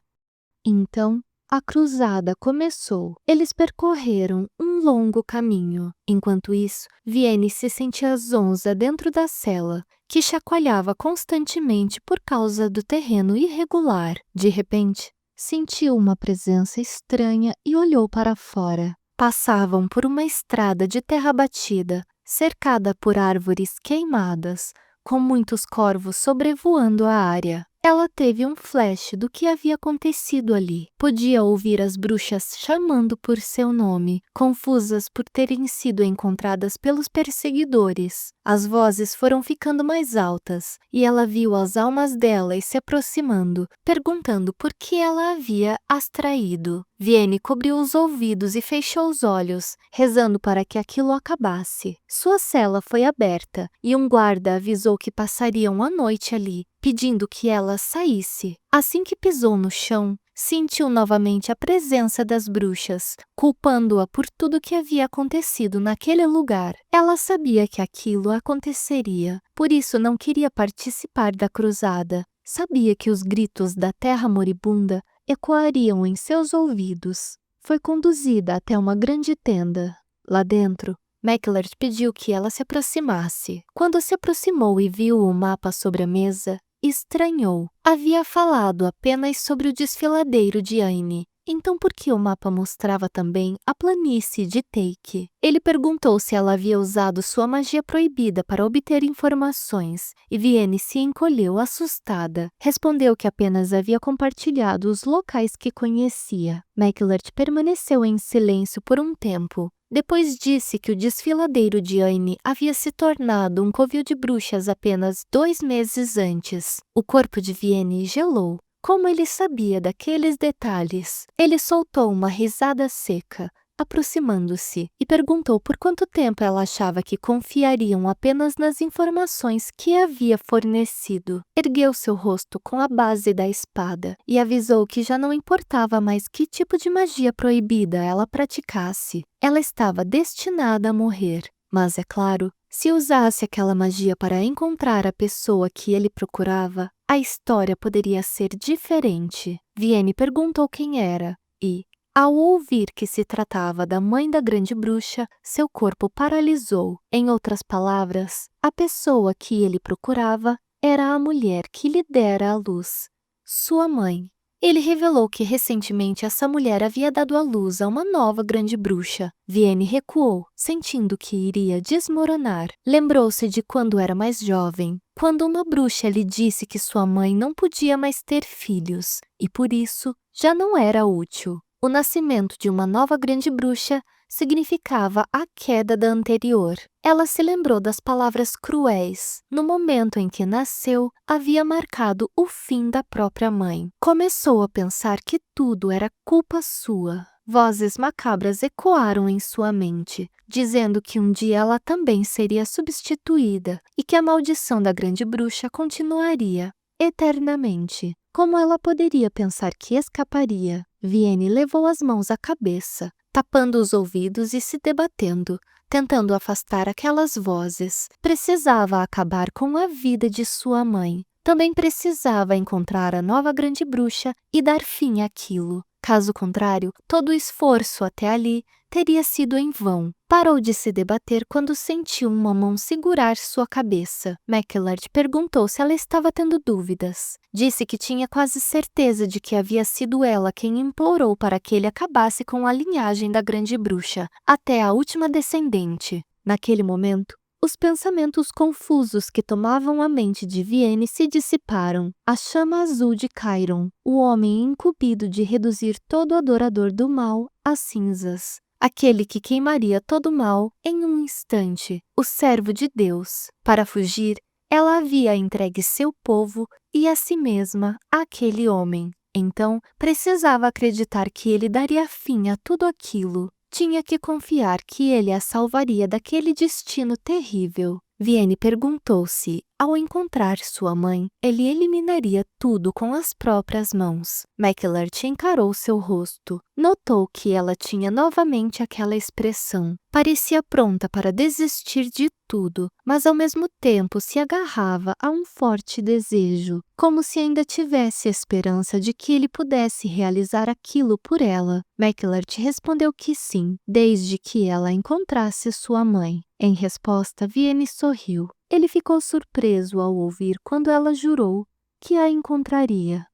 Então, a cruzada começou. Eles percorreram um longo caminho. Enquanto isso, Vienne se sentia zonza dentro da cela, que chacoalhava constantemente por causa do terreno irregular. De repente, sentiu uma presença estranha e olhou para fora. Passavam por uma estrada de terra batida, cercada por árvores queimadas, com muitos corvos sobrevoando a área. Ela teve um flash do que havia acontecido ali. Podia ouvir as bruxas chamando por seu nome, confusas por terem sido encontradas pelos perseguidores. As vozes foram ficando mais altas, e ela viu as almas delas se aproximando, perguntando por que ela havia as traído. Vienne cobriu os ouvidos e fechou os olhos, rezando para que aquilo acabasse. Sua cela foi aberta, e um guarda avisou que passariam a noite ali, pedindo que ela saísse. Assim que pisou no chão, sentiu novamente a presença das bruxas, culpando-a por tudo que havia acontecido naquele lugar. Ela sabia que aquilo aconteceria, por isso não queria participar da cruzada. Sabia que os gritos da terra moribunda ecoariam em seus ouvidos. Foi conduzida até uma grande tenda. Lá dentro, Mecklert pediu que ela se aproximasse. Quando se aproximou e viu o mapa sobre a mesa, estranhou. Havia falado apenas sobre o desfiladeiro de Aine. Então por que o mapa mostrava também a planície de Teike? Ele perguntou se ela havia usado sua magia proibida para obter informações, e Vienne se encolheu assustada. Respondeu que apenas havia compartilhado os locais que conhecia. Mecklert permaneceu em silêncio por um tempo. Depois disse que o desfiladeiro de Aine havia se tornado um covil de bruxas apenas 2 meses antes. O corpo de Vienne gelou. Como ele sabia daqueles detalhes? Ele soltou uma risada seca, aproximando-se, e perguntou por quanto tempo ela achava que confiariam apenas nas informações que havia fornecido. Ergueu seu rosto com a base da espada e avisou que já não importava mais que tipo de magia proibida ela praticasse. Ela estava destinada a morrer. Mas, é claro, se usasse aquela magia para encontrar a pessoa que ele procurava, a história poderia ser diferente. Vienne perguntou quem era e, ao ouvir que se tratava da mãe da grande bruxa, seu corpo paralisou. Em outras palavras, a pessoa que ele procurava era a mulher que lhe dera a luz, sua mãe. Ele revelou que recentemente essa mulher havia dado à luz a uma nova grande bruxa. Vienne recuou, sentindo que iria desmoronar. Lembrou-se de quando era mais jovem, quando uma bruxa lhe disse que sua mãe não podia mais ter filhos, e por isso já não era útil. O nascimento de uma nova grande bruxa significava a queda da anterior. Ela se lembrou das palavras cruéis. No momento em que nasceu, havia marcado o fim da própria mãe. Começou a pensar que tudo era culpa sua. Vozes macabras ecoaram em sua mente, dizendo que um dia ela também seria substituída e que a maldição da grande bruxa continuaria eternamente. Como ela poderia pensar que escaparia? Vienne levou as mãos à cabeça, tapando os ouvidos e se debatendo, tentando afastar aquelas vozes. Precisava acabar com a vida de sua mãe. Também precisava encontrar a nova grande bruxa e dar fim àquilo. Caso contrário, todo o esforço até ali teria sido em vão. Parou de se debater quando sentiu uma mão segurar sua cabeça. Mecklert perguntou se ela estava tendo dúvidas. Disse que tinha quase certeza de que havia sido ela quem implorou para que ele acabasse com a linhagem da grande bruxa, até a última descendente. Naquele momento, os pensamentos confusos que tomavam a mente de Vienne se dissiparam. A chama azul de Chiron, o homem incumbido de reduzir todo adorador do mal a cinzas. Aquele que queimaria todo o mal em um instante, o servo de Deus. Para fugir, ela havia entregue seu povo e a si mesma àquele homem. Então, precisava acreditar que ele daria fim a tudo aquilo. Tinha que confiar que ele a salvaria daquele destino terrível. Vienne perguntou se, ao encontrar sua mãe, ele eliminaria tudo com as próprias mãos. Mecklert encarou seu rosto. Notou que ela tinha novamente aquela expressão. Parecia pronta para desistir de tudo, mas ao mesmo tempo se agarrava a um forte desejo, como se ainda tivesse esperança de que ele pudesse realizar aquilo por ela. Mecklert respondeu que sim, desde que ela encontrasse sua mãe. Em resposta, Vienne sorriu. Ele ficou surpreso ao ouvir quando ela jurou que a encontraria.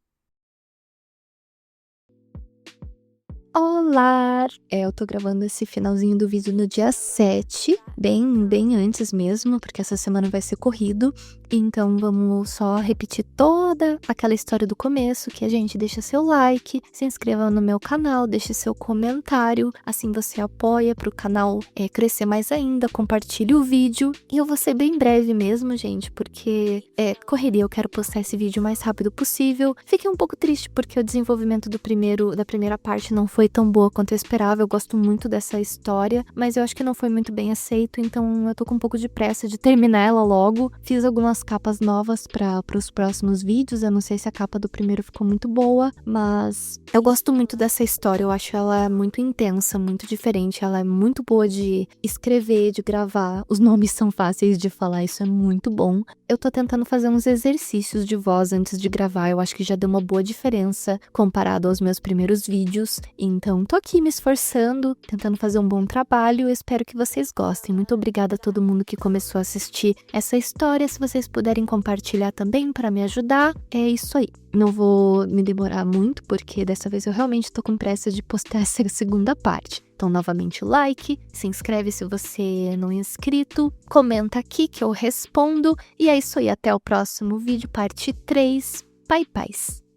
Olá! Eu tô gravando esse finalzinho do vídeo no dia 7, bem antes mesmo, porque essa semana vai ser corrido. Então vamos só repetir toda aquela história do começo, que a gente deixa seu like, se inscreva no meu canal, deixe seu comentário, assim você apoia pro canal crescer mais ainda, compartilhe o vídeo. E eu vou ser bem breve mesmo, gente, porque correria, eu quero postar esse vídeo o mais rápido possível. Fiquei um pouco triste porque o desenvolvimento da primeira parte não foi tão boa quanto eu esperava. Eu gosto muito dessa história, mas eu acho que não foi muito bem aceito, então eu tô com um pouco de pressa de terminar ela logo. Fiz algumas umas capas novas para os próximos vídeos. Eu não sei se a capa do primeiro ficou muito boa, mas eu gosto muito dessa história. Eu acho ela muito intensa, muito diferente. Ela é muito boa de escrever, de gravar. Os nomes são fáceis de falar, isso é muito bom. Eu tô tentando fazer uns exercícios de voz antes de gravar. Eu acho que já deu uma boa diferença comparado aos meus primeiros vídeos. Então, tô aqui me esforçando, tentando fazer um bom trabalho. Eu espero que vocês gostem. Muito obrigada a todo mundo que começou a assistir essa história. Se vocês puderem compartilhar também para me ajudar, é isso aí. Não vou me demorar muito, porque dessa vez eu realmente tô com pressa de postar essa segunda parte. Então, novamente, like, se inscreve se você não é inscrito, comenta aqui que eu respondo. E é isso aí, até o próximo vídeo, parte 3. Pai, paz!